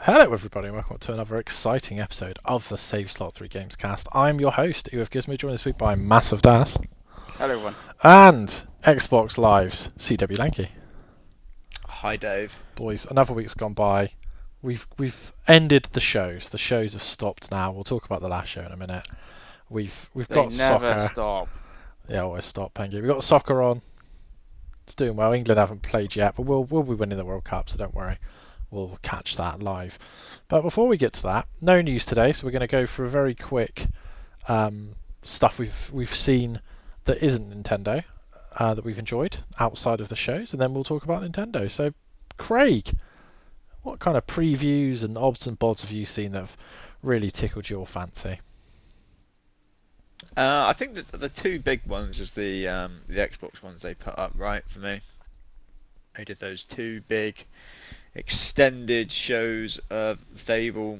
Hello everybody and welcome to another exciting episode of the Save Slot 3 Gamescast. I'm your host, EOF Gizmo, joined this week by Massive Das Hello, everyone. and Xbox Live's CW Lanky. Hi, Dave. Boys, another week's gone by. We've ended the shows. The shows have stopped now. We'll talk about the last show in a minute. We've They got never soccer. stop. Yeah, always stop, Pengi. We've got soccer on. It's doing well. England haven't played yet, but we'll be winning the World Cup, so don't worry. We'll catch that live. But before we get to that, no news today, so we're going to go for a very quick stuff we've seen that isn't Nintendo, that we've enjoyed outside of the shows, and then we'll talk about Nintendo. So, Craig, what kind of previews and odds and bods have you seen that have really tickled your fancy? I think that the two big ones is the Xbox ones they put up, right, for me. They did those two big extended shows of Fable,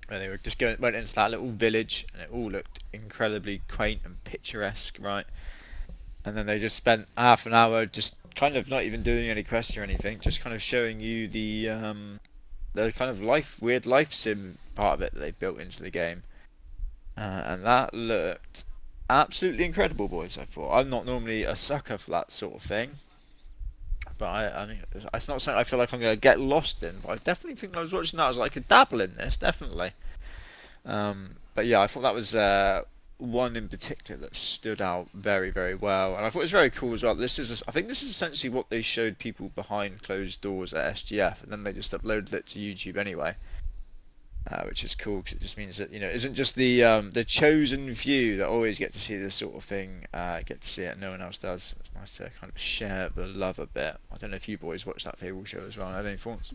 and they were just went into that little village, and it all looked incredibly quaint and picturesque, right? And then they just spent half an hour just kind of not even doing any quests or anything, just kind of showing you the kind of weird life sim part of it that they built into the game. And that looked absolutely incredible, boys. I thought I'm not normally a sucker for that sort of thing, but I mean, it's not something I feel like I'm going to get lost in. But I definitely think when I was watching that, I was like, I could dabble in this, definitely. But yeah, I thought that was one in particular that stood out very, very well, and I thought it was very cool as well. I think this is essentially what they showed people behind closed doors at SGF, and then they just uploaded it to YouTube anyway. Which is cool because it just means that it isn't just the chosen few that always get to see this sort of thing, get to see it and no one else does. It's nice to kind of share the love a bit. I don't know if you boys watched that Fable show as well. I had any thoughts?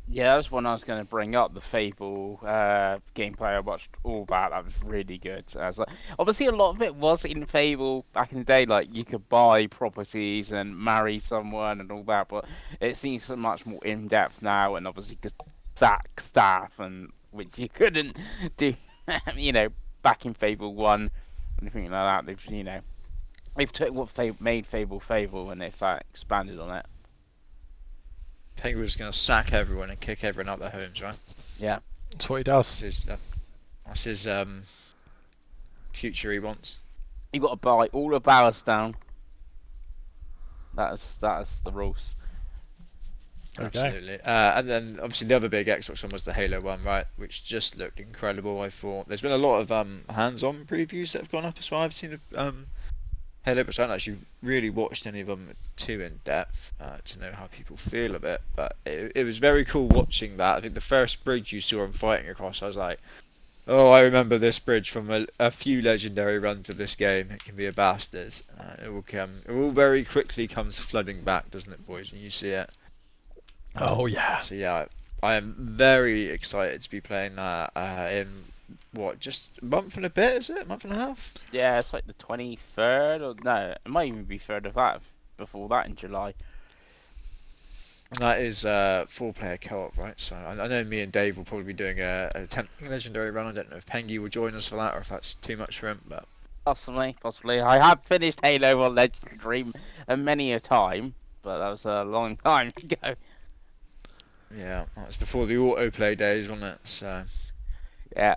Yeah, that was one I was going to bring up. The Fable gameplay, I watched all that. That was really good. I was like, obviously, a lot of it was in Fable back in the day. Like you could buy properties and marry someone and all that, but it seems so much more in depth now. And obviously, because staff and which you couldn't do, back in Fable 1, anything like that. They've took what made Fable and they've expanded on it. Pengi was going to sack everyone and kick everyone out their homes, right? Yeah. That's what he does. That's his future he wants. You got to buy all of Ballast down. That is the rules. Okay. Absolutely. And then obviously the other big Xbox one was the Halo one, right? Which just looked incredible. I thought there's been a lot of hands-on previews that have gone up as well. I've seen of Halo, but I haven't actually really watched any of them too in depth to know how people feel of it. But it was very cool watching that. I think the first bridge you saw him fighting across, I was like, oh, I remember this bridge from a few legendary runs of this game. It can be a bastard. It all very quickly comes flooding back, doesn't it, boys? When you see it. Oh yeah. So yeah, I am very excited to be playing that in just a month and a bit, is it? A month and a half? Yeah, it's like the 23rd, or no, it might even be 3rd of that, before that in July. And that is 4-player co-op, right? So I know me and Dave will probably be doing a 10th legendary run. I don't know if Pengi will join us for that or if that's too much for him, but Possibly. I have finished Halo on Legendary many a time, but that was a long time ago. yeah, that was before the autoplay days, wasn't it? So Yeah.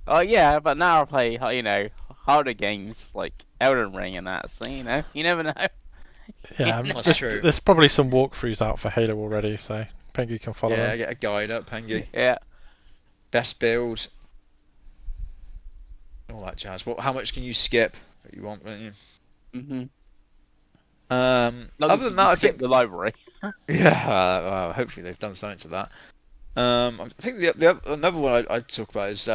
Oh yeah, but now I play, harder games like Elden Ring and that, so you never know. Yeah, that's true. there's probably some walkthroughs out for Halo already, so Pengi can follow Yeah, them. get a guide up, Pengi. Yeah. Best build, all that jazz. How much can you skip that you want, don't you? Mhm. Other than that, I think the library. yeah. Well, hopefully they've done something to that. I think another one I'd talk about is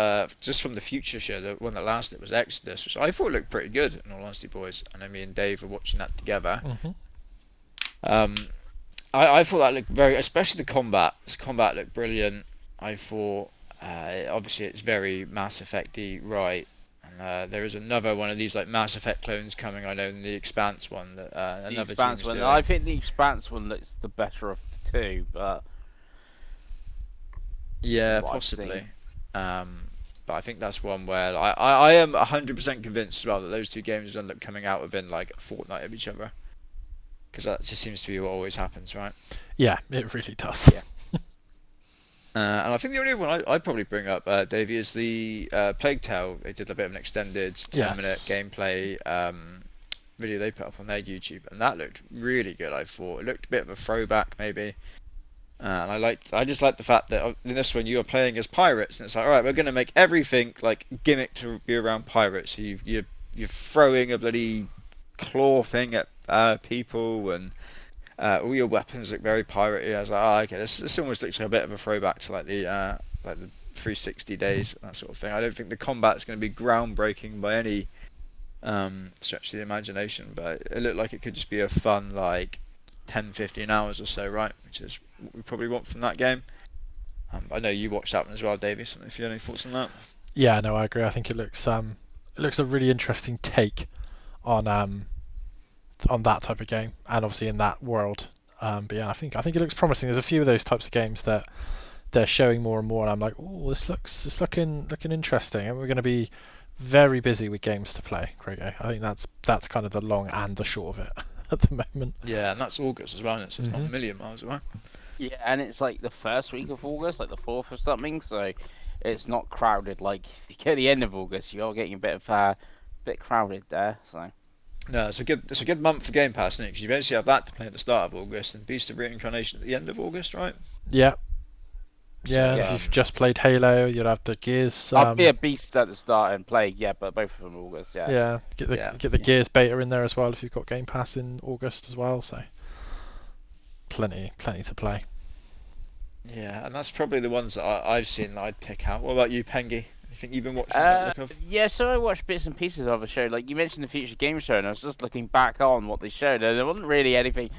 just from the future show, the one that lasted was Exodus, which I thought looked pretty good. In all honesty, boys, I know me and Dave were watching that together. Mm-hmm. Um, I thought that looked very, especially the combat. This combat looked brilliant. I thought, obviously, it's very Mass Effect-y, right? And there is another one of these like Mass Effect clones coming. I know in the Expanse one that The another Expanse team's one. doing. I think the Expanse one looks the better of the two, but Yeah, what I've possibly. seen. But I think that's one where I am 100% convinced as well that those two games will end up coming out within like a fortnight of each other. Because that just seems to be what always happens, right? Yeah, it really does. Yeah. And I think the only one I'd probably bring up, Davey, is the Plague Tale. They did a bit of an extended 10-minute Yes. gameplay video they put up on their YouTube, and that looked really good. I thought it looked a bit of a throwback, maybe. And I just liked the fact that in this one you are playing as pirates, and it's like, all right, we're going to make everything like gimmick to be around pirates. So you're throwing a bloody claw thing at people, and all your weapons look very piratey. I was like, oh, okay, this almost looks like a bit of a throwback to like the 360 days, that sort of thing. I don't think the combat's going to be groundbreaking by any stretch of the imagination, but it looked like it could just be a fun like 10, 15 hours or so, right? Which is what we probably want from that game. I know you watched that one as well, Davey. So if you have any thoughts on that? Yeah, no, I agree. I think it looks a really interesting take on that type of game, and obviously in that world. But yeah, I think it looks promising. There's a few of those types of games that they're showing more and more, and I'm like, oh, it's looking interesting, and we're going to be very busy with games to play, Gregor. I think that's kind of the long and the short of it at the moment. Yeah, and that's August as well, isn't it? So it's not a Mhm. million miles away. Yeah, and it's like the first week of August, like the 4th or something, so it's not crowded. Like if you get the end of August, you're getting a bit crowded there. So No, it's a good month for Game Pass, isn't it? Because you basically have that to play at the start of August and Beast of Reincarnation at the end of August, right? Yeah, yeah. So And if you've just played Halo, you'll have the Gears. I'll be a beast at the start and play. Yeah, but both of them August. Yeah. Yeah, get the yeah, Gears beta in there as well if you've got Game Pass in August as well. So plenty to play. yeah, and that's probably the ones that I've seen that I'd pick out. What about you, Pengi? Anything you've been watching that look of? Yeah, so I watched bits and pieces of the show. Like you mentioned the Future Game Show, and I was just looking back on what they showed, and there wasn't really anything It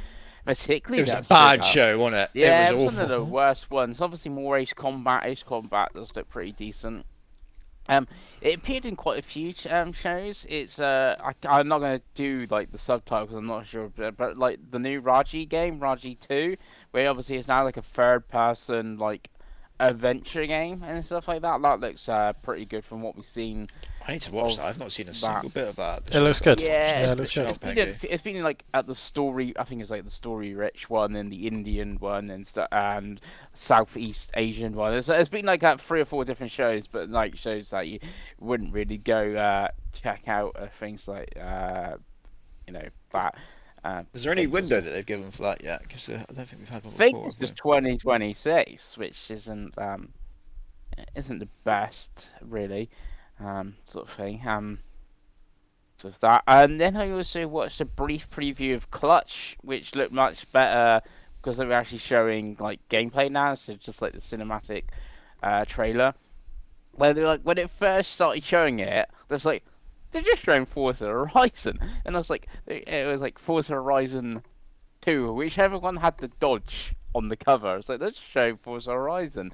particularly was a that stood bad out. show, wasn't it? Yeah, it It was was one of the awful. worst ones. Obviously, more Ace Combat. Ace Combat does look pretty decent. It appeared in quite a few shows. I'm not gonna do like the subtitles. I'm not sure, but like the new Raji game, Raji 2, where obviously it's now like a third person like adventure game and stuff like that. That looks pretty good from what we've seen I need to watch of that. I've not seen a that. single bit of that. It looks good. Yeah, Yeah, it It's a looks bit good. shot, Pengi. it's been like at the story. I think it's like the story rich one and the Indian one and Southeast Asian one. It's been like at 3 or 4 different shows, but like shows that you wouldn't really go check out things like you know that. Is there any Things. window that they've given for that yet? Because I don't think we've had I one think before, it's have we? just 2026, which isn't the best really, sort of thing. Sort of that. And then I also watched a brief preview of Clutch, which looked much better because they were actually showing like gameplay now, so just like the cinematic trailer. Where they like when it first started showing it, there's like they're just showing Forza Horizon, and I was like, it was like Forza Horizon 2, whichever one had the dodge on the cover. It's like let's show Forza Horizon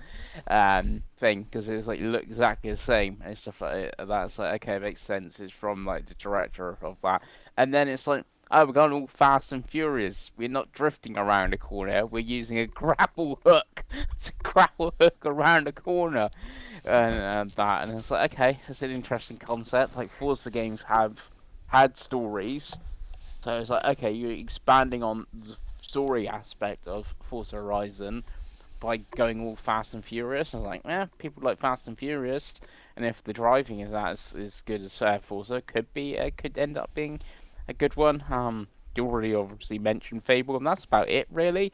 thing because it's like look exactly the same and stuff like that. That's like okay, it makes sense. It's from like the director of that, and then it's like. Oh, we're going all fast and furious. We're not drifting around a corner. We're using a grapple hook to grapple hook around a corner, and that. And it's like, okay, that's an interesting concept. Like Forza games have had stories, so it's like, okay, you're expanding on the story aspect of Forza Horizon by going all Fast and Furious. I was like, yeah, people like Fast and Furious, and if the driving is as good as Forza, could end up being a good one. You already obviously mentioned Fable, and that's about it, really.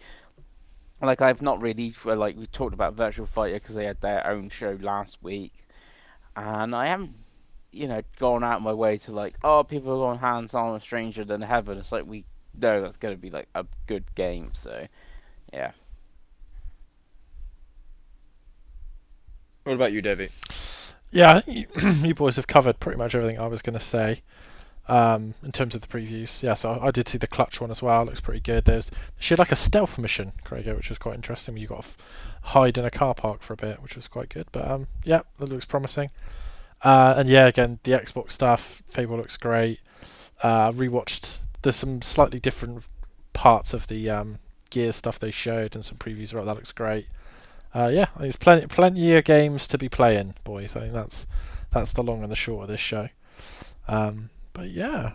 Like, I've not really, like, we talked about Virtual Fighter because they had their own show last week, and I haven't gone out of my way to like, oh, people are going hands on with Stranger Than Heaven. It's like we know that's going to be like a good game. So yeah, What about you, Davey? Yeah, I think you boys have covered pretty much everything I was going to say in terms of the previews. Yeah, so I did see the Clutch one as well. Looks pretty good. She had like a stealth mission, Craig, which was quite interesting. Where you got to hide in a car park for a bit, which was quite good. But yeah, that looks promising. And yeah, again, the Xbox stuff. Fable looks great. Rewatched. There's some slightly different parts of the Gears stuff they showed and some previews. Right, that looks great. Yeah, I think there's plenty of games to be playing, boys. I think that's the long and the short of this show. But yeah,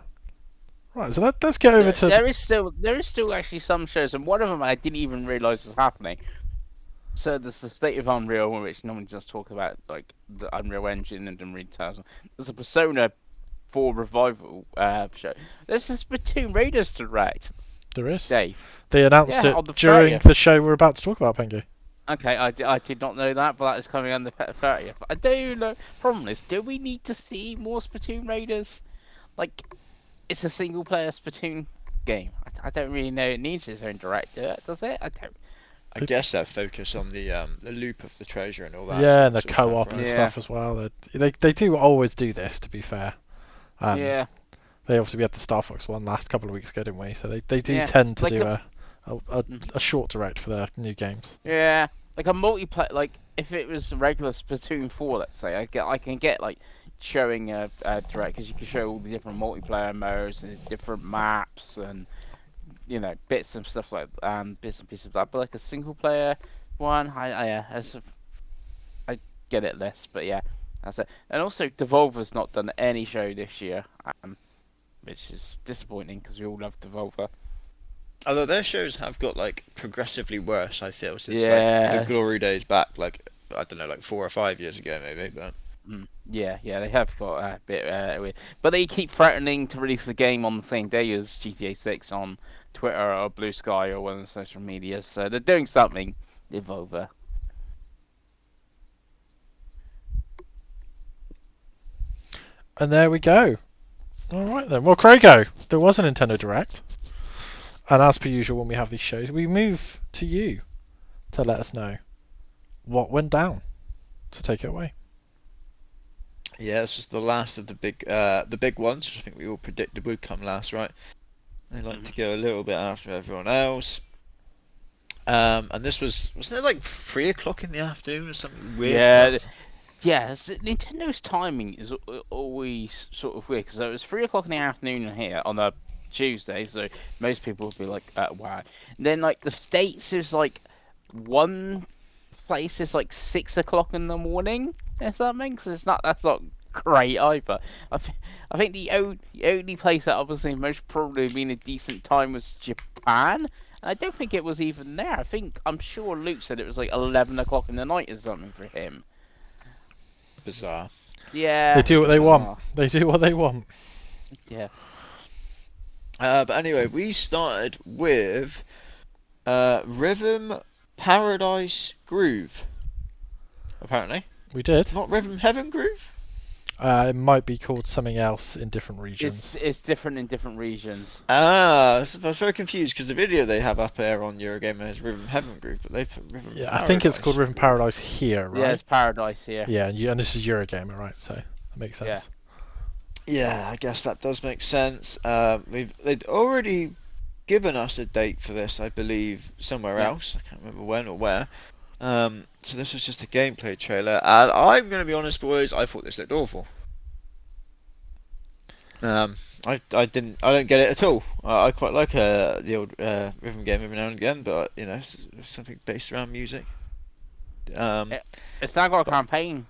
right. So let's get over there, to. there is still actually some shows, and one of them I didn't even realize was happening. So there's the state of Unreal, which no one just talk about, like the Unreal Engine and Unreal Tower. There's a Persona 4 revival show. There's a Splatoon Raiders direct, There is. Dave. They announced Yeah, it on the during 30th. the show we're about to talk about, Pengi. Okay, I did not know that, but that is coming on the 30th. I do know. Problem is, do we need to see more Splatoon Raiders? Like, it's a single player Splatoon game. I don't really know it needs its own director, does it? I don't. I guess they'll focus on the loop of the treasure and all that Yeah, and the sort of stuff, co-op and right? Yeah. stuff as well. They do always do this, to be fair. Yeah. They obviously we had the Star Fox one last couple of weeks ago, didn't we? So they do Yeah. tend to Like do a- a short direct for their new games. Yeah, like a multiplayer. Like if it was a regular Splatoon 4, let's say, I can get like showing a direct because you can show all the different multiplayer modes and different maps and bits and stuff like bits and pieces of that. But like a single player one, I get it less, but yeah, that's it. And also, Devolver's not done any show this year, which is disappointing because we all love Devolver. Although their shows have got like progressively worse, I feel, since like the Yeah. glory days back, like I don't know, like 4 or 5 years ago maybe, but Yeah, they have got a bit weird. But they keep threatening to release the game on the same day as GTA 6 on Twitter or Blue Sky or one of the social medias. So they're doing something, Devolver. And there we go. All right then. Well, Crago, there was a Nintendo Direct, and as per usual, when we have these shows, we move to you to let us know what went down. So take it away. yeah, it's just the last of the big ones, which I think we all predicted would come last, right? They like to go a little bit after everyone else. And this wasn't it like 3 o'clock in the afternoon or something weird? Yeah, yeah. Nintendo's timing is always sort of weird because it was 3 o'clock in the afternoon here on a Tuesday, so most people would be like, "Wow." And then like the states is like one place is like 6 o'clock in the morning or something. Because that's not great either. I think the only place that obviously most probably been a decent time was Japan. And I don't think it was even there. I'm sure Luke said it was like 11 o'clock in the night or something for him. Bizarre. Yeah. They do what they want. bizarre. They do what they want. Yeah. But anyway, we started with Rhythm Paradise Groove. Apparently, We did. not Rhythm Heaven Groove. It might be called something else in different regions. It's different in different regions. Ah, I was very confused because the video they have up there on Eurogamer is Rhythm Heaven Groove, but they put Rhythm Yeah, I think it's called Rhythm Groove. Paradise here, right? Yeah, it's Paradise here. Yeah, and this is Eurogamer, right? So that makes sense. Yeah, I guess that does make sense. They'd already given us a date for this, I believe, somewhere Yeah. else. I can't remember when or where. So this was just a gameplay trailer, and I'm gonna be honest, boys. I thought this looked awful. I don't get it at all. I quite like the old rhythm game every now and again, but it's something based around music. Yeah. It's now got a campaign.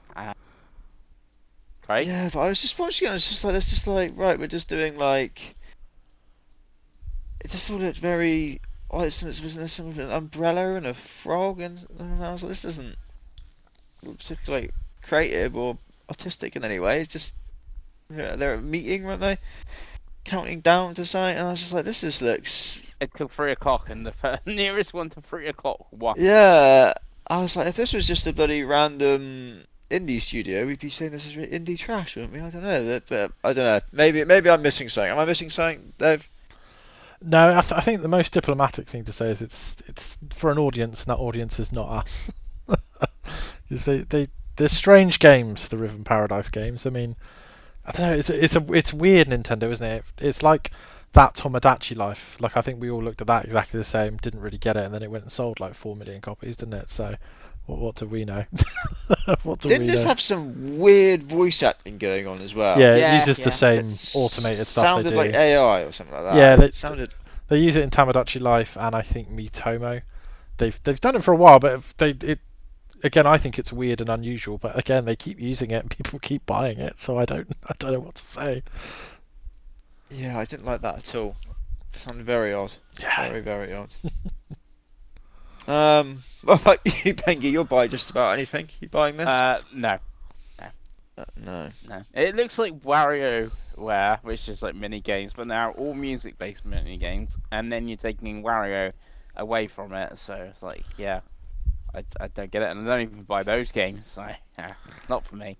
Right? Yeah, but I was just watching it. I was just like, it's just like, right, we're just doing like. It just all looked very. Oh, wasn't there some of an umbrella and a frog, and I was like, this doesn't look particularly creative or artistic in any way. It's just they're at a meeting, weren't they? Counting down to something, and I was just like, this just looks. Until 3 o'clock, and the nearest one to 3 o'clock. What? Yeah, I was like, if this was just a bloody random indie studio, we'd be saying this is indie trash, wouldn't we? I don't know, but I don't know. Maybe I'm missing something. Am I missing something, Dave? No, I think the most diplomatic thing to say is it's for an audience, and that audience is not us. Because they're strange games, the Rhythm Paradise games. I mean, I don't know. It's weird, Nintendo, isn't it? It's like that Tomodachi Life. Like I think we all looked at that exactly the same, didn't really get it, and then it went and sold like 4 million copies, didn't it? So, what do we know? What do Didn't we this know? have some weird voice acting going on as well? Yeah, Yeah, it uses the yeah. same It automated stuff sounded they do. like AI or something like that. Yeah, It sounded. They use it in Tamagotchi Life and I think Miitomo. They've done it for a while, but again I think it's weird and unusual. But again, they keep using it and people keep buying it, so I don't know what to say. Yeah, I didn't like that at all. It sounded very odd. Yeah, Very, very odd. What about you, Pengi? You'll buy just about anything. You buying this? No, No. no. It looks like WarioWare, which is like mini games, but now all music-based mini games, and then you're taking Wario away from it. So it's like, yeah, I don't get it, and I don't even buy those games. So not for me.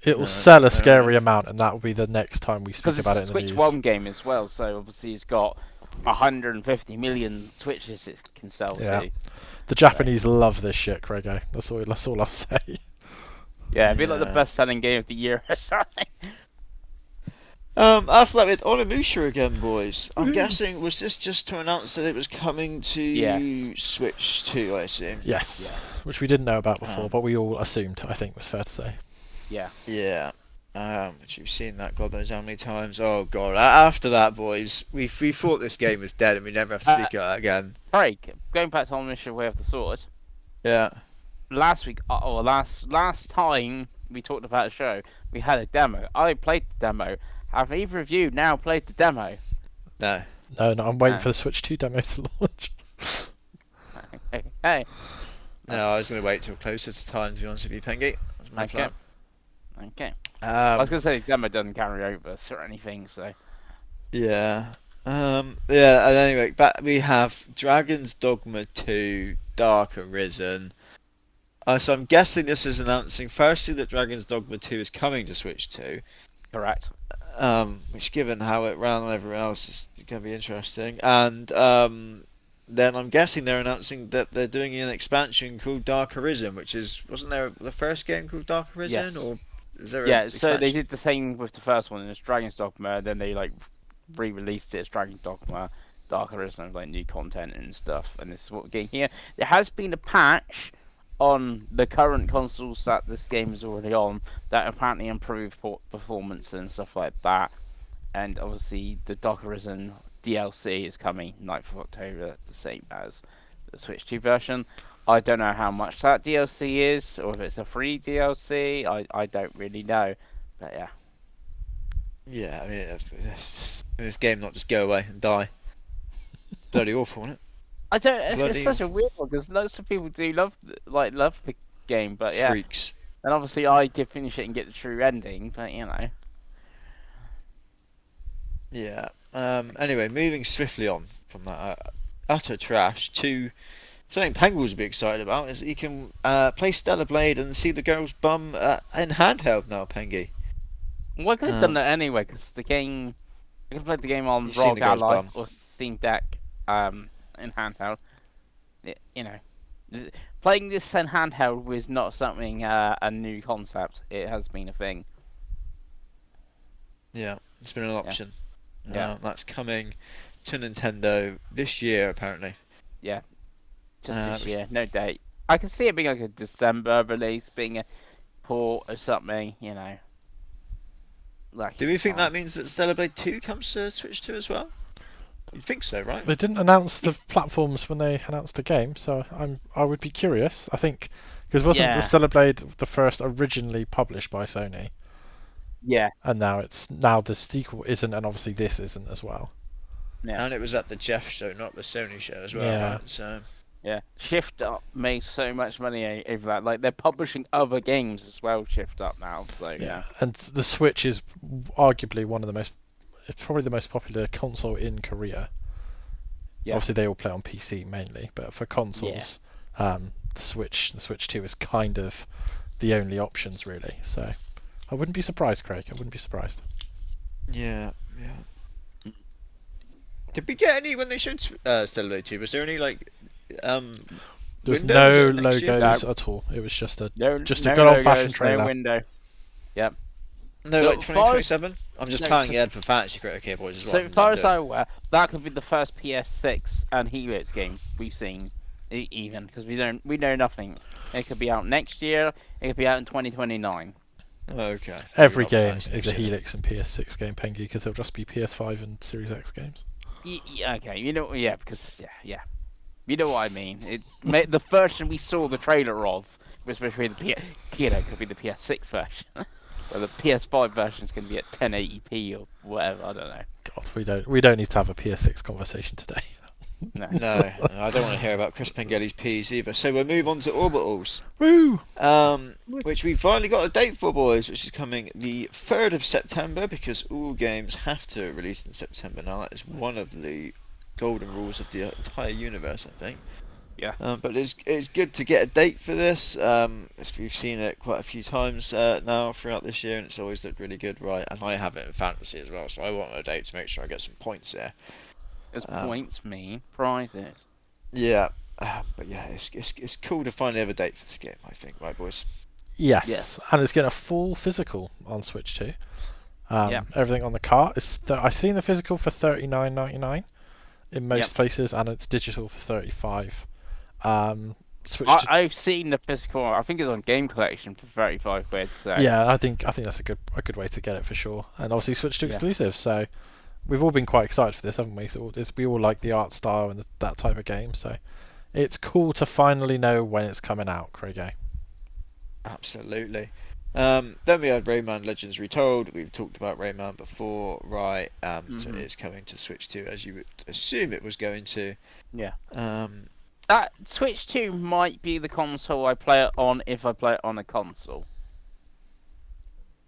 It will No, sell a fair scary enough. amount, and that will be the next time we speak Because it's about a it in the Switch news. One game as well, so obviously it's got 150 million Switches it can sell Yeah. to. The Japanese love this shit, Grego. That's all I'll say. Yeah, it'd be like the Yeah. best-selling game of the year or something. After that, with Onimusha again, boys. I'm Woohoo. guessing, was this just to announce that it was coming to Yes. Switch 2, I assume? Yes. Yes. Which we didn't know about before, Um, but we all assumed, I think was fair to say. Yeah. Yeah. Which you've seen that God knows how many times. Oh God! After that, boys, we thought this game was dead and we never have to speak about it again. Craig, going back to Onimusha Way of the Sword. Yeah. Last week, or last time we talked about a show, we had a demo. I played the demo. Have either of you now played the demo? No. No, I'm waiting No. for the Switch 2 demo to launch. Hey. No, I was going to wait till closer to time, to be honest with you, Pengi. That's my Okay. plan. Okay. I was Um, gonna say the demo doesn't carry over or anything, so yeah. Yeah, and anyway, we have Dragon's Dogma 2, Dark Arisen. So I'm guessing this is announcing, firstly, that Dragon's Dogma 2 is coming to Switch 2. correct. Which, given how it ran on everyone else, is going to be interesting. And then I'm guessing they're announcing that they're doing an expansion called Dark Arisen, which wasn't there the first game called Dark Arisen, Yes. or is there Yeah, an so they expansion? did the same with the first one, and it's Dragon's Dogma. Then they like re-released it as Dragon's Dogma Dark Arisen, like new content and stuff. And this is what we're getting here. There has been a patch on the current consoles that this game is already on that apparently improved performance and stuff like that. And obviously, the Dark Arisen DLC is coming 9th of October, the same as the Switch 2 version. I don't know how much that DLC is, or if it's a free DLC. I don't really know, but yeah. Yeah, I mean, this game not just go away and die. Bloody awful, isn't it? I don't. It's Bloody such a weird one because lots of people do love the game, but yeah. Freaks. And obviously, I did finish it and get the true ending, but you know. Yeah. Anyway, moving swiftly on from that utter trash to something Penguins will be excited about is that you can play Stellar Blade and see the girl's bum in handheld now, Pengi. Well, I could have done that anyway because the game. I could have played the game on You've seen ROG the girl's Ally bum. or Steam Deck, in handheld. You know, playing this in handheld was not something a new concept. It has been a thing. Yeah, it's been an option. Yeah. That's coming to Nintendo this year, apparently. Just this which- year, no date. I can see it being like a December release, being a port or something. You know. Like. Do we think that means that Stellar Blade 2 comes to Switch 2 as well? You'd think so, right? They didn't announce the platforms when they announced the game, so I would be curious. I think because wasn't the Yeah. Stellar Blade the first originally published by Sony, Yeah. and now the sequel isn't, and obviously this isn't as well. Yeah. And it was at the Jeff show, not the Sony show as well. Yeah. Right? So Yeah, Shift Up makes so much money over that. Like they're publishing other games as well. Shift Up now, so yeah. And the Switch is arguably it's probably the most popular console in Korea. Yeah. Obviously, they all play on PC mainly, but for consoles, the Switch 2 is kind of the only options really. So I wouldn't be surprised, Craig. I wouldn't be surprised. yeah. Did we get any when they showed Stellar Blade 2? Was there any like There was windows no or next year? logos at all. It was just a No, Just no a good old-fashioned logos, trailer. No window. No, So like far- 2027? I'm just No, planning so- ahead for Fantasy Critic here, boys. Is what So I'm far as doing. I'm aware, that could be the first PS6 and Helix game we've seen, even because we know nothing. It could be out next year. It could be out in 2029. Okay. every Maybe not game Fantasy is a next year. Helix and PS6 game, Pengi, because they'll just be PS5 and Series X games. Okay, you know, yeah, because yeah, you know what I mean. The version we saw the trailer of was supposed to be could be the PS6 version, or the PS5 version is going to be at 1080p or whatever. I don't know. God, we don't need to have a PS6 conversation today. No. No, I don't want to hear about Chris Pengeli's peas either. So we'll move on to Orbitals, Woo! which we finally got a date for, boys, which is coming the 3rd of September because all games have to release in September now. That is one of the golden rules of the entire universe, I think. Yeah. But it's good to get a date for this. We've seen it quite a few times now throughout this year, and it's always looked really good, right? And I have it in fantasy as well, so I want a date to make sure I get some points there. As Um, points mean prizes. Yeah, but yeah, it's cool to finally have a date for this game. I think, right, boys? Yes. Yes. And it's getting a full physical on Switch too. Yeah. Everything on the cart is. I've seen the physical for $39.99 in most Yep. places, and it's digital for $35. Switch. I've seen the physical. I think it's on Game Collection for 35 quid. So Yeah, I think that's a good way to get it for sure. And obviously Switch 2 Yeah. exclusive, so we've all been quite excited for this, haven't we? So we all like the art style and that type of game, so it's cool to finally know when it's coming out, Craigie. Absolutely. Then we had Rayman Legends Retold. We've talked about Rayman before, right? So Mhm. it's coming to Switch 2, as you would assume it was going to. Yeah. Um, That Switch 2 might be the console I play it on if I play it on a console.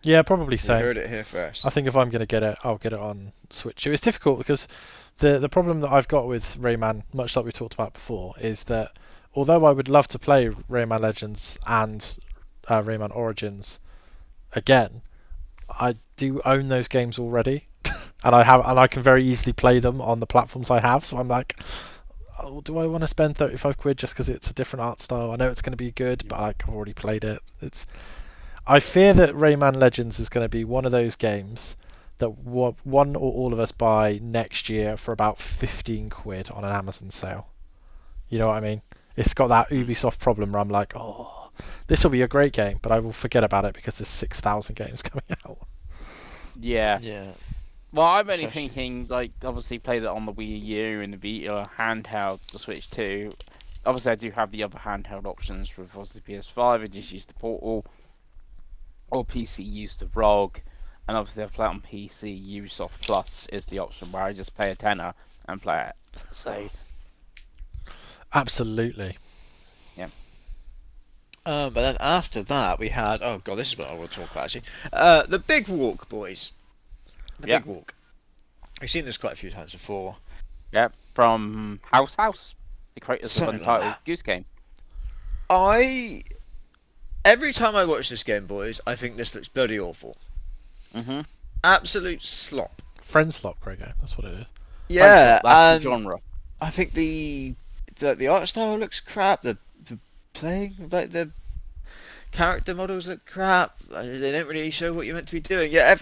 Yeah, probably you so. heard it here first. I think if I'm going to get it, I'll get it on Switch 2. It's difficult because the problem that I've got with Rayman, much like we talked about before, is that although I would love to play Rayman Legends and Rayman Origins again, I do own those games already, and I can very easily play them on the platforms I have. So I'm like, oh, do I want to spend 35 quid just because it's a different art style? I know it's going to be good, but I've already played it. I fear that Rayman Legends is going to be one of those games that one or all of us buy next year for about 15 quid on an Amazon sale. You know what I mean? It's got that Ubisoft problem where I'm like, oh, this will be a great game, but I will forget about it because there's 6,000 games coming out. Yeah. Yeah. Well, I'm only Especially- thinking, like, obviously played it on the Wii U and the Vita handheld, the Switch 2. Obviously, I do have the other handheld options with obviously PS5. I just use the Portal, or PC use the ROG, and obviously I play it on PC. Ubisoft Plus is the option where I just pay a tenner and play it. So Absolutely. But then after that, we had. Oh god, this is what I want to talk about actually. The Big Walk, boys. The Yeah. Big Walk. We've seen this quite a few times before. yeah, from House, the creators of Something like Untitled that. Goose Game. Every time I watch this game, boys, I think this looks bloody awful. Mm-hmm. Absolute slop. Friend slot, Gregor. That's what it is. Yeah, That's the and genre. I think the art style looks crap. The playing, like the character models look crap. They don't really show what you're meant to be doing. Yeah,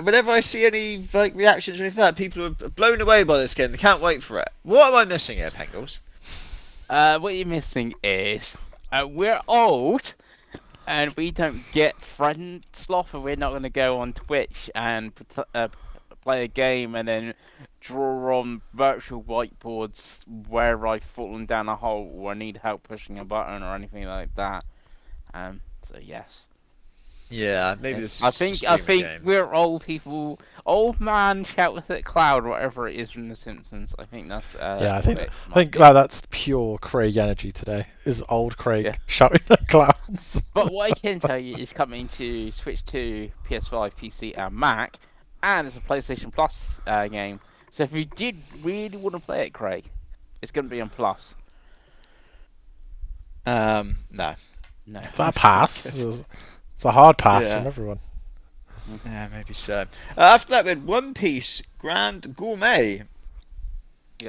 whenever I see any like reactions or anything like that, people are blown away by this game. They can't wait for it. What am I missing here, Pengles? What you're missing is we're old and we don't get friend slot, and we're not going to go on Twitch and play a game and then draw on virtual whiteboards where I've fallen down a hole or I need help pushing a button or anything like that. So yes. Yeah, maybe Yes. this is I just a think streaming game. we're old people. Old man shouts at cloud, whatever it is from The Simpsons. I think that's Yeah, I what think it I might think be. that's pure Craig energy today. Is old Craig Yeah. shouting at clowns. But what I can tell you is coming to Switch 2, PS5, PC, and Mac, and it's a PlayStation Plus game. So if you did really want to play it, Craig, it's going to be on Plus. No. No. Is that a pass? It's a hard pass Yeah. from everyone. Yeah, maybe so. After that, we had One Piece Grand Gourmet.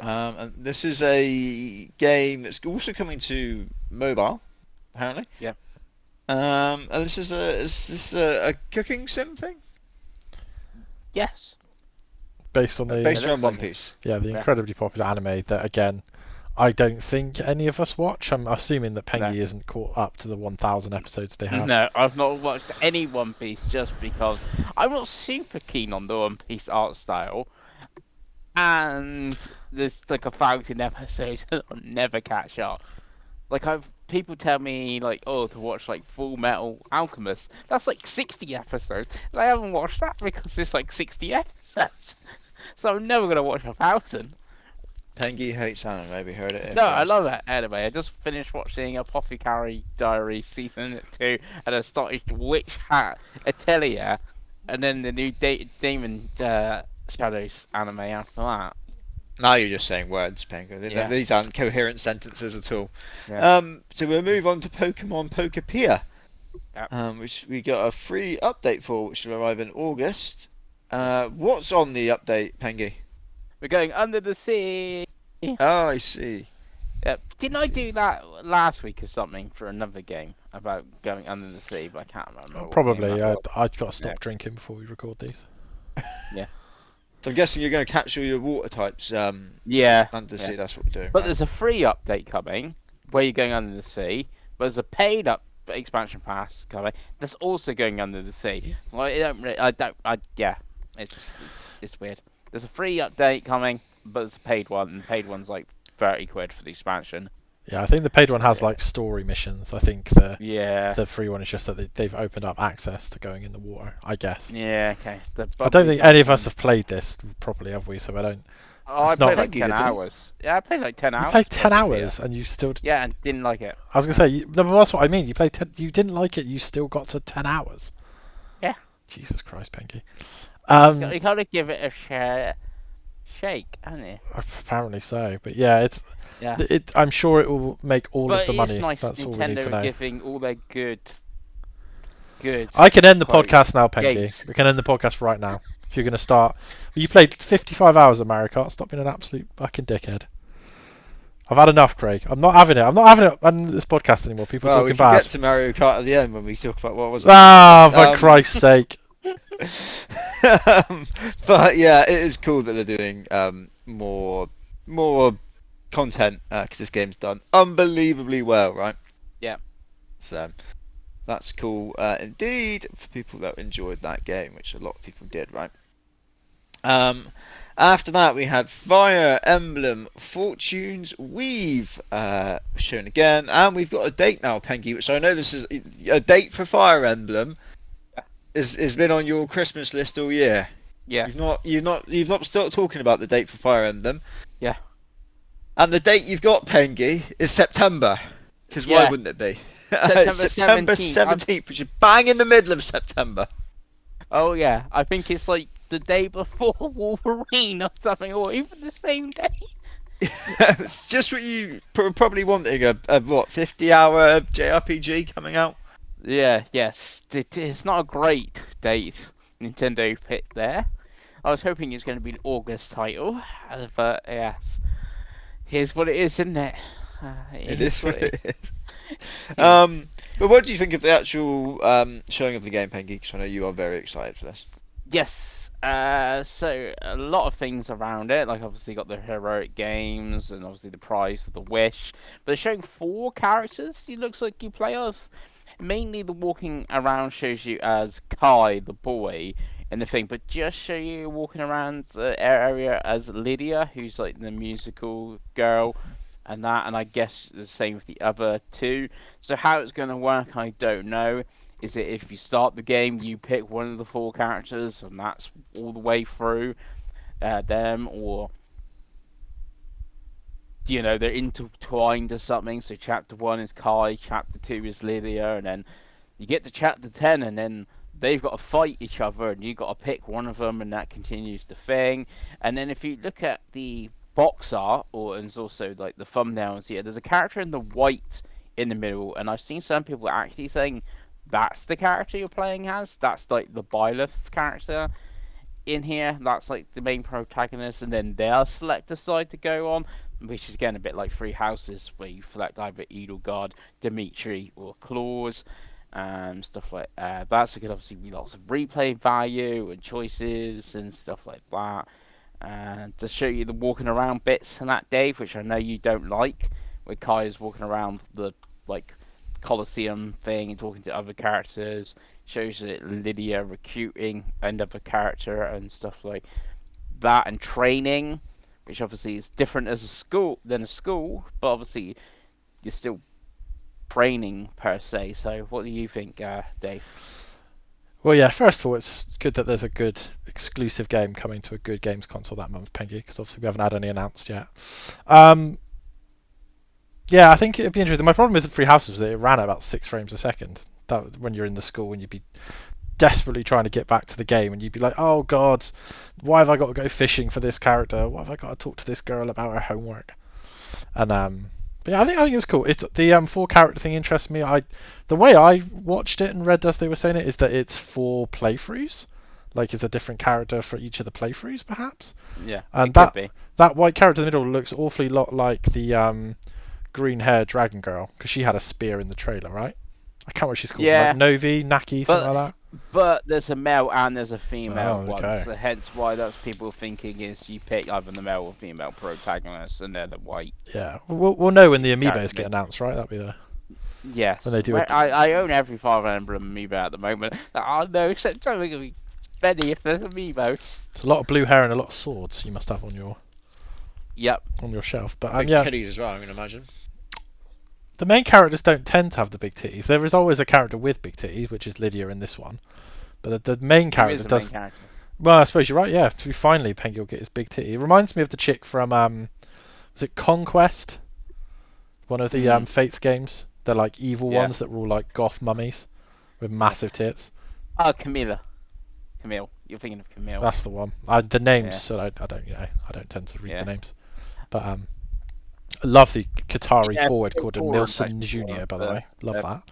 And this is a game that's also coming to mobile, apparently. Yeah. And this is a cooking sim thing Yes. Based on the based looks around One like it. Piece. the Yeah. incredibly popular anime that again I don't think any of us watch. I'm assuming that Pengi No. isn't caught up to the 1,000 episodes they have. No, I've not watched any One Piece just because I'm not super keen on the One Piece art style. And there's like 1,000 episodes that I'll never catch up. Like people tell me like, oh, to watch like Full Metal Alchemist. That's like 60 episodes. And I haven't watched that because it's like 60 episodes. So I'm never gonna watch 1,000. Pengi hates anime. We heard it here No, I first. love that anime. I just finished watching Apothecary Diary season 2, and I started Witch Hat Atelier, and then the new Demon Shadows anime after that. Now you're just saying words, Pengi. Yeah, These aren't coherent sentences at all. yeah, So we'll move on to Pokemon Pokepia, yeah. which we got a free update for, which will arrive in August. Yeah. What's on the update, Pengi? We're going under the sea. Oh, I see. Yep. Didn't I I see. do that last week or something for another game about going under the sea? But I can't remember what game Probably. that was. I've got to stop Yeah. drinking before we record these. So I'm guessing you're going to catch all your water types Yeah. under the Yeah. sea. That's what we're doing. But Right? there's a free update coming where you're going under the sea. But there's a paid expansion pass coming that's also going under the sea. So yeah, it's weird. There's a free update coming, but there's a paid one, and the paid one's like 30 quid for the expansion. Yeah, I think the paid one has Yeah. like story missions. I think the Yeah. the free one is just that they've opened up access to going in the water. I guess. Yeah. Okay. I don't think any of us have played this properly, have we? So I don't. Oh, I It's not played like Pengi, 10 didn't you? hours. Yeah, I played like 10 You hours. played for 10 Pokemon. hours and you still. Yeah, and didn't like it. I was gonna say, no, but that's what I mean. You played. You didn't like it. You still got to 10 hours. Yeah. Jesus Christ, Pengi. You gotta give it a shake, haven't you? Apparently so, but yeah, it's. Yeah. I'm sure it will make all But of the it money. is nice That's all we need Nintendo to are know. giving all their good. I can end the quote, podcast now, Pengi. games. We can end the podcast right now. If you're going to start. You played 55 hours of Mario Kart. Stop being an absolute fucking dickhead. I've had enough, Craig. I'm not having it. I'm not having it on this podcast anymore. People Well, we talking can bad. get to Mario Kart at the end when we talk about what was it. Ah, for Christ's sake. But yeah, it is cool that they're doing more content because this game's done unbelievably well, right? Yeah. So that's cool indeed for people that enjoyed that game, which a lot of people did, right? After that, we had Fire Emblem Fortunes Weave shown again, and we've got a date now, Pengi, which I know this is a date for Fire Emblem. Has been on your Christmas list all year. Yeah. You've not stopped talking about the date for Fire Emblem. Yeah. And the date you've got, Pengi, is September. Because why Yeah. wouldn't it be? September 17th. 17th, which is bang in the middle of September. Oh yeah, I think it's like the day before Wolverine or something, or even the same day. It's just what you probably wanting a what 50-hour JRPG coming out. Yeah. Yes. It's not a great date Nintendo picked there. I was hoping it was going to be an August title, but yes, here's what it is, isn't it? It is what it is. Yeah. But what do you think of the actual showing of the game, Pengi? Because I know you are very excited for this. Yes. So a lot of things around it, like obviously got the heroic games and obviously the prize of the wish. But they're showing 4 characters. It looks like you play as. Mainly the walking around shows you as Kai, the boy, in the thing, but just show you walking around the area as Lydia, who's like the musical girl, and that. And I guess the same with the other 2. So how it's going to work, I don't know. Is it if you start the game, you pick one of the 4 characters, and that's all the way through them, or they're intertwined or something. So chapter 1 is Kai, chapter 2 is Lydia, and then you get to chapter 10, and then they've got to fight each other, and you got to pick one of them, and that continues the thing. And then if you look at the box art, or and it's also like the thumbnails here, there's a character in the white in the middle, and I've seen some people actually saying that's the character you're playing as. That's like the Byleth character in here. That's like the main protagonist, and then they'll select a side to go on, which is again a bit like Three Houses, where you select either Edelgard, Dimitri, or Claus, and stuff like that. So it could obviously be lots of replay value and choices and stuff like that. And to show you the walking around bits in that, Dave, which I know you don't like, where Kai is walking around the like Colosseum thing and talking to other characters. Shows that Lydia recruiting another character and stuff like that, and training, which obviously is different as a school, but obviously you're still training per se. So what do you think, Dave? Well, yeah. First of all, it's good that there's a good exclusive game coming to a good games console that month, Pengi, because obviously we haven't had any announced yet. Yeah, I think it'd be interesting. My problem with Three Houses was that it ran at about 6 frames a second. That was when you're in the school and you'd be desperately trying to get back to the game, and you'd be like, "Oh God, why have I got to go fishing for this character? Why have I got to talk to this girl about her homework?" And but yeah, I think it's cool. It's the 4 character thing interests me. The way I watched it and read as they were saying it is that it's 4 playthroughs, like it's a different character for each of the playthroughs, perhaps. Yeah, And it could be. that white character in the middle looks awfully lot like the green-haired dragon girl, because she had a spear in the trailer, right? I can't remember what she's called. Yeah. Like Novi, Naki, something like that. But there's a male and there's a female Oh, one, okay. so hence why that's people thinking is you pick either the male or female protagonist, and they're the white. Yeah, we'll know when the amiibos Character. get announced, right? That'll be the Yes. when they do Well, it. I own every Fire Emblem amiibo at the moment. Oh no, except I'm going to be many if there's amiibos. It's a lot of blue hair and a lot of swords you must have on your Yep. shelf. But Big yeah, titties as well, I'm going to imagine. the main characters don't tend to have the big titties. There is always a character with big titties, which is Lydia in this one. But the main There is character a does. main character. Well, I suppose you're right. Yeah, finally Pengi will get his big titty. It reminds me of the chick from was it Conquest? One of the Fates games. They're like evil Yeah. ones that were all like goth mummies with massive tits. Oh, Camille. You're thinking of Camille. That's the one. The names, Yeah. so I don't, I don't tend to read Yeah. the names. But I love the Qatari Yeah, forward big called forward, Nilsson like, Jr. By the the- way, love that.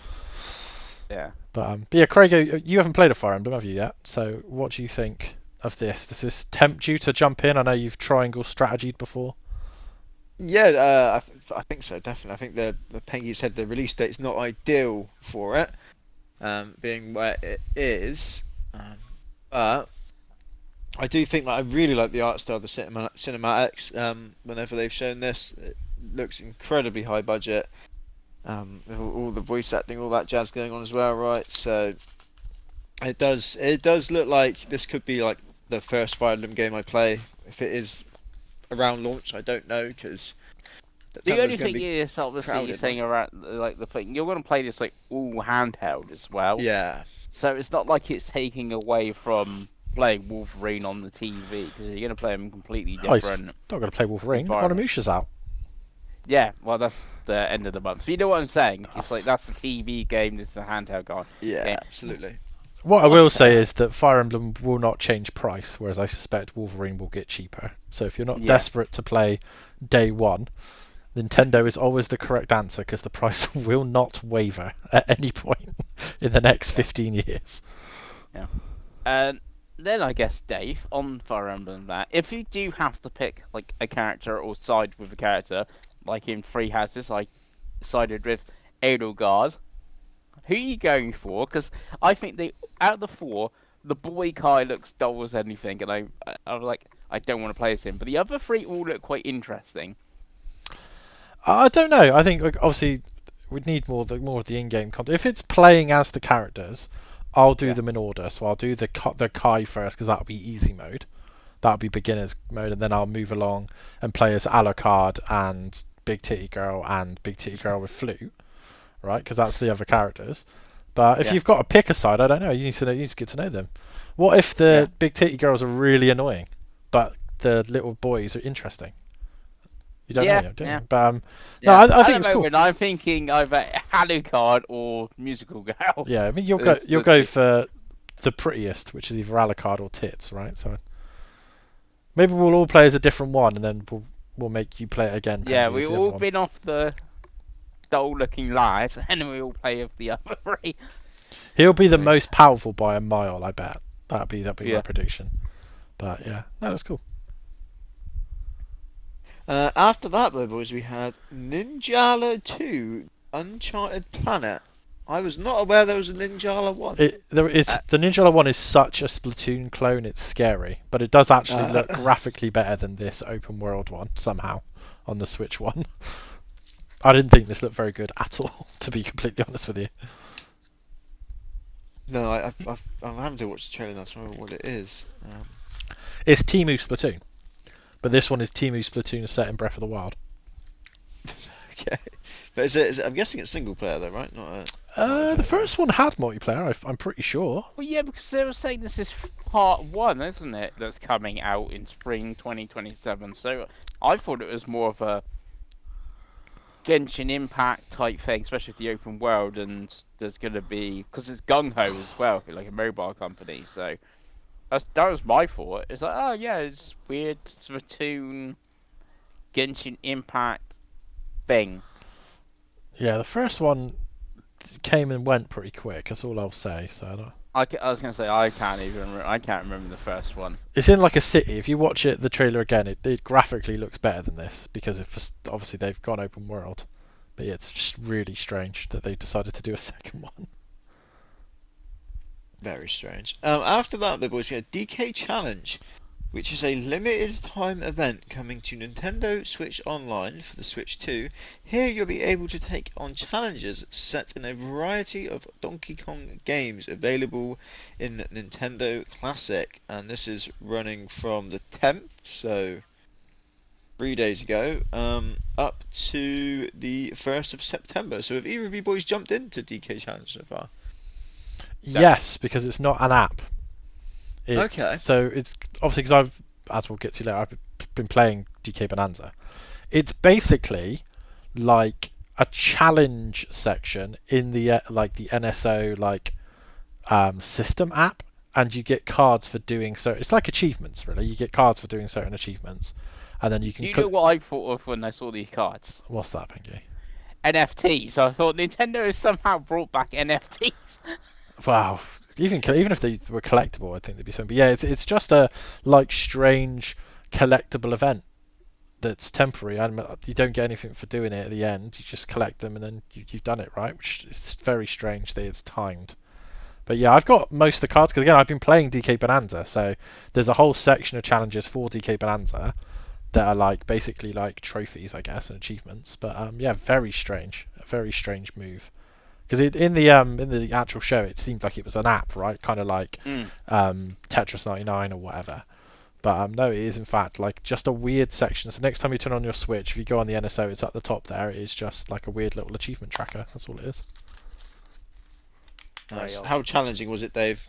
Yeah. But yeah, Craig, you haven't played a Fire Emblem, have you yet? So what do you think of this? Does this tempt you to jump in? I know you've triangle strategied before. Yeah, I think so, definitely. I think the Pengi said the release date's not ideal for it, being where it is. But I do think that I really like the art style, the cinematics. Whenever they've shown this, it looks incredibly high budget. With all the voice acting, all that jazz going on as well, right? So it does look like this could be like the first Fire Emblem game I play. If it is around launch, I don't know, because The only thing is, obviously, you're crowded, saying around like the thing you're going to play this like all handheld as well. yeah. So it's not like it's taking away from playing Wolverine on the TV, because you're going to play them completely Oh, he's different. not going to play Wolverine. environment. Onimusha's out. Yeah, well, that's the end of the month. So you know what I'm saying? It's like that's the TV game, this is the handheld game. Yeah, Yeah. absolutely. What I will say is that Fire Emblem will not change price, whereas I suspect Wolverine will get cheaper. So if you're not Yeah. desperate to play day one, Nintendo is always the correct answer, because the price will not waver at any point in the next 15 years. And then I guess, Dave, on Fire Emblem, that if you do have to pick like a character or side with a character, like in Three Houses, I sided with Edelgard. Who are you going for? Because I think out of the 4, the boy Kai looks dull as anything, and I'm like, I don't want to play as him. But the other 3 all look quite interesting. I don't know. I think like, obviously we'd need more of the in-game content. If it's playing as the characters, I'll do them in order. So I'll do the Kai first, because that'll be easy mode. That'll be beginner's mode, and then I'll move along and play as Alucard and Big Titty Girl and Big Titty Girl with Flute, right? Because that's the other characters. But if you've got to pick a side, I don't know. You need to get to know them. What if the Big Titty Girls are really annoying, but the little boys are interesting? You don't know, do you? But no, I think it's cool. I'm thinking either Alucard or Musical Girl. Yeah, I mean you'll go for the prettiest, which is either Alucard or Tits, right? So maybe we'll all play as a different one, and then we'll make you play it again. Yeah, Pengi, as we've the all other one. been off the dull-looking lads, and we all play of the other 3. He'll be the most powerful by a mile, I bet. That'd be my prediction. But yeah, no, that's cool. After that, though, boys, we had Ninjala 2, Uncharted Planet. I was not aware there was a Ninjala 1. The Ninjala one is such a Splatoon clone, it's scary, but it does actually look graphically better than this open world one somehow on the Switch one. I didn't think this looked very good at all, to be completely honest with you. No, I'm having to watch the trailer now to remember what it is. It's Temu Splatoon, but this one is Temu Splatoon set in Breath of the Wild. Okay, but is it? I'm guessing it's single player though, right? Not The first one had multiplayer. I'm pretty sure. Well, yeah, because they were saying this is part one, isn't it? That's coming out in spring 2027. So I thought it was more of a Genshin Impact type thing, especially with the open world, and there's going to be because it's gung ho as well, if you're like a mobile company. So that was my thought. It's like, oh yeah, it's weird Splatoon Genshin Impact thing. Yeah, the first one came and went pretty quick. That's all I'll say. So I don't... I was going to say I can't remember the first one. It's in like a city. If you watch it, the trailer again, it graphically looks better than this because obviously they've gone open world. But yeah, it's just really strange that they decided to do a second one. Very strange. After that, the boys, we had DK Challenge, which is a limited time event coming to Nintendo Switch Online for the Switch 2. Here you'll be able to take on challenges set in a variety of Donkey Kong games available in Nintendo Classic, and this is running from the 10th, so 3 days ago, up to the 1st of September. So have either of you boys jumped into DK Challenge so far? Yes, because it's not an app. Okay. So it's obviously because as we'll get to later, I've been playing DK Bonanza. It's basically like a challenge section in the like the NSO system app, and you get cards for doing so. It's like achievements, really. You get cards for doing certain achievements, and then you can. You know what I thought of when I saw these cards? What's that, Pengi? NFTs. I thought Nintendo has somehow brought back NFTs. Wow. Even if they were collectible, I think they'd be something. But yeah, it's just a like strange collectible event that's temporary, and you don't get anything for doing it at the end. You just collect them, and then you've done it, right? Which is very strange that it's timed. But yeah, I've got most of the cards because again, I've been playing DK Bonanza, so there's a whole section of challenges for DK Bonanza that are like basically like trophies, I guess, and achievements. But yeah, very strange, a very strange move. Because in the actual show, it seemed like it was an app, right? Kind of like Tetris 99 or whatever. But no, it is in fact like just a weird section. So next time you turn on your Switch, if you go on the NSO, it's at the top there. It is just like a weird little achievement tracker. That's all it is. Nice. How challenging was it, Dave?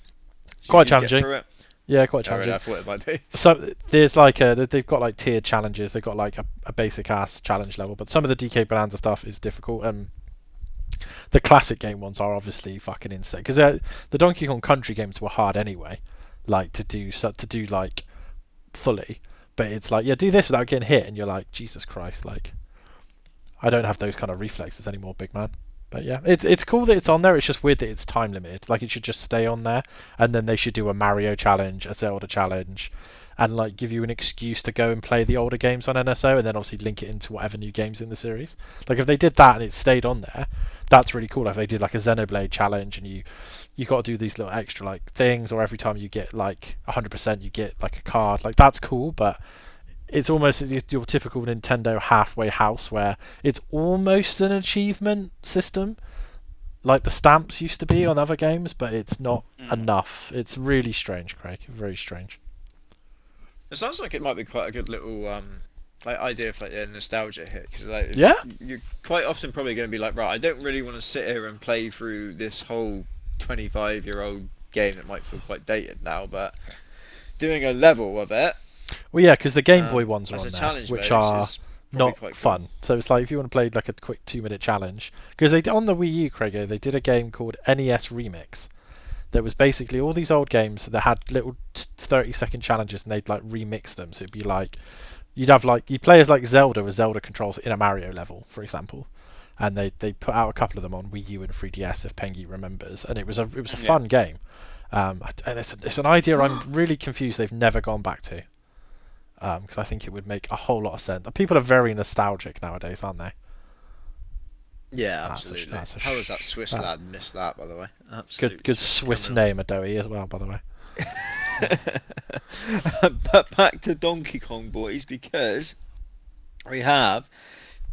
Quite challenging. Yeah, quite challenging. I thought it might be. So there's like they've got like tiered challenges. They've got like a basic ass challenge level, but some of the DK Bonanza stuff is difficult. The classic game ones are obviously fucking insane because the Donkey Kong Country games were hard anyway, like to do like fully. But it's like, yeah, do this without getting hit, and you're like, Jesus Christ, like I don't have those kind of reflexes anymore, big man. But yeah, it's cool that it's on there. It's just weird that it's time limited. Like it should just stay on there, and then they should do a Mario challenge, a Zelda challenge, and like give you an excuse to go and play the older games on NSO, and then obviously link it into whatever new games in the series. Like if they did that and it stayed on there, that's really cool. If they did like a Xenoblade challenge and you got to do these little extra like things, or every time you get like 100% you get like a card, like that's cool. But it's almost your typical Nintendo halfway house where it's almost an achievement system like the stamps used to be on other games, but it's not enough. It's really strange, Craig. Very strange. It sounds like it might be quite a good little like idea for like a nostalgia hit, because like Yeah. you're quite often probably going to be like, right, I don't really want to sit here and play through this whole 25-year-old game that might feel quite dated now, but doing a level of it. Well, yeah, because the Game Boy ones are as on a there, challenge which mode are is probably not quite fun. cool. So it's like if you want to play like a quick 2-minute challenge, because they on the Wii U, Craigo, they did a game called NES Remix. That was basically all these old games that had little 30-second challenges, and they'd like remix them. So it'd be like you'd play as like Zelda with Zelda controls in a Mario level, for example. And they put out a couple of them on Wii U and 3DS, if Pengi remembers, and it was a fun game. And it's an idea I'm really confused they've never gone back to. Because I think it would make a whole lot of sense. People are very nostalgic nowadays, aren't they? Yeah, absolutely. How has that Swiss lad missed that, by the way? Absolutely. Good Swiss name, Adoe, as well, by the way. But back to Donkey Kong, boys, because we have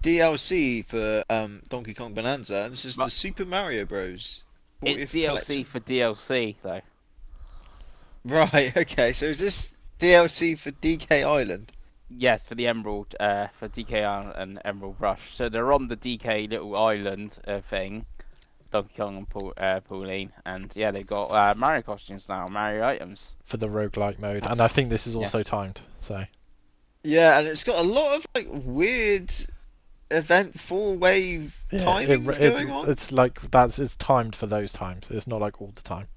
DLC for Donkey Kong Bonanza, and this is the Super Mario Bros. It's DLC collection. for DLC, though. Right, okay, so is this DLC for DK Island? Yes, for the Emerald, for DK Island and Emerald Rush. So they're on the DK little island thing, Donkey Kong and Pauline, and yeah, they've got Mario costumes now, Mario items. for the roguelike mode, and I think this is Yeah. also timed. So Yeah, and it's got a lot of like weird event 4-wave yeah, timings going on. it's like it's timed for those times. It's not like all the time.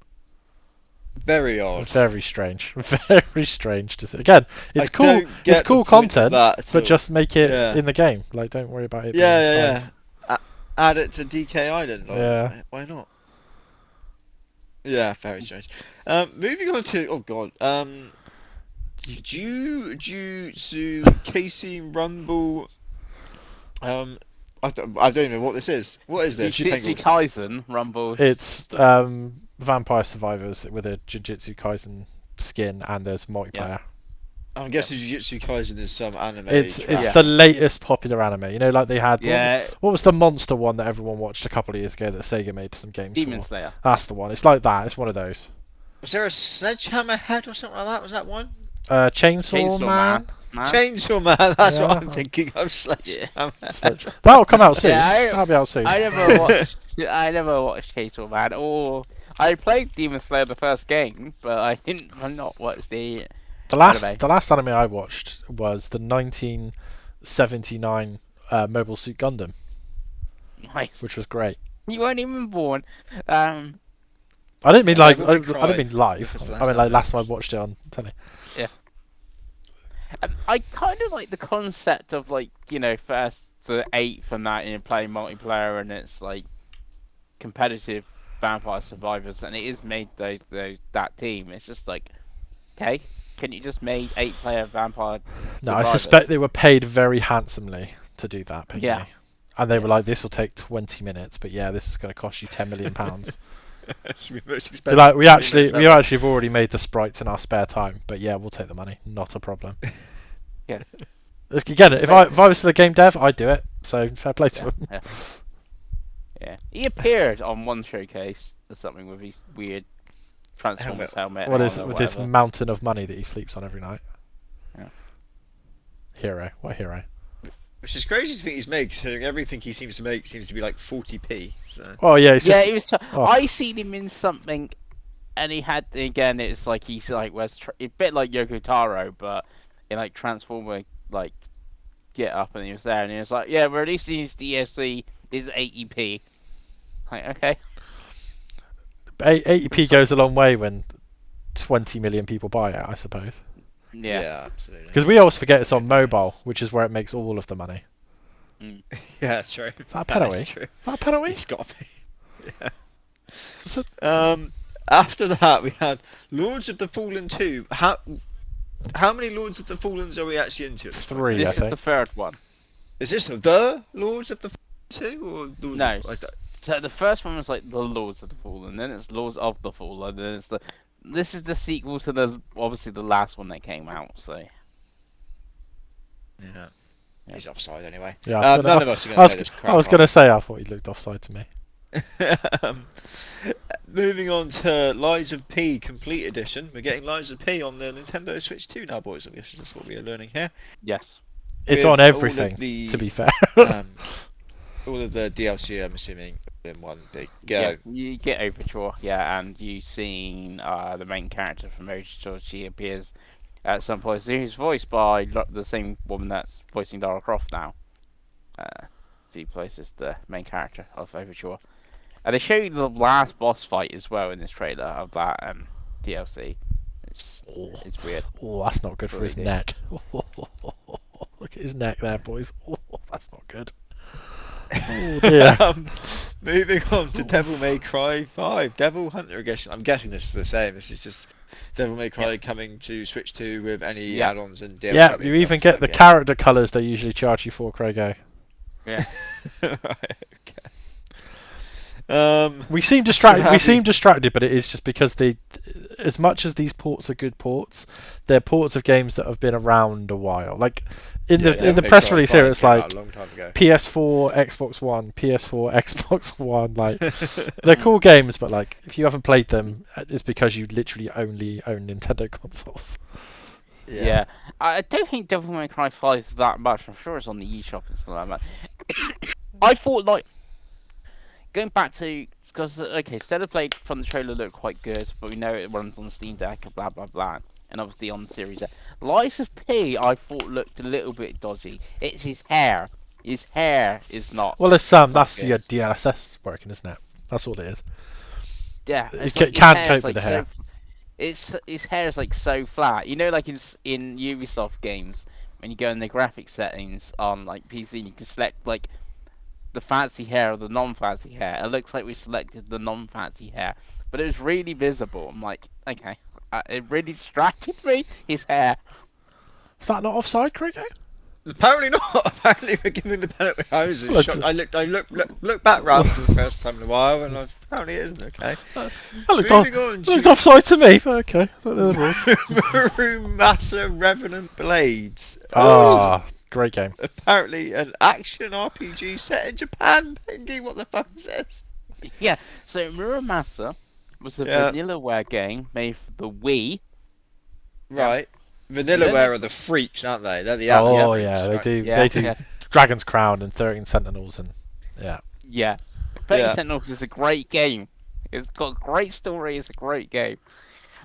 Very odd. Very strange. Very strange to see. Again, it's I cool. don't It's get the cool point of content, that at but all. just make it Yeah. in the game. Like, don't worry about it. Yeah, being yeah, timed. yeah. Add it to DK Island. Like, Yeah. Why not? Yeah, very strange. Moving on to Jujutsu Kaisen Rumble. I don't even know what this is. What is this? Jujutsu Kaisen Rumble. It's Vampire Survivors with a Jujutsu Kaisen skin, and there's multiplayer. I'm guessing Jujutsu Kaisen is some anime. It's trap. the latest popular anime. You know, like they had. Yeah, What was the monster one that everyone watched a couple of years ago that Sega made some games Demon for? Slayer. That's the one. It's like that. It's one of those. Was there a Sledgehammer head or something like that? Was that one? Chainsaw Man. Chainsaw Man. That's what Yeah. I'm thinking of. Sledgehammer. That'll come out soon. Yeah, That'll be out soon. I never watched. I never watched Chainsaw Man, or I played Demon Slayer the first game, but I didn't. I'm not watched the anime. The last anime I watched was the 1979 Mobile Suit Gundam, Nice. which was great. You weren't even born. I didn't mean like Devil I May Cry didn't mean live. was the I last mean like time I last time I watched it on telly. I kind of like the concept of like first to eighth and that, playing multiplayer, and it's like competitive Vampire Survivors, and it is made that team. It's just like, okay, can you just make 8-player Vampire? No, I Survivors? suspect they were paid very handsomely to do that. Pengi. Yeah. And they were like, Yes. "This will take 20 minutes, but yeah, this is going to cost you 10 million pounds." It's the most expensive They're like, we 20 actually minutes we ever. actually have already made the sprites in our spare time, but yeah, we'll take the money. Not a problem. Yeah. Again, if I was still a game dev, I'd do it. So fair play to him. Yeah. Yeah. He appeared on one showcase or something with his weird Transformers helmet. What on is or it with this whatever. mountain of money that he sleeps on every night? Yeah. Hero. What hero? Which is crazy to think he's made, considering everything he seems to make seems to be like 40p. So. Oh yeah, it's Yeah, just, it was. oh. I seen him in something, and he had again. It's like he's like a bit like Yoko Taro, but in like Transformer like get up, and he was there, and he was like, "Yeah, we're releasing his DLC is 80p." Like, okay, 80p goes a long way when 20 million people buy it, I suppose. yeah. Absolutely. Because we always forget it's on mobile, which is where it makes all of the money. Yeah, that's true. Is that a penalty? That's true. Is that a penalty? It's got to be. Is it- After that, we had Lords of the Fallen 2. How many Lords of the Fallens are we actually into? At this point? 3, I This is think. the third one. Is this the Lords of the Fallen 2 or Lords No. of, I don't- So the first one was like the Lords of the Fallen, then it's Lords of the Fallen, then it's the. This is the sequel to the obviously the last one that came out. So Yeah. He's offside anyway. Yeah, I was None gonna- of us are I going was, to this I crap. was gonna say I thought he looked offside to me. Moving on to Lies of P Complete Edition. We're getting Lies of P on the Nintendo Switch 2 now, boys. I guess that's what we are learning here. yes, It's With on all of everything, the, to be fair. all of the DLC, I'm assuming, in one big go. yeah, you get Overture, yeah, and you've seen the main character from Overture. She appears at some point. She's voiced by the same woman that's voicing Lara Croft now. She plays the main character of Overture. And they show you the last boss fight as well in this trailer of that DLC. It's weird. Oh, that's not good for his Really? neck. Look at his neck there, boys. Oh, that's not good. Oh dear. Moving on to Devil May Cry 5. Devil Hunter Edition. I'm guessing this is the same. This is just Devil May Cry coming to Switch 2 with any Yeah. add-ons and DLC. Yeah, being you done even for get that the game. character colours they usually charge you for, Craigo. Yeah. Right, okay. We seem distracted. We happy. seem distracted, but it is just because they, as much as these ports are good ports, they're ports of games that have been around a while. Like in the Devil May press Cry release 5 here, it's came out like a long time ago. PS4, Xbox One, PS4, Xbox One. Like they're cool games, but like if you haven't played them, it's because you literally only own Nintendo consoles. Yeah. I don't think Devil May Cry 5 is that much. I'm sure it's on the eShop and stuff like that. I thought, like, going back to because okay, Xenoblade from the trailer looked quite good, but we know it runs on Steam Deck and blah blah blah, and obviously on the Series X. Lies of P, I thought looked a little bit dodgy. It's his hair. His hair is not. Well, it's not that's good. your DLSS working, isn't it? That's all it is. Yeah, You it's like his can't hair cope is, with like, the hair. It's his hair is like so flat. You know, like in Ubisoft games, when you go in the graphics settings on like PC, you can select like the fancy hair or the non-fancy hair. It looks like we selected the non-fancy hair, but it was really visible. I'm like, okay, it really distracted me. His hair. Is that not offside, Cricket? Apparently not. Apparently we're giving the penalty. I was Well, shocked. I looked back round for the first time in a while, and apparently it isn't okay. That looked, Moving on. it looked offside to me, but okay. Maroon Massa Revenant Blades. Ah, great game. Apparently an action RPG set in Japan. Pengi, what the fuck is this? Yeah. So Muramasa was the Vanillaware game made for the Wii. Right. Vanillaware are the freaks, aren't they? They're the Oh freaks, yeah, right? they do Dragon's Crown and 13 Sentinels and yeah. Yeah. 30 Sentinels is a great game. It's got a great story. It's a great game.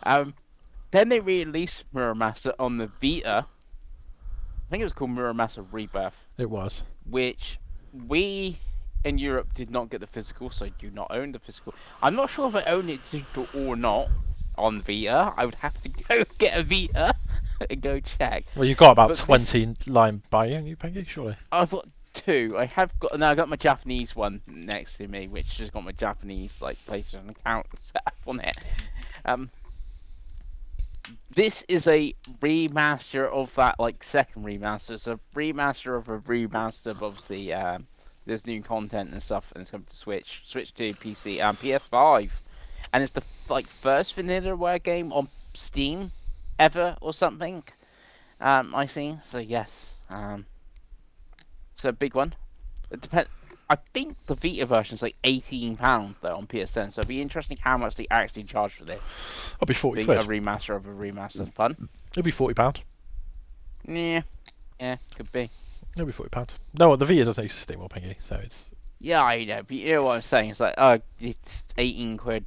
Then they released Muramasa on the Vita. I think it was called Muramasa Rebirth, It was. which we in Europe did not get the physical, so I do not own the physical. I'm not sure if I own it digital or not on Vita. I would have to go get a Vita and go check. Well, you've got about But 20 lying by you, haven't you, Pengi? Surely. I've got two. I got my Japanese one next to me, which has got my Japanese like PlayStation account set up on it. This is a remaster of that like second remaster. It's a remaster of a remaster, but obviously there's new content and stuff, and it's coming to Switch 2, PC, and PS5, and it's the first Vanillaware game on Steam ever or something. I think so. Yes. It's a big one. It depends. I think the Vita version is like £18 though on PSN, so it'd be interesting how much they actually charge for this. It'll be 40 Being quid. a remaster of a remaster. Fun. It'll be £40. Yeah, could be. It'll be £40. No, the Vita doesn't exist anymore, Pengi, so it's... Yeah, I know, but you know what I'm saying? It's like, it's 18 quid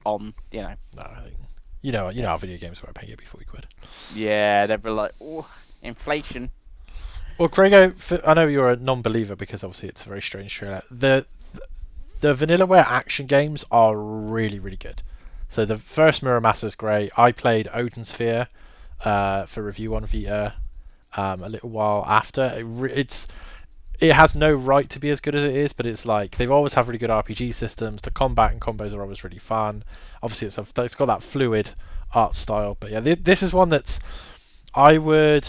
on, you know. No, I think... You know how video games work, Pengi, it'll be 40 quid. Yeah, they'd be like, oh, inflation. Well, Craigo, I know you're a non-believer because obviously it's a very strange trailer. The Vanillaware action games are really, really good. So the first Muramasa is great. I played Odin Sphere for review on Vita a little while after. It has no right to be as good as it is, but it's like they've always had really good RPG systems. The combat and combos are always really fun. Obviously, it's got that fluid art style. But yeah, this is one that's I would.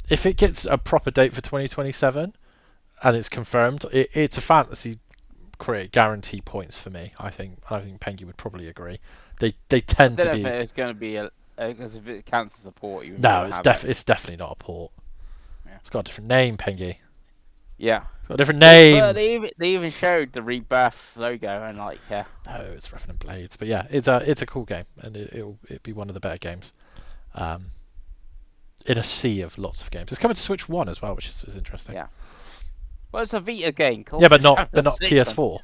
If it gets a proper date for 2027 and it's confirmed, it's a fantasy guarantee points for me. I think Pengi would probably agree. They tend to be. I don't know if it's going to be because if it counts as a port, you No, it's definitely not a port. Yeah. It's got a different name, Pengi. Yeah. It's got a different name. But they even showed the Rebirth logo and like yeah. No, it's Revenant Blades. But yeah, it's a cool game and it'll be one of the better games. In a sea of lots of games. It's coming to Switch 1 as well, which is interesting. Yeah. Well, it's a Vita game. Yeah, but not PS4.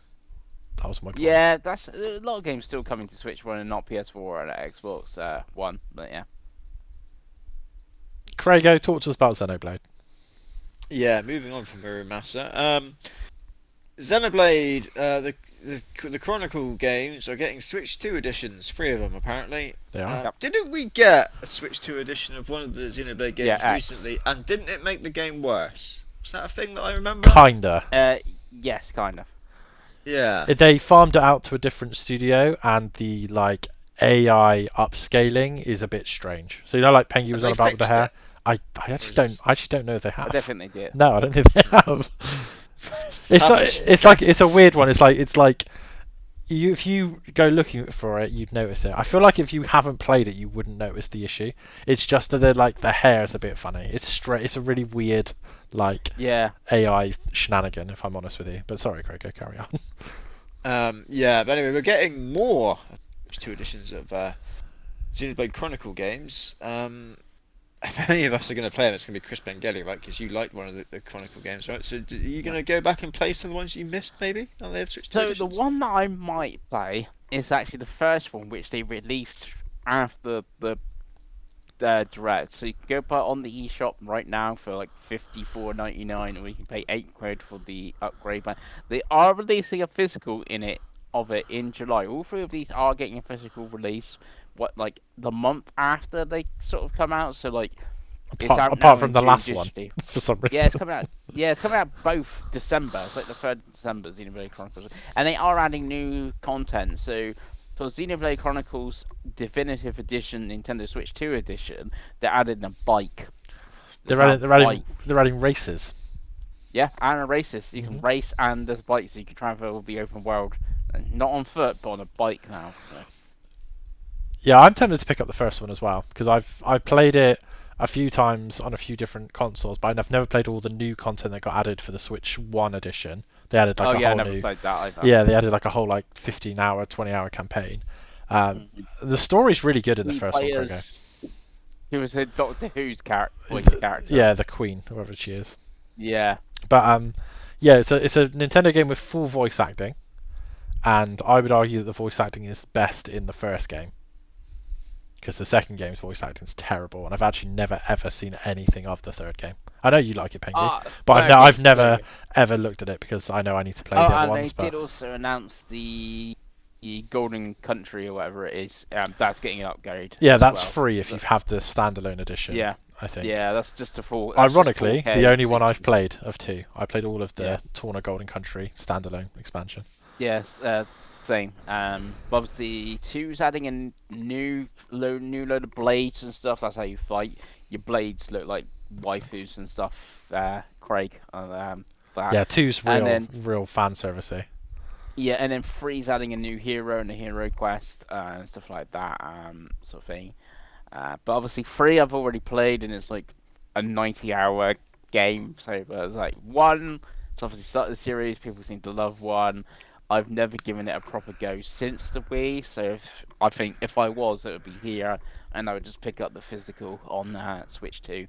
That was my point. Yeah, that's a lot of games still coming to Switch 1 and not PS4 or Xbox One. But yeah. Craigo, talk to us about Xenoblade. Yeah, moving on from Muramasa. Xenoblade, the Chronicle games are getting Switch 2 editions, 3 of them apparently. They are. Yep. Didn't we get a Switch 2 edition of one of the Xenoblade games Yeah, recently, and didn't it make the game worse? Was that a thing that I remember? Kinda. Yes, kind of. Yeah. They farmed it out to a different studio, and the AI upscaling is a bit strange. So like Pengi was on about with the hair. I actually don't know if they have. I definitely did. No, I don't think they have. It's a weird one. It's like if you go looking for it, you'd notice it. I feel like if you haven't played it, you wouldn't notice the issue. It's just that the hair is a bit funny. It's straight. It's a really weird AI shenanigan. If I'm honest with you, but sorry, Craig, go carry on. Yeah, but anyway, we're getting more 2 editions of Xenoblade Chronicle games. if any of us are going to play them, it's going to be Chris Bengelli, right? Because you liked one of the Chronicle games, right? So are you going to go back and play some of the ones you missed, maybe? Oh, they have Switch 2 So the editions? one that I might play is actually the first one, which they released after the direct. So you can go buy it on the eShop right now for like £54.99, or you can pay £8 for the upgrade plan. They are releasing a physical of it in July. All three of these are getting a physical release. What, like the month after they sort of come out? So like it's out Apart now from in the June last one, digitally. for some Yeah, reason. it's coming out. Yeah, it's coming out both December. It's like the 3rd of December, Xenoblade Chronicles, and they are adding new content. So for Xenoblade Chronicles Definitive Edition, Nintendo Switch 2 edition, they're adding a bike. They're There's adding, now a bike. they're adding races. Yeah, and a races. You can Mhm. race, and there's bikes, so you can travel the open world, not on foot, but on a bike now. So Yeah, I'm tempted to pick up the first one as well because I've played it a few times on a few different consoles, but I've never played all the new content that got added for the Switch One edition. They added like oh a yeah, I whole never new, played that either. yeah, they added like a whole like 15-hour, 20-hour campaign. Mhm. The story's really good in the We first one, play Krogo. as who was a Doctor Who's voice character. Yeah, the Queen, whoever she is. Yeah. But yeah, it's a Nintendo game with full voice acting, and I would argue that the voice acting is best in the first game because the second game's voice acting is terrible, and I've actually never ever seen anything of the third game. I know you like it, Pengi, but I've never ever looked at it because I know I need to play the other and ones. they did also announce the Golden Country or whatever it is. That's getting an upgrade. Yeah, as that's well. free if But- you have the standalone edition. Yeah. I think. Yeah, that's just a full. That's just Ironically, 4K the only one I've 60. played of two. I played all of the Yeah. Torna Golden Country standalone expansion. Yes, same. Obviously, two's adding a new load of blades and stuff. That's how you fight. Your blades look like waifus and stuff. Craig. That. Yeah, two's And real then- real fan servicey. Yeah, and then three's adding a new hero and a hero quest and stuff like that. Sort of thing. But obviously, three I've already played, and it's like a 90-hour game. So, but it's like one. It's obviously started the series. People seem to love one. I've never given it a proper go since the Wii. So, I think if I was, it would be here, and I would just pick up the physical on Switch 2.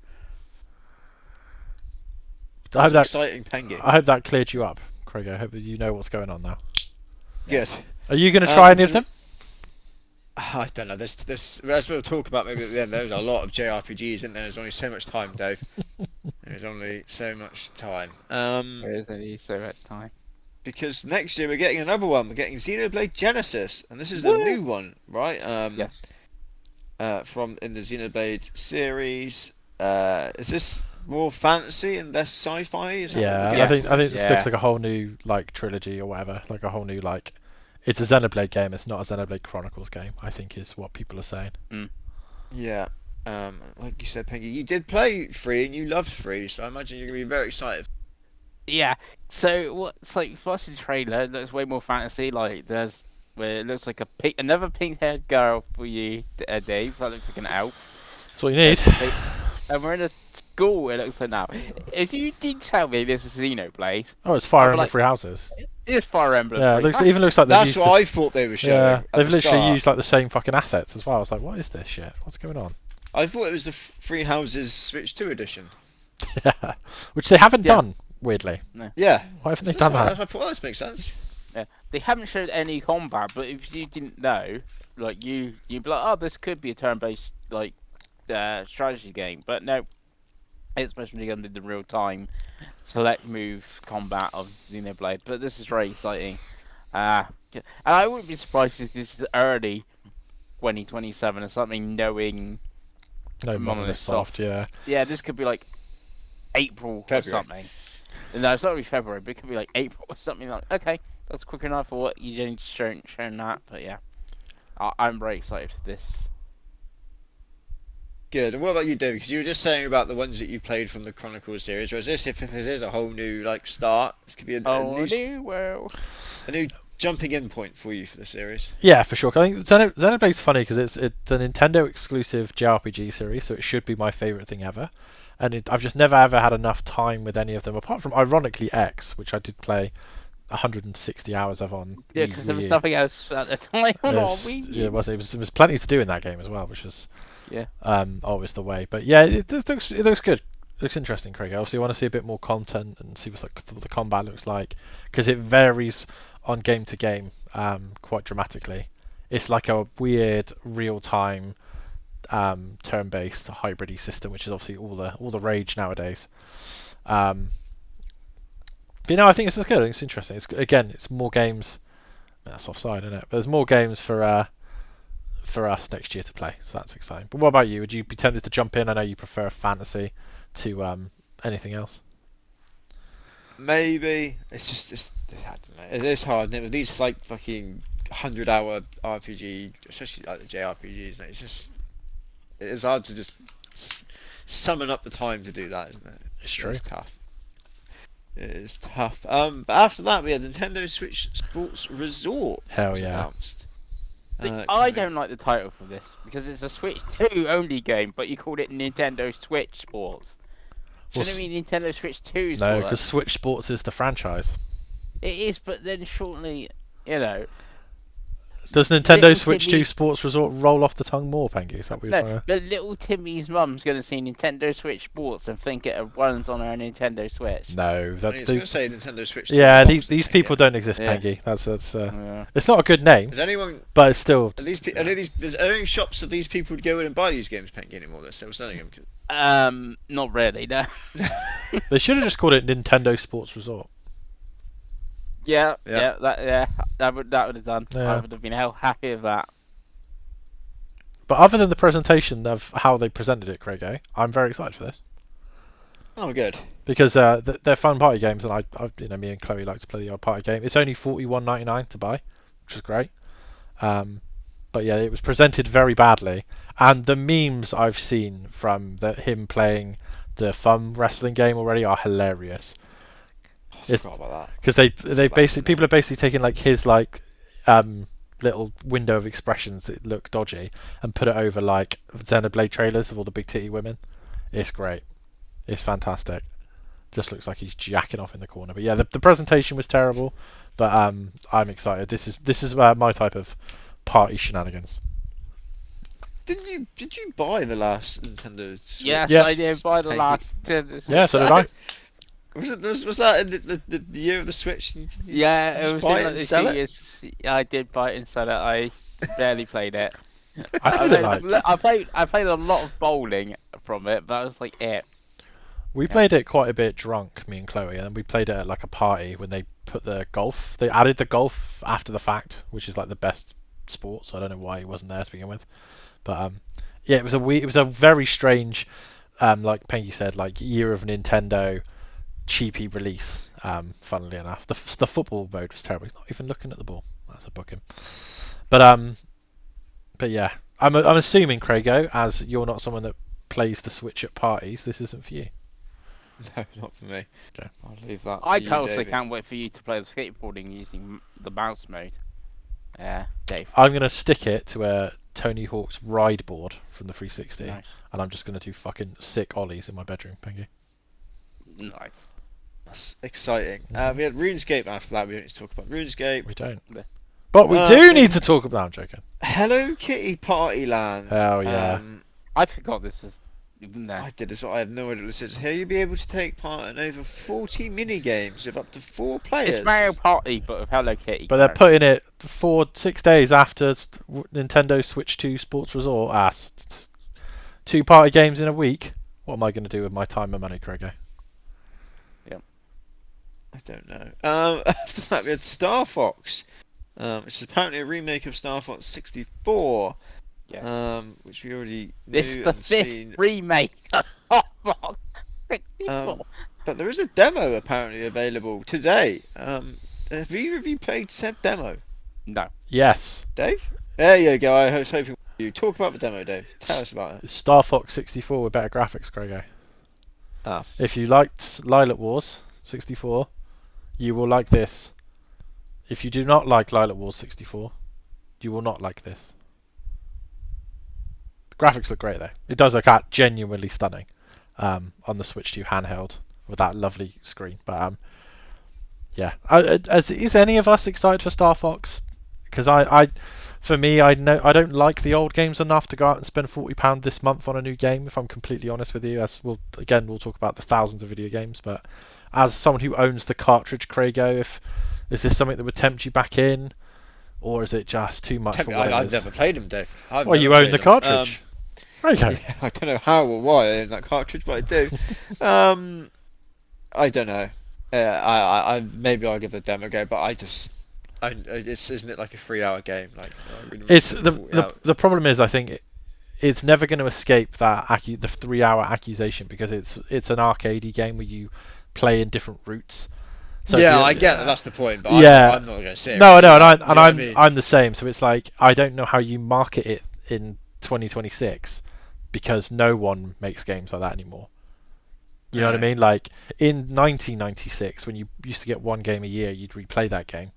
I That's hope exciting, Pengi. I hope that cleared you up, Craig. I hope that you know what's going on now. Good. Are you going to try any of them? I don't know. As we'll talk about maybe at the end, there's a lot of JRPGs, isn't there? There's only so much time, Dave. There's only so much time. There is only so much time. Because next year we're getting another one. We're getting Xenoblade Genesis, and this is a new one, right? Yes. From in the Xenoblade series. Is this more fantasy and less sci-fi? Is that what Yeah, we're I getting? think this Yeah. looks like a whole new like trilogy or whatever, like a whole new like. It's a Xenoblade game. It's not a Xenoblade Chronicles game. I think is what people are saying. Yeah. Like you said, Pengi, you did play 3 and you loved 3, so I imagine you're gonna be very excited. Yeah. So what's like? What's the trailer? It looks way more fantasy. Like where it looks like another pink-haired girl for you, Dave. That looks like an elf. That's what you need. And we're in a school. It looks like now. If you did tell me this is Xenoblade, Oh, it's Fire I'd be Emblem like, Three Houses. it's Fire Emblem. Yeah, it Three looks Houses. even looks like they've That's used what I thought they were showing. yeah, at they've the literally start. used like the same fucking assets as well. I was like, what is this shit? What's going on? I thought it was the Three Houses Switch 2 edition. Yeah, which they haven't Yeah. done weirdly. Yeah. Why haven't they That's done why that? I thought this makes sense. Yeah. They haven't showed any combat, but if you didn't know, like you'd be like, oh, this could be a turn-based like strategy game, but no. It's especially under the real-time select move combat of Xenoblade, but this is very exciting. And I wouldn't be surprised if this is early 2027 or something, knowing... No, Monolith Monolith Soft. Yeah, Yeah, this could be like April February. or something. No, it's not really February, but it could be like April or something like... Okay, that's quick enough for what you didn't shown that, but yeah. I'm very excited for this. Good. And what about you, Dave? Because you were just saying about the ones that you played from the Chronicles series. Whereas if this is a whole new like start, this could be a New world. new jumping in point for you for the series. yeah, for sure. I think Xenoblade's funny because it's a Nintendo exclusive JRPG series, so it should be my favorite thing ever. And I've just never ever had enough time with any of them, apart from ironically X, which I did play 160 hours of on Yeah, Wii because there was U. nothing else at the time on our There's- Wii yeah, U. it was plenty to do in that game as well, which was Yeah. always the way. But yeah, it looks good. It looks interesting, Craig. Obviously, I want to see a bit more content and see what the combat looks like, because it varies on game to game quite dramatically. It's like a weird real-time turn-based hybrid system, which is obviously all the rage nowadays. But I think it's good. I think it's interesting. It's more games. That's offside, isn't it? But there's more games for us next year to play, so that's exciting. But what about you? Would you be tempted to jump in? I know you prefer fantasy to anything else. Maybe I don't know. It is hard. With these like fucking 100-hour RPG, especially like the JRPGs, it is hard to just summon up the time to do that, isn't it? It's true. It's tough. It is tough. But after that, we had Nintendo Switch Sports Resort. Hell was yeah. announced. I Coming- don't like the title for this because it's a Switch 2 only game, but you called it Nintendo Switch Sports. Shouldn't it be Nintendo Switch 2 No, Sports? because Switch Sports is the franchise. It is, but then surely, you know. Does Nintendo Little Switch 2 Timmy- Sports Resort roll off the tongue more, Pengi? Is that what you're trying No, to... but little Timmy's mum's going to see Nintendo Switch Sports and think it runs on her Nintendo Switch. No, I was that's going to say Nintendo Switch. yeah. Toolbox, These I think, people yeah. don't exist, Yeah. Pengi. That's Yeah. it's not a good name, Does anyone? but it's still. Are these? Are there any shops that these people would go in and buy these games, Pengi, anymore? They're still selling them. Not really, no. They should have just called it Nintendo Sports Resort. Yeah, Yeah. that would have done. Yeah. I would have been happy with that. But other than the presentation of how they presented it, Craig, I'm very excited for this. Oh, good. Because they're fun party games, and me and Chloe like to play the odd party game. It's only $41.99 to buy, which is great. But yeah, it was presented very badly, and the memes I've seen from him playing the Thumb wrestling game already are hilarious. I forgot about that. Because they basically people are basically taking like his little window of expressions that look dodgy and put it over like Xenoblade trailers of all the big titty women. It's great. It's fantastic. Just looks like he's jacking off in the corner. But yeah, the presentation was terrible. But I'm excited. This is my type of party shenanigans. Did you buy the last Nintendo Switch? Yes, Yeah. I did buy the Pengi? last. Yeah, so did I. Was that in the year of the Switch? Yeah, Did it you was buy in it and the sell it? years. I did buy it and sell it. I barely played it. I did like. I played a lot of bowling from it, but that was like it. We played it quite a bit drunk, me and Chloe, and then we played it at like a party when they put the golf. They added the golf after the fact, which is like the best sport. So I don't know why he wasn't there to begin with, but yeah, it was a very strange, like Pengi said, like year of Nintendo cheapy release. Funnily enough, the football mode was terrible. He's not even looking at the ball. That's a booking. But yeah, I'm assuming, Craigo, as you're not someone that plays the Switch at parties, this isn't for you. No, not for me. Okay. I'll leave that. I for you, also David. can't wait for you to play the skateboarding using the mouse mode. Dave. I'm gonna stick it to a Tony Hawk's ride board from the 360, Nice. and I'm just gonna do fucking sick ollies in my bedroom, Pengi. Nice. That's exciting. Mhm. We had RuneScape after that. We don't need to talk about RuneScape. We don't, Yeah. but we do need to talk about. No, I'm joking. Hello Kitty Party Land. Hell yeah. I forgot this was even there. I did as well. I have no idea what this is. Here you'll be able to take part in over 40 mini games with up to 4 players. It's Mario Party, but with Hello Kitty. But they're characters. putting it 6 days after Nintendo Switch 2 Sports Resort. 2 party games in a week. What am I going to do with my time and money, Craigo? I don't know. After that, we had Star Fox. It's apparently a remake of Star Fox 64. Yes. Which we already This knew is the and 5th seen. remake. Oh, fuck. 64. But there is a demo apparently available today. Have either of you played said demo? No. Yes. Dave? There you go. I was hoping you talk about the demo, Dave. Tell us about it. Star Fox 64 with better graphics, Craigo. Ah. If you liked Lilac Wars 64, you will like this. If you do not like Lilac Wars 64, you will not like this. The graphics look great though. It does look genuinely stunning on the Switch 2 handheld with that lovely screen. But Yeah. Is any of us excited for Star Fox? Because for me, I know I don't like the old games enough to go out and spend £40 this month on a new game. If I'm completely honest with you, as we'll talk about the thousands of video games, but as someone who owns the cartridge, Craigo, is this something that would tempt you back in, or is it just too much for what it I've is? never played them, Dave. Well, you own the cartridge. There you go. Yeah, I don't know how or why I own that cartridge, but I do. I don't know. I maybe I'll give it a demo go, but isn't it like a 3 hour game? Like I really It's want to spend 40 hours. the problem is I think it's never going to escape that the 3 hour accusation, because it's an arcadey game where you play in different routes. So Yeah, I get that. That's the point. But Yeah. I'm not going to sit. No, here no, and and do you know what I I'm mean? I'm the same. So it's like I don't know how you market it in 2026, because no one makes games like that anymore. You know what I No. mean? Like in 1996, when you used to get one game a year, you'd replay that game.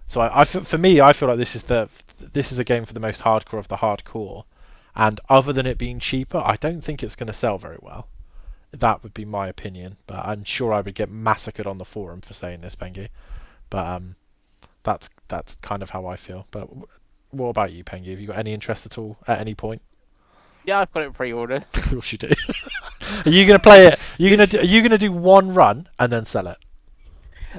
So for me, I feel like this is a game for the most hardcore of the hardcore, and other than it being cheaper, I don't think it's going to sell very well. That would be my opinion, but I'm sure I would get massacred on the forum for saying this, Pengi. But that's kind of how I feel. But what about you, Pengi? Have you got any interest at all at any point? Yeah, I've got it pre-ordered. Of course you do. Are you going to play it? Are you gonna do one run and then sell it?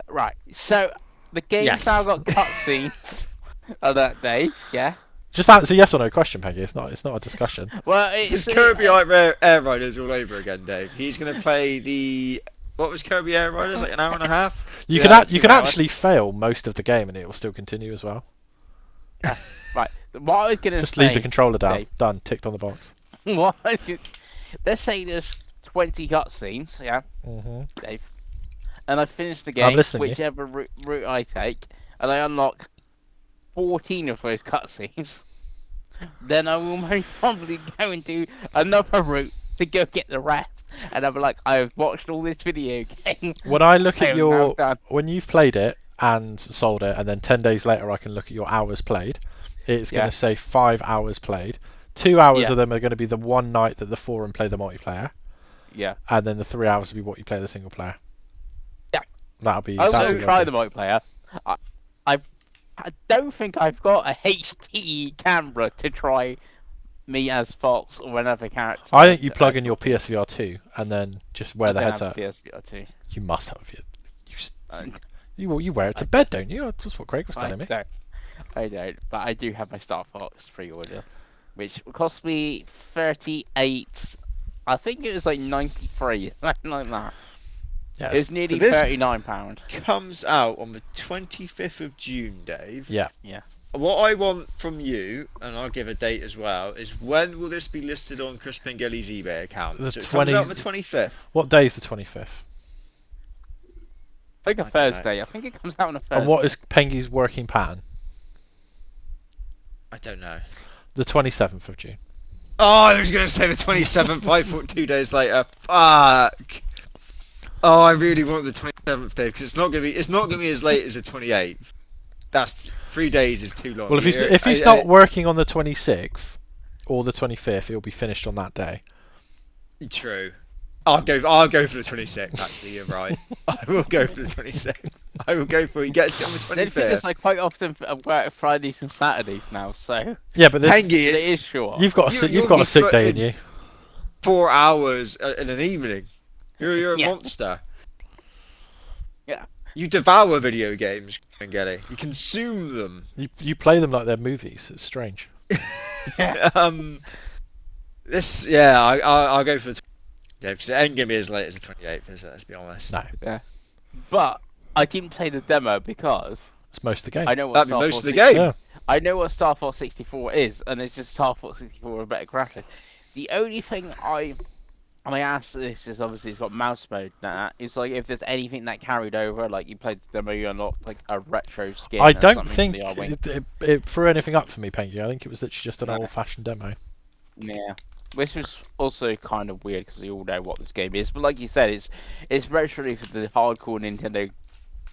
Right. So the game's Yes. now got cutscenes on that day. Yeah. Just answer yes or no question, Pengi. It's not a discussion. Well, This it's is Kirby Air Riders all over again, Dave. He's going to play what was Kirby Air Riders, like an hour and a half? You Yeah, can 2 hours. actually fail most of the game and it will still continue as well. right. What I was gonna Just say. leave the controller down. Dave. Done. Ticked on the box. What? Let's say there's 20 cutscenes. Yeah, hmm Dave. And I finish the I'm game, listening to you. whichever route I take, and I unlock 14 of those cutscenes. Then I will most probably go and do another route to go get the rest. And I'll be like, I've watched all this video game. When I look I at am now your done. when you've played it and sold it, and then 10 days later I can look at your hours played, it's going Yeah. to say 5 hours played. 2 hours Yeah. of them are going to be the one night that the forum play the multiplayer, Yeah. and then the 3 hours will be what you play the single player. Yeah. That'll be. I that'll will be try lovely. the multiplayer. I don't think I've got a HD camera to try me as Fox or another character. I think you plug in your PSVR 2 and then just wear the I don't headset. have PSVR 2. You must have it. Uh, You wear it to bed, don't you? That's what Craig was telling me. I don't, but I do have my Star Fox pre-order, which cost me 38. I think it was like 93, something like that. Yeah. It was nearly this- £39. Comes out on the 25th of June, Dave. Yeah. What I want from you, and I'll give a date as well, is when will this be listed on Chris Pengeli's eBay account? The So it comes out on the 20th. 25th. What day is the 25th? I think a I don't know. Thursday. I think it comes out on a Thursday. And what is Pengi's working pattern? I don't know. The 27th of June. Oh, I was going to say the 27th. I thought 2 days later. Fuck. Oh, I really want the 27th, Dave, because it's not going to be as late as the 28th. That's 3 days is too long. Well, if he's not working on the 26th or the 25th, it'll be finished on that day. True. I'll go for the 26th. Actually, you're right. I will go for the 26th. I will go for it. He gets it on the Then because 25th. I quite often work Fridays and Saturdays now, so Yeah, but this, it Pengi, is short. you've got a sick day in you. 4 hours in an evening. You're a Yeah. monster. Yeah. You devour video games, Pengeli. You consume them. You play them like they're movies. It's strange. I'll go for the 28th. Because it ain't gonna be as late as the 28th. Let's be honest. No, But I didn't play the demo because it's most of the game. I know what That'd be Star most Fox of the 64 game. Yeah. I know what Star Fox 64 is, and it's just Star Fox 64 with better graphics. The only thing I asked this is obviously it's got mouse mode now. It's like if there's anything that carried over, like you played the demo, you unlocked like a retro skin. I or don't something think for the R-Wing. it threw anything up for me, Pengi. I think it was literally just an No. old-fashioned demo. Yeah, which was also kind of weird because we all know what this game is. But like you said, it's retro for the hardcore Nintendo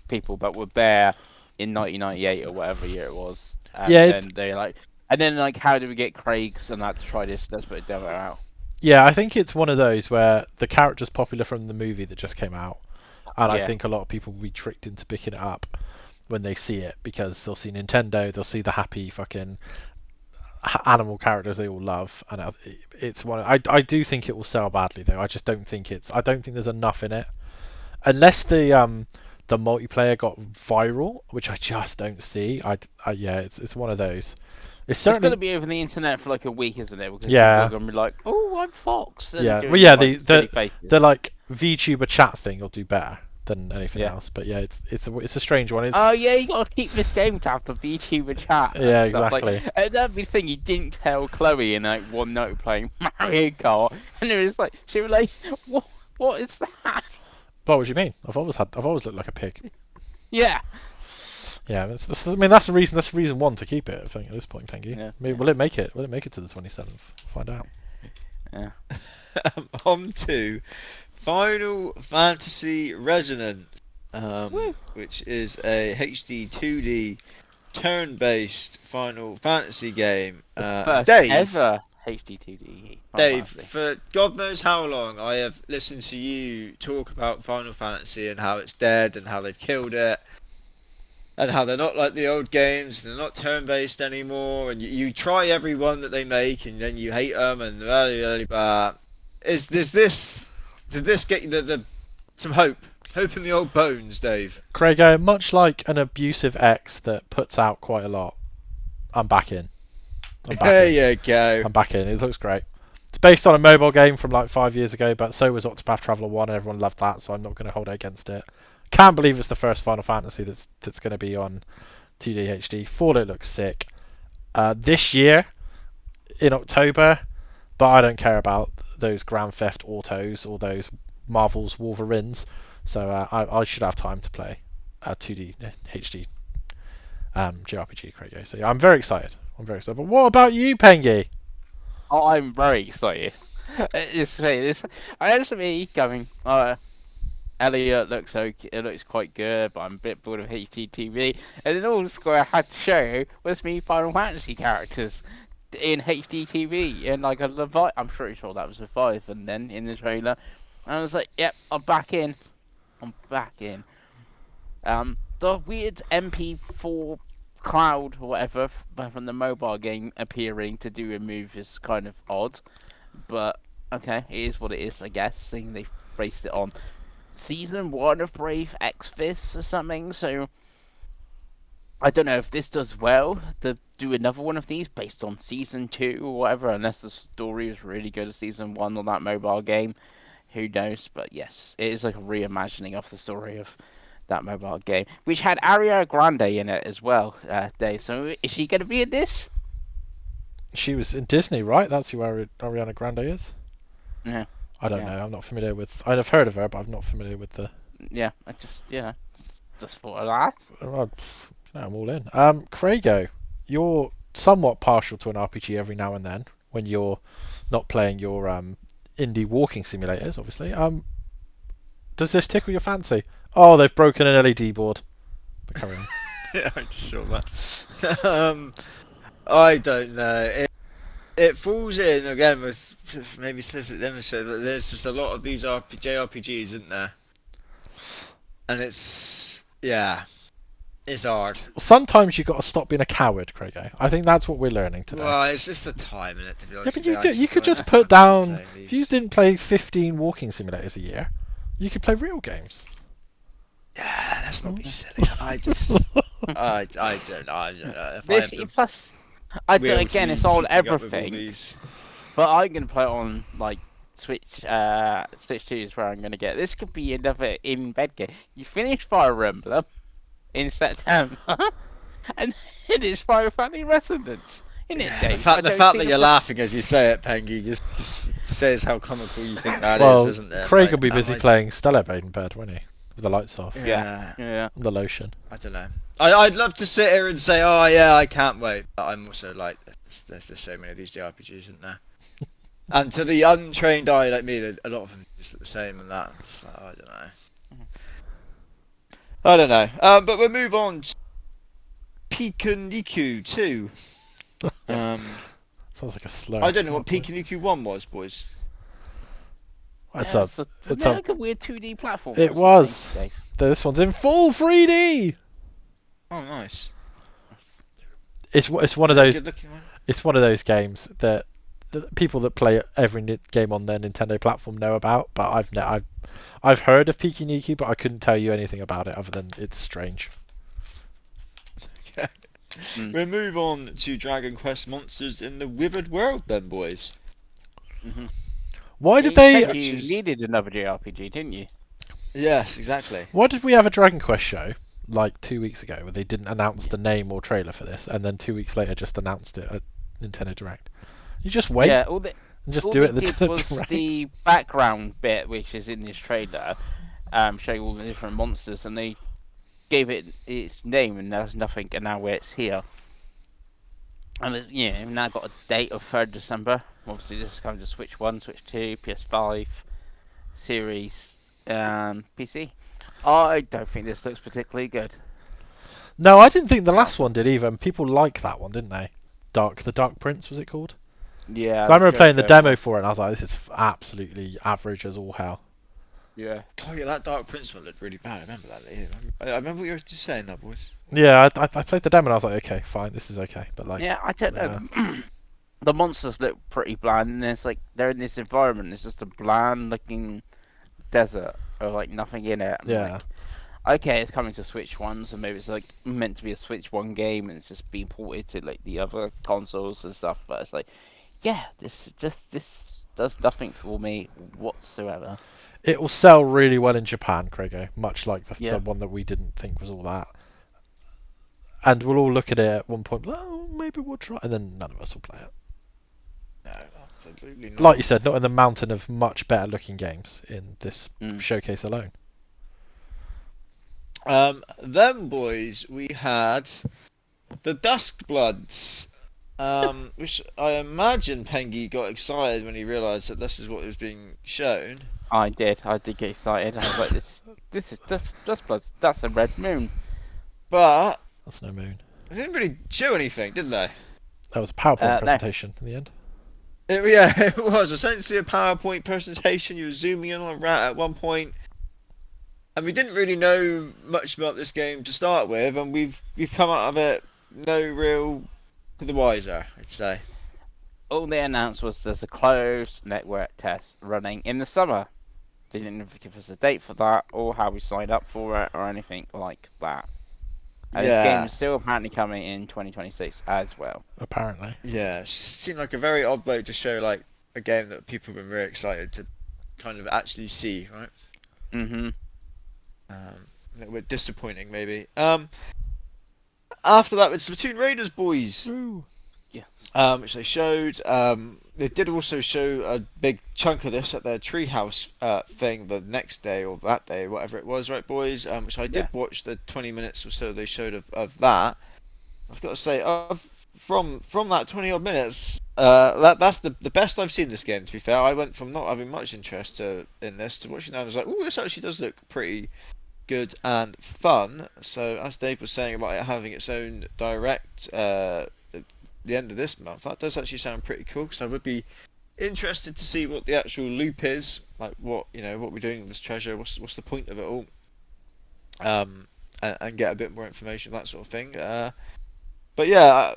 people that were there in 1998 or whatever year it was. And Yeah, then they like, and then like, how do we get Craig's and that to try this? Let's put a demo out. Yeah, I think it's one of those where the character's popular from the movie that just came out, and I Yeah. think a lot of people will be tricked into picking it up when they see it because they'll see Nintendo, they'll see the happy fucking animal characters they all love, and it's one. I do think it will sell badly though. I just don't think it's. I don't think there's enough in it, unless the multiplayer got viral, which I just don't see. Yeah, it's one of those. It's It's going certainly to be over the internet for like a week, isn't it? Because Yeah. people are going to be like, "Oh, I'm Fox," and Yeah. doing Well, yeah, like, silly faces. the like VTuber chat thing will do better than anything Yeah. else. But yeah, it's a strange one. It's Oh yeah, you got to keep this game to have the VTuber chat. And Yeah, stuff. exactly. Like, that'd be the thing you didn't tell Chloe in like one note playing Mario Kart, and it was like she was like, "What is that?" What do you mean? I've always looked like a pig. Yeah. Yeah, I mean that's the reason. That's reason one to keep it. I think at this point, Pengi. Yeah. I mean, will it make it? Will it make it to the 27th? Find out. Yeah. On to Final Fantasy Resonance, Woo. which is a HD 2D turn-based Final Fantasy game. First Dave, ever HD2D. Dave, for God knows how long, I have listened to you talk about Final Fantasy and how it's dead and how they've killed it. And how they're not like the old games, they're not turn-based anymore, and you try every one that they make, and then you hate them, and blah, blah, blah. Did this get you some hope in the old bones, Dave? Craigo, much like an abusive ex that puts out quite a lot, I'm back in. There you go. I'm back in. It looks great. It's based on a mobile game from like 5 years ago, but so was Octopath Traveler 1, and everyone loved that, so I'm not going to hold it against it. Can't believe it's the first Final Fantasy that's going to be on 2D HD. Thought it looks sick. This year, in October, but I don't care about those Grand Theft Autos or those Marvel's Wolverines, so I should have time to play 2D HD JRPG, Craigo. So yeah, I'm very excited. But what about you, Pengi? Oh, I'm very excited. It's actually going. Elliot looks okay. It looks quite good, but I'm a bit bored of HDTV. And then all Square had to show was me Final Fantasy characters in HDTV and like a Leviathan. I'm pretty sure that was Leviathan then in the trailer. And I was like, "Yep, I'm back in. I'm back in." The weird MP4 cloud or whatever from the mobile game appearing to do a move is kind of odd, but okay, it is what it is, I guess. Seeing they've based it on Season 1 of Brave Exvius or something, so I don't know if this does well to do another one of these based on Season 2 or whatever, unless the story is really good as Season 1 on that mobile game. Who knows? But yes, it is like a reimagining of the story of that mobile game, which had Ariana Grande in it as well, Dave. So is she going to be in this? She was in Disney, right? That's who Ariana Grande is? Yeah. I don't know. I'm not familiar with... I've heard of her, but I'm not familiar with the... Yeah, I just thought of that. No, I'm all in. Craigo, you're somewhat partial to an RPG every now and then when you're not playing your indie walking simulators, obviously. Does this tickle your fancy? Oh, they've broken an LED board. But carry on. Yeah, I just saw that. I don't know. It falls in again with maybe Slizzard demonstrated, but there's just a lot of these JRPGs, isn't there? And it's hard. Sometimes you've got to stop being a coward, Craigo. I think that's what we're learning today. Well, it's just the time in it, to be honest. Yeah, but with you could don't just have put time to down... play If these. you didn't play 15 walking simulators a year, you could play real games. Yeah, let's not be silly. I don't know. If I have the Plus, I will don't, to again, it's all keeping up with all everything. these. But I'm gonna play it on like Switch. Switch 2 is where I'm gonna get. This could be another in-bed game. You finish Fire Emblem in September, and it is Final Fantasy Resonance. Isn't it, Dave? The fact that you're laughing as you say it, Pengi, just says how comical you think that is, Well, doesn't it? Craig Like, will be that busy might- playing Stellar Blade in bed, won't he? With the lights off. Yeah. Yeah. And the lotion. I don't know. I'd love to sit here and say, oh yeah, I can't wait. But I'm also like, there's so many of these JRPGs, isn't there? And to the untrained eye like me, a lot of them just look the same and that. I'm just like, I don't know. But we'll move on to Pikuniku 2. Sounds like a slur. I don't know what Pikuniku 1 was, boys. It's Yeah, a, it's a, it's yeah, a, like a weird 2D platform it or something, was. Dave. This one's in full 3D. Oh, nice. It's one Is of it a those. good looking one? It's one of those games that the people that play every game on their Nintendo platform know about. But I've heard of Piki Niki, but I couldn't tell you anything about it other than it's strange. Mm. We'll move on to Dragon Quest Monsters in the Withered World, then, boys. Mm-hmm. Why did You they? said Which you is needed another JRPG, didn't you? yes, exactly. Why did we have a Dragon Quest show like 2 weeks ago where they didn't announce Yeah. the name or trailer for this, and then 2 weeks later just announced it at Nintendo Direct? You just wait Yeah, and just all do they it at the did was Direct. the background bit, which is in this trailer, showing all the different monsters, and they gave it its name, and there's nothing, and now it's here. And we've now got a date of 3rd December. Obviously, this is coming to Switch 1, Switch 2, PS5, Series, PC. I don't think this looks particularly good. No, I didn't think the Yeah. last one did either. And people like that one, didn't they? The Dark Prince was it called? Yeah, So I remember playing the Joker demo one. for it, and I was like, "This is absolutely average as all hell." Yeah. Oh yeah, that Dark Prince one looked really bad. I remember that. Yeah. I remember what you were just saying, that boys. Yeah, I played the demo, and I was like, "Okay, fine, this is okay." But like, Yeah, I don't know. The monsters look pretty bland, and it's like they're in this environment. It's just a bland-looking desert, or like nothing in it. I'm yeah, like, okay, it's coming to Switch 1, so maybe it's like meant to be a Switch 1 game, and it's just being ported to like the other consoles and stuff. But it's like, yeah, this does nothing for me whatsoever. it will sell really well in Japan, Craigo, much like the Yeah. one that we didn't think was all that. And we'll all look at it at one point, oh, maybe we'll try, and then none of us will play it. No, absolutely not. Like you said, not in the mountain of much better looking games in this showcase alone. Then, boys, we had the Duskbloods, which I imagine Pengi got excited when he realised that this is what was being shown. I did get excited. I was like, this is Dustbloods. That's a red moon. But That's no moon. they didn't really show anything, did they? That was a PowerPoint No. presentation in the end. Yeah, it was essentially a PowerPoint presentation. You were zooming in on a rat at one point, and we didn't really know much about this game to start with, and we've come out of it no real to the wiser, I'd say. All they announced was there's a closed network test running in the summer. They didn't give us a date for that, or how we signed up for it, or anything like that. And this game is still apparently coming in 2026 as well. Apparently. Yeah, it seemed like a very odd way to show like a game that people have been very excited to kind of actually see, right? Mm-hmm. A little bit disappointing, maybe. After that, it's Splatoon Raiders, boys. Ooh. Yes. Which they showed. They did also show a big chunk of this at their treehouse thing the next day or that day, whatever it was, right, boys? Which I did watch the 20 minutes or so they showed of that. I've got to say, from that 20 odd minutes, that's the best I've seen this game. To be fair, I went from not having much interest in this to watching that. I was like, "Ooh, this actually does look pretty good and fun." So, as Dave was saying about it having its own direct at the end of this month, that does actually sound pretty cool. Because I would be interested to see what the actual loop is, like what we're doing with this treasure. What's the point of it all? And get a bit more information, that sort of thing. But yeah,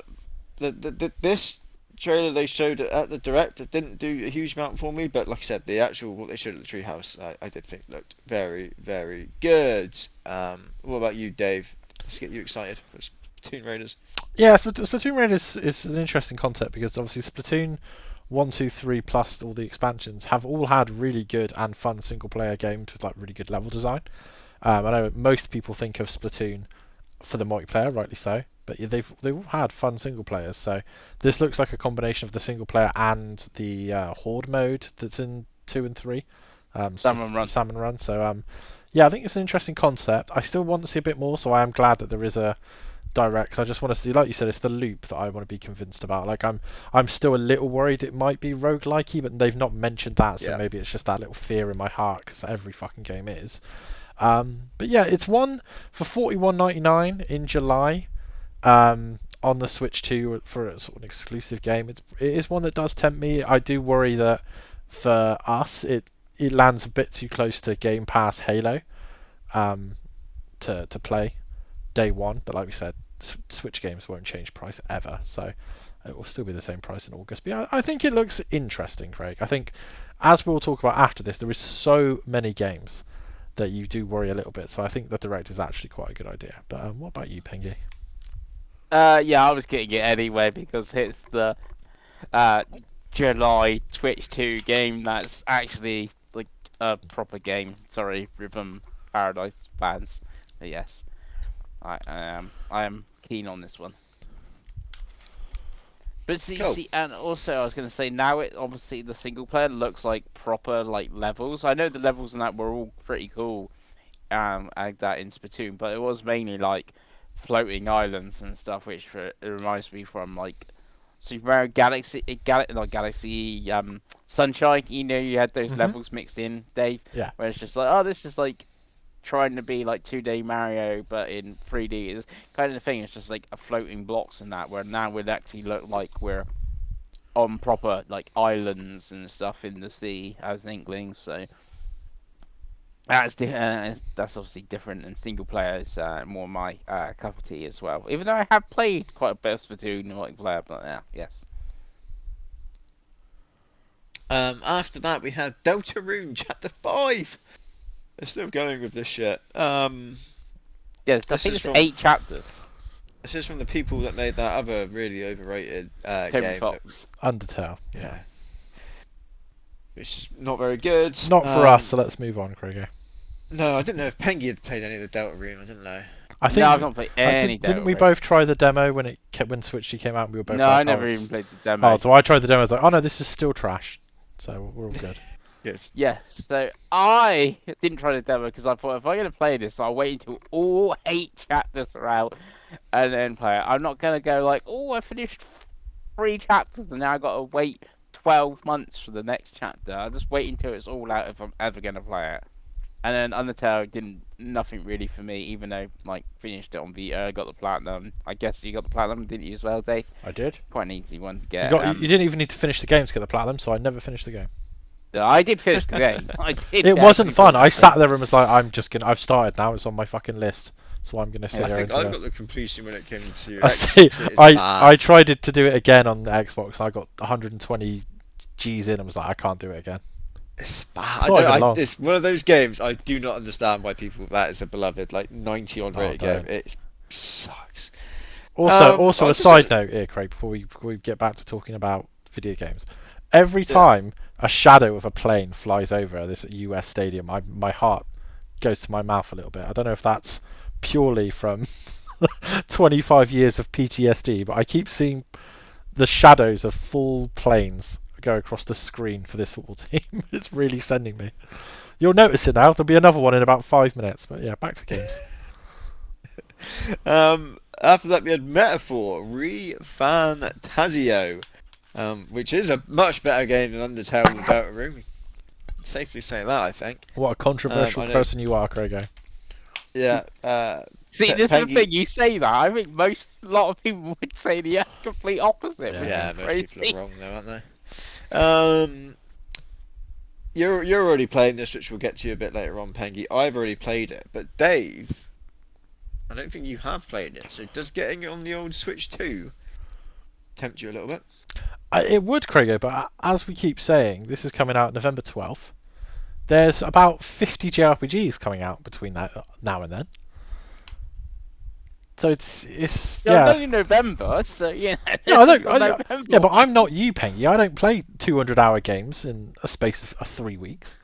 this trailer they showed at the direct, it didn't do a huge amount for me. But like I said, the actual what they showed at the treehouse, I did think looked very, very good. What about you, Dave? Let's get you excited for Splatoon Raiders. Yeah, Splatoon Raiders is an interesting concept because obviously Splatoon 1, 2, 3 plus all the expansions have all had really good and fun single player games with like really good level design. I know most people think of Splatoon for the multiplayer, rightly so, but yeah, they've all had fun single players. So this looks like a combination of the single player and the horde mode that's in 2 and 3. Salmon Run. Salmon Run. So yeah, I think it's an interesting concept. I still want to see a bit more, so I am glad that there is a direct. 'Cause I just want to see, like you said, it's the loop that I want to be convinced about. Like I'm still a little worried it might be roguelikey, but they've not mentioned that, so maybe it's just that little fear in my heart because every fucking game is. But yeah, it's one for $41.99 in July on the Switch 2 for a sort of an exclusive game. It is one that does tempt me. I do worry that for us it lands a bit too close to Game Pass Halo to play day one. But like we said, Switch games won't change price ever, so it will still be the same price in August. But yeah, I think it looks interesting, Craig. I think, as we'll talk about after this, there is so many games that you do worry a little bit. So I think the Direct is actually quite a good idea. But what about you, Pengi? Yeah, I was getting it anyway because it's the July Twitch 2 game that's actually like a proper game. Sorry, Rhythm Paradise fans. But yes, I am keen on this one. But see, and also I was going to say, now it obviously the single player looks like proper like levels. I know the levels in that were all pretty cool, like that in Splatoon, but it was mainly like floating islands and stuff, which it reminds me from like Super Mario Galaxy, not Galaxy, Sunshine. You know, you had those levels mixed in, Dave. Yeah. Where it's just like, oh, this is like trying to be like 2D Mario, but in 3D. It's kind of the thing. It's just like a floating blocks and that. Where now we'd actually look like we're on proper like islands and stuff in the sea as Inklings. So that's obviously different, and single player is more my cup of tea as well. Even though I have played quite a bit of Splatoon multiplayer, but yeah, yes. After that, we had Deltarune Chapter 5. They're still going with this shit. Yeah, I This think is it's from- 8 chapters. This is from the people that made that other really overrated Toby game. Fox. Undertale. Yeah. Which is not very good. Not for us, so let's move on, Craig. No, I didn't know if Pengi had played any of the Deltarune. I didn't know. I think No, I've not played any demo. didn't we both try the demo when Switch came out? And we were both No, like, I never oh, even played the demo. Oh, so I tried the demo. I was like, oh no, this is still trash. So we're all good. Yes. Yeah, so I didn't try the demo because I thought if I'm going to play this, I'll wait until all 8 chapters are out and then play it. I'm not going to go like, oh, I finished 3 chapters and now I've got to wait 12 months for the next chapter. I'll just wait until it's all out if I'm ever going to play it. And then Undertale did nothing really for me, even though like finished it on Vita, got the platinum. I guess you got the platinum, didn't you as well, Dave? I did. Quite an easy one to get. You didn't even need to finish the game to get the platinum, so I never finished the game. I did finish the game. I did. It wasn't actually fun. finish I the sat there and was like, I've started now. It's on my fucking list, so I'm gonna sit I here think until. I got the completion when it came to I see. Xbox. It is I bad. tried to do it again on the Xbox. I got 120 G's in and was like, I can't do it again. It's bad. It's not even long. It's one of those games I do not understand why people that is a beloved, like 90 odd rated game. don't. It sucks. Also, I a just- side note here, Craig, before we get back to talking about video games. Every time a shadow of a plane flies over this US stadium, my heart goes to my mouth a little bit. I don't know if that's purely from 25 years of PTSD, but I keep seeing the shadows of full planes go across the screen for this football team. It's really sending me. You'll notice it now. There'll be another one in about 5 minutes. But yeah, back to games. After that, we had Metaphor Re-Fantasio, which is a much better game than Undertale and Deltarune. We can safely say that, I think. What a controversial I know. person you are, Craig. Yeah. See, this is Pengi- the thing. You say that. I think a lot of people would say the complete opposite. Yeah. which Yeah, is most crazy. people are wrong though, aren't they? You're already playing this, which we'll get to a bit later on, Pengi. I've already played it, but Dave, I don't think you have played it. So does getting it on the old Switch 2 tempt you a little bit? It would, Craig, but as we keep saying, this is coming out November 12th. There's about 50 JRPGs coming out between that now and then. So it's It's yeah. only November, so you know. Yeah, I don't, November. yeah, but I'm not you, Pengi. I don't play 200-hour games in a space of 3 weeks.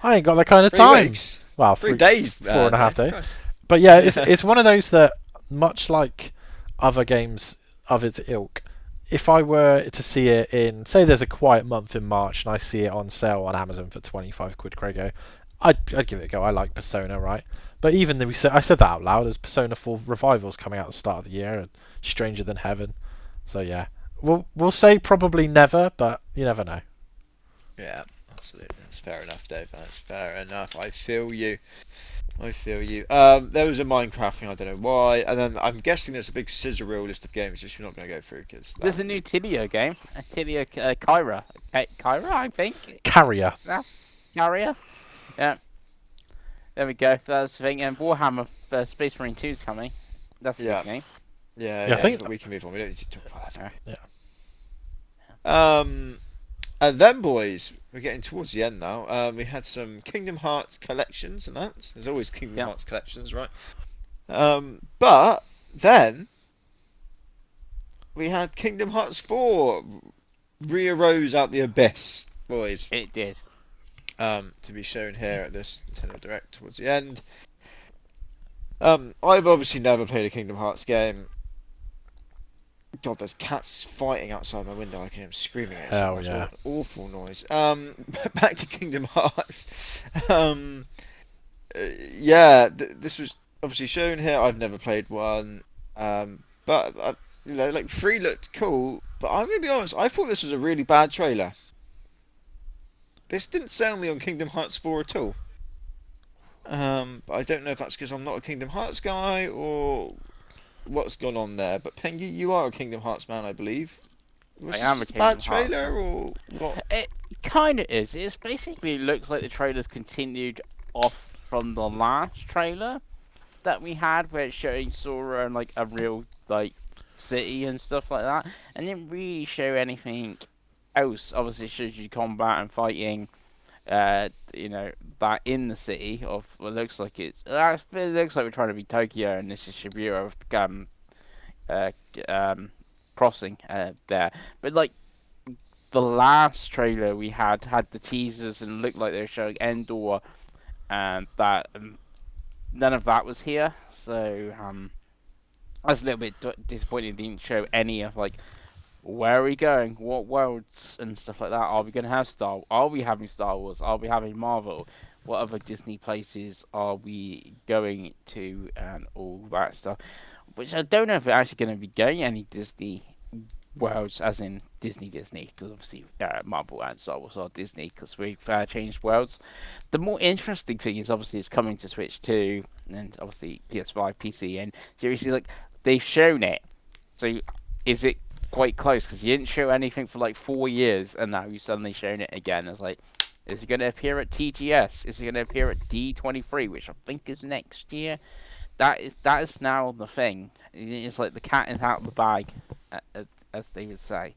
I ain't got that kind of 3 time. weeks. Well, 3 days. 4.5 days. Christ. But yeah, it's one of those that, much like other games of its ilk, if I were to see it in, say there's a quiet month in March and I see it on sale on Amazon for 25 quid, Craigo, I'd give it a go. I like Persona, right? But even I said that out loud, there's Persona 4 revivals coming out at the start of the year, and Stranger Than Heaven. So yeah, we'll say probably never, but you never know. Yeah, absolutely. That's fair enough, Dave. That's fair enough. I feel you. There was a Minecraft thing, I don't know why, and then I'm guessing there's a big scissor reel list of games which we're not going to go through because There's a new Tidio game. Tidio Kyra. Kyra, I think. Carrier. carrier. Yeah, there we go. That's the thing. And Warhammer Space Marine 2 is coming. That's a Yeah. good game. Yeah, Yeah, I yeah. think. But we can move on. We don't need to talk about that. Yeah. And then, boys, we're getting towards the end now. We had some Kingdom Hearts collections and that. There's always Kingdom Yeah. Hearts collections, right? But then we had Kingdom Hearts 4 re-arose out the abyss, boys. It did. To be shown here at this Nintendo Direct towards the end. I've obviously never played a Kingdom Hearts game. God, there's cats fighting outside my window. I can hear them screaming at each Hell other. That's yeah. an awful noise. Back to Kingdom Hearts. Yeah, this was obviously shown here. I've never played one. But like 3 looked cool. But I'm gonna be honest. I thought this was a really bad trailer. This didn't sell me on Kingdom Hearts 4 at all. But I don't know if that's because I'm not a Kingdom Hearts guy or what's gone on there. But Pengi, you are a Kingdom Hearts man, I believe. Was I this am a a Kingdom bad Hearts trailer or what? It kind of is. It's basically looks like the trailer's continued off from the last trailer that we had, where it's showing Sora and like a real like city and stuff like that, and didn't really show anything else. Obviously, it shows you combat and fighting. That in the city of what looks like it looks like we're trying to be Tokyo, and this is Shibuya uh, crossing there. But like the last trailer we had the teasers and looked like they were showing Endor, and that none of that was here. So I was a little bit disappointed it didn't show any of like where are we going, what worlds and stuff like that. Are we going to have Are we having Star Wars? Are we having Marvel? What other Disney places are we going to, and all that stuff? Which I don't know if we're actually going to be going any Disney worlds, as in Disney, because obviously Marvel and Star Wars are Disney, because we've changed worlds. The more interesting thing is obviously it's coming to Switch 2, and obviously PS5, PC, and seriously, like, they've shown it. So is it quite close? Because you didn't show anything for like 4 years, and now you've suddenly shown it again. It's like, is it going to appear at TGS? Is it going to appear at D23, which I think is next year? That is now the thing. It's like the cat is out of the bag, as they would say.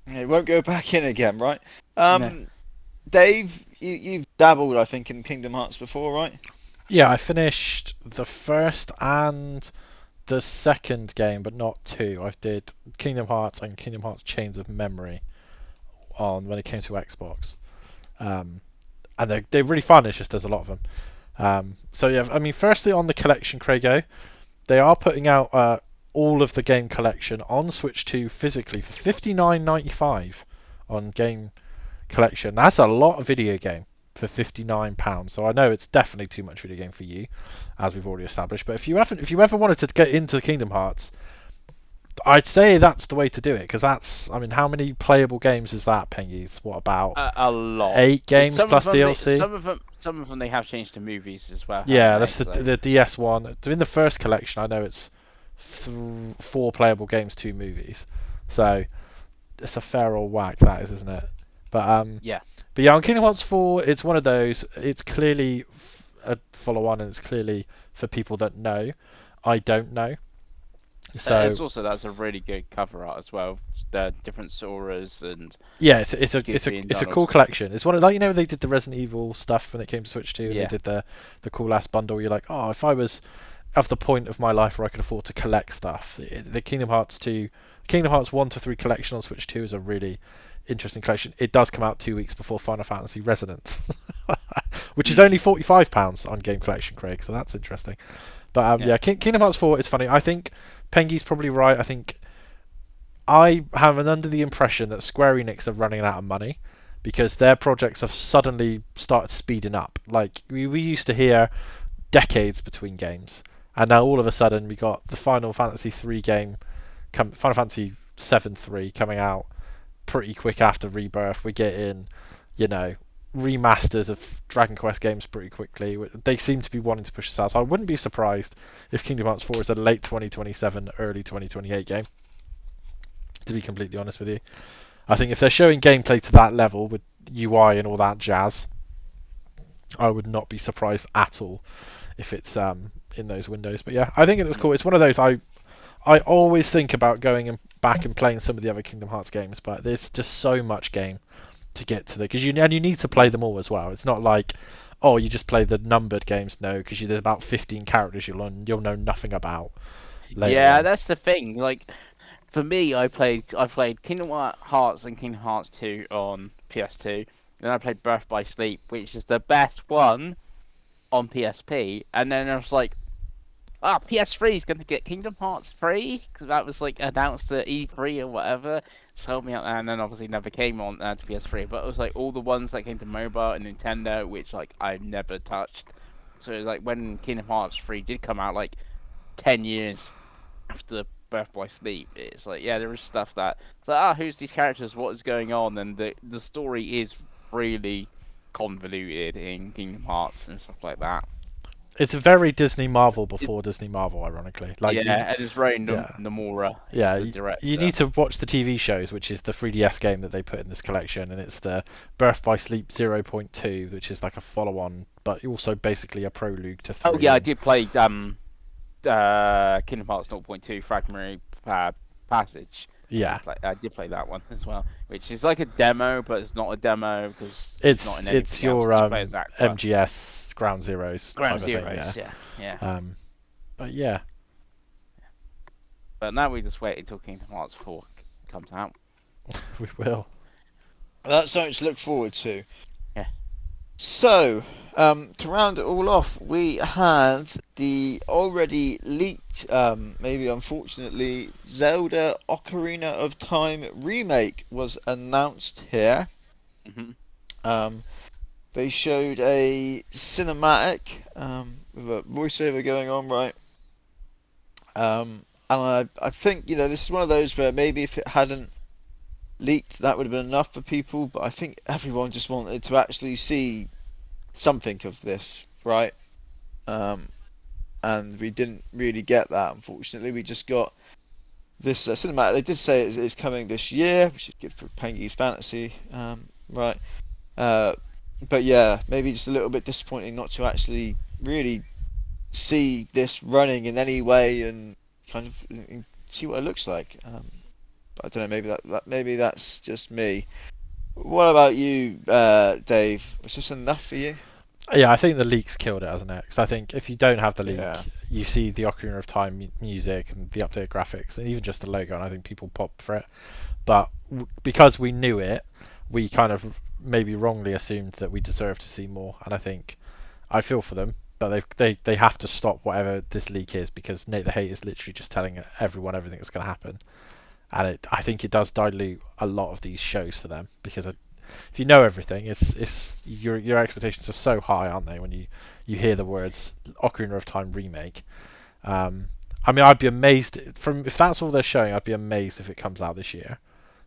It won't go back in again, right? No. Dave, you've dabbled, I think, in Kingdom Hearts before, right? Yeah, I finished the first and the second game, but not 2. I did Kingdom Hearts and Kingdom Hearts Chains of Memory on when it came to Xbox, and they're really fun. It's just there's a lot of them. So yeah, I mean, firstly on the collection, Craigo, they are putting out all of the game collection on Switch 2 physically for $59.95 on Game Collection. That's a lot of video game for £59. So I know it's definitely too much video game for you, as we've already established. But if you ever wanted to get into Kingdom Hearts, I'd say that's the way to do it, because that's, I mean, how many playable games is that, Pengi? It's what, about A lot. 8 games plus DLC? Some of them they have changed to movies as well. Yeah, that's the DS one. So in the first collection, I know it's 4 playable games, 2 movies. So it's a fair old whack, that is, isn't it? But yeah. But yeah, on Kingdom Hearts 4, it's one of those. It's clearly a follow-on, and it's clearly for people that know. I don't know. So It's also, that's a really good cover art as well. The different Soras and yeah, it's a Goofy and it's a Donald. cool collection. It's one of, like, you know, they did the Resident Evil stuff when it came to Switch 2. And Yeah. they did the cool ass bundle. You're like, oh, if I was at the point of my life where I could afford to collect stuff, the Kingdom Hearts 1 to 3 collection on Switch 2 is a really interesting collection. It does come out 2 weeks before Final Fantasy Resonance, which is only £45 on Game Collection, Craig. So that's interesting. But yeah, Kingdom Hearts 4 is funny. I think Pengi's probably right. I think I have under the impression that Square Enix are running out of money, because their projects have suddenly started speeding up. Like we used to hear decades between games, and now all of a sudden we got the Final Fantasy 3 game, Final Fantasy 7-3 coming out pretty quick after Rebirth. We're getting, remasters of Dragon Quest games pretty quickly. They seem to be wanting to push this out, so I wouldn't be surprised if Kingdom Hearts 4 is a late 2027, early 2028 game, to be completely honest with you. I think if they're showing gameplay to that level with, UI and all that jazz. I would not be surprised at all if it's in those windows. But yeah, I think it was cool. It's one of those I always think about going and back and playing some of the other Kingdom Hearts games, but there's just so much game to get to because you need to play them all as well. It's not like you just play the numbered games. No, because there's about 15 characters you'll know nothing about later Yeah, on. that's the thing. Like for me, I played Kingdom Hearts and Kingdom Hearts 2 on PS2. Then I played Birth by Sleep, which is the best one on PSP. And then I was like, PS3 is going to get Kingdom Hearts 3 because that was like announced at E3 or whatever. Sold me out there, and then obviously never came on to PS3. But it was like all the ones that came to mobile and Nintendo, which like I've never touched. So it was like when Kingdom Hearts 3 did come out, like 10 years after Birth by Sleep, it's like there is stuff that it's like who's these characters? What is going on? And the story is really convoluted in Kingdom Hearts and stuff like that. It's very Disney Marvel before Disney Marvel, ironically. Like And it's Ray yeah, Nomura yeah. is the director. You need to watch the TV shows, which is the 3DS game that they put in this collection, and it's the Birth by Sleep 0.2, which is like a follow-on, but also basically a prelude to 3. Oh yeah, I did play Kingdom Hearts 0.2 Fragmentary Passage. Yeah, I did play that one as well, which is like a demo, but it's not a demo because it's not in it's anything your else. You play as that, but MGS Ground Zeroes Ground type of Zeroes, thing. yeah. But yeah, But now we just wait until Kingdom Hearts 4 comes out. we will. That's something to look forward to. Yeah. So, to round it all off, we had the already leaked, maybe unfortunately, Zelda Ocarina of Time remake was announced here. Hmm. They showed a cinematic with a voiceover going on, right? And I think this is one of those where maybe if it hadn't leaked, that would have been enough for people. But I think everyone just wanted to actually see something of this, right? And we didn't really get that, unfortunately. We just got this cinematic. They did say it's coming this year, which is good for Pengi's fantasy, right? Uh, but yeah, maybe just a little bit disappointing not to actually really see this running in any way and kind of see what it looks like. But I don't know. Maybe that's just me. What about you, Dave? Was this enough for you? Yeah, I think the leaks killed it, hasn't it? Because I think if you don't have the leak, Yeah. you see the Ocarina of Time music and the updated graphics, and even just the logo, and I think people pop for it. But because we knew it, we kind of maybe wrongly assumed that we deserved to see more. And I think I feel for them, but they have to stop whatever this leak is because Nate the Hate is literally just telling everyone everything that's going to happen, and I think it does dilute a lot of these shows for them because if you know everything, it's your expectations are so high, aren't they? When you hear the words Ocarina of Time remake, I mean, I'd be amazed if that's all they're showing. I'd be amazed if it comes out this year.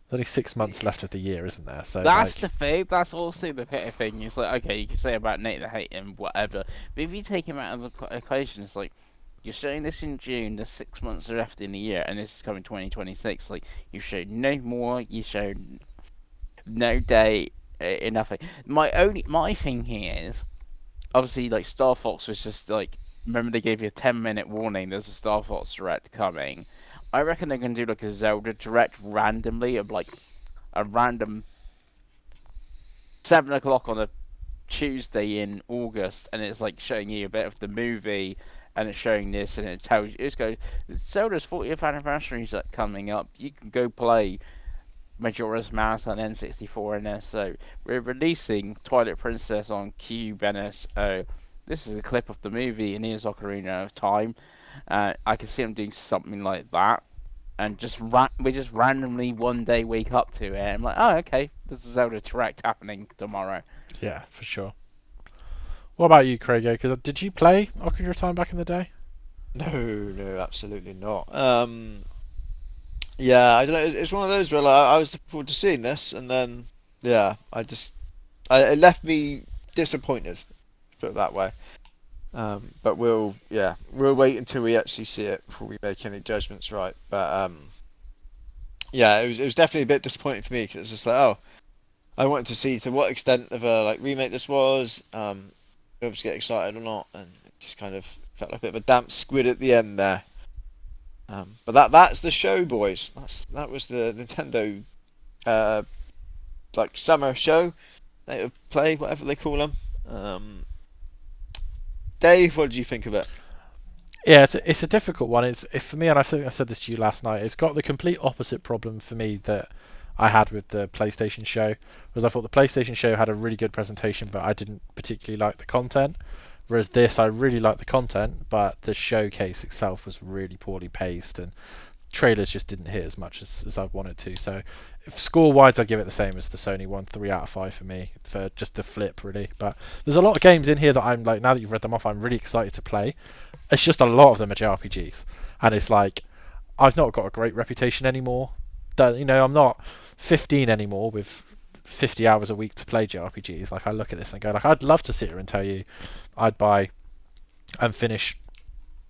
There's only 6 months left of the year, isn't there? So That's the thing. That's also the petty thing. It's like, okay, you can say about Nate the Hate and whatever, but if you take him out of the equation, it's like you're showing this in June. There's 6 months left in the year, and this is coming 2026. Like you showed no more. You showed no date. Nothing. My thing here is obviously like Star Fox was just like, remember they gave you a 10-minute warning. There's a Star Fox direct coming. I reckon they're gonna do like a Zelda direct randomly of like a random 7 o'clock on a Tuesday in August, and it's like showing you a bit of the movie, and it's showing this, and it tells you it's goes Zelda's 40th anniversary is like coming up. You can go play Majora's Mask on N64 and this. So we're releasing Twilight Princess on Cube NSO. This is a clip of the movie, and here's Ocarina of Time. I can see them doing something like that, and we just randomly one day wake up to it. And I'm like, oh, okay, this is Zelda Direct happening tomorrow. yeah, for sure. What about you, Craigo? Because did you play Ocarina of Time back in the day? No, absolutely not. Yeah, I don't know. It's one of those where like, I was looking forward to seeing this, and then yeah, it left me disappointed. Put it that way. But we'll wait until we actually see it before we make any judgments, right? But yeah, it was definitely a bit disappointing for me because it's just like, oh, I wanted to see to what extent of a like remake this was. Whether to get excited or not, and it just kind of felt like a bit of a damp squid at the end there. But that's the show, boys. That was the Nintendo uh, like summer show, state of play, whatever they call them. Dave, what did you think of it? Yeah, it's a difficult one. For me, and I think I said this to you last night. It's got the complete opposite problem for me that I had with the PlayStation show, was I thought the PlayStation show had a really good presentation, but I didn't particularly like the content. Whereas this, I really liked the content, but the showcase itself was really poorly paced, and trailers just didn't hit as much as I wanted to. So, score-wise, I'd give it the same as the Sony one, 3 out of 5 for me, for just the flip, really. But there's a lot of games in here that I'm like, now that you've read them off, I'm really excited to play. It's just a lot of them are JRPGs, and it's like I've not got a great reputation anymore. I'm not 15 anymore with 50 hours a week to play JRPGs. Like, I look at this and go, like, I'd love to sit here and tell you I'd buy and finish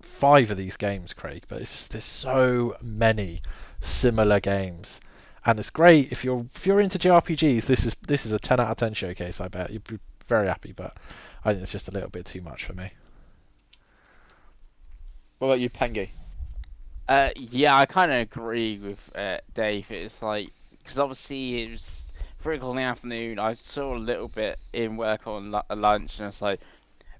5 of these games, Craig, but there's so many similar games, and it's great if you're into JRPGs. This is a 10 out of 10 showcase. I bet you'd be very happy, but I think it's just a little bit too much for me. What about you, Pengi? Yeah, I kind of agree with Dave. It's like, because obviously it was 3 o'clock in the afternoon. I saw a little bit in work on lunch, and it's like,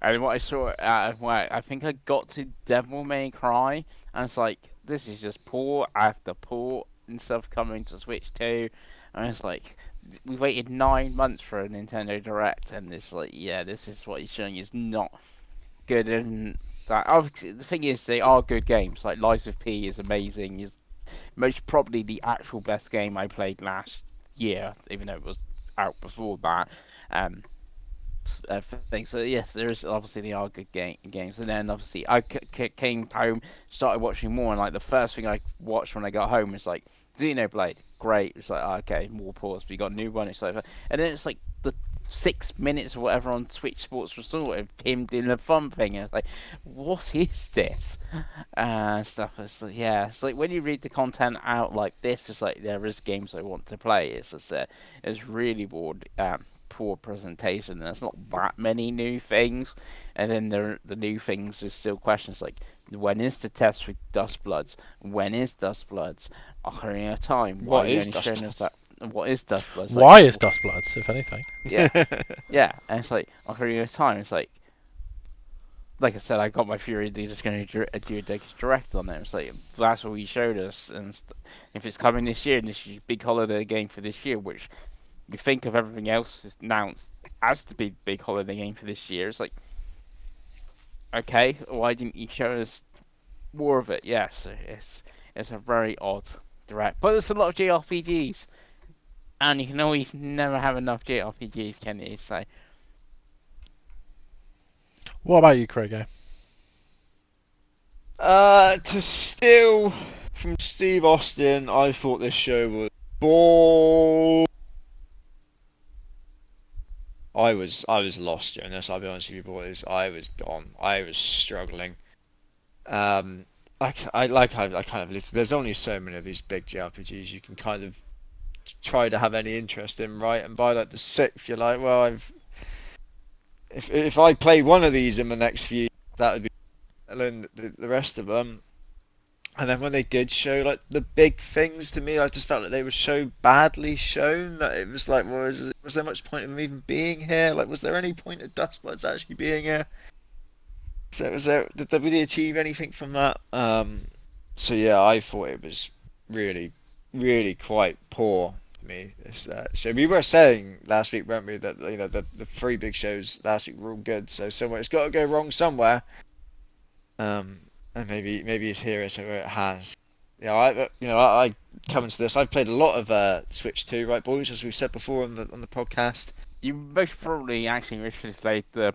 and what I saw out of work, I think I got to Devil May Cry, and it's like, this is just port after port and stuff coming to Switch 2, and it's like, we waited 9 months for a Nintendo Direct, and it's like, yeah, this is what he's showing is not good, and that obviously the thing is they are good games. Like Lies of P is amazing. Is most probably the actual best game I played last year, even though it was out before that. Um, thing. So yes, there is obviously they are good games, and then obviously I came home, started watching more, and like the first thing I watched when I got home was like Xenoblade. Great. It's like, okay, more ports. We got a new one. It's like, and then it's like the 6 minutes or whatever on Twitch Sports Resort of him doing the fun thing. And it's like, what is this? Stuff. It's like, yeah. It's like when you read the content out like this, it's like there is games I want to play. It's just it's really bored. Poor presentation. There's not that many new things, and then the new things is still questions like, when is the test for Dust Bloods? When is Dust Bloods? Ocarina of Time. Why What are you is only Dust showing us Bloods? that? What is Dust Bloods? Why is Dustbloods, if anything? Yeah, yeah, and it's like Ocarina of Time. It's like I said, I got my theory they're just going to do a direct on it. It's like that's what he showed us, and if it's coming this year, and this is a big holiday game for this year, which you think of everything else is announced as the big holiday game for this year. It's like, okay, why didn't you show us more of it? Yes, it's a very odd direct, but there's a lot of JRPGs, and you can always never have enough JRPGs, can you? So What about you, Craig? To steal from Steve Austin, I thought this show was boring. I was lost during this. I'll be honest with you, boys. I was gone. I was struggling. Um, I kind of listed. There's only so many of these big JRPGs you can kind of try to have any interest in, right? And by like the sixth, you're like, well, if I play one of these in the next few, that would be alone the rest of them. And then when they did show like the big things to me, I just felt like they were so badly shown that it was like, well, was there much point of them even being here? Like, was there any point of Dustblood's actually being here? So did they really achieve anything from that? So yeah, I thought it was really, really quite poor to me. So we were saying last week, weren't we, that the 3 big shows last week were all good. So somewhere it's got to go wrong somewhere. Um, and maybe it's here, so it has. I come into this. I've played a lot of Switch 2, right, boys, as we've said before on the podcast. you most probably actually should have played the.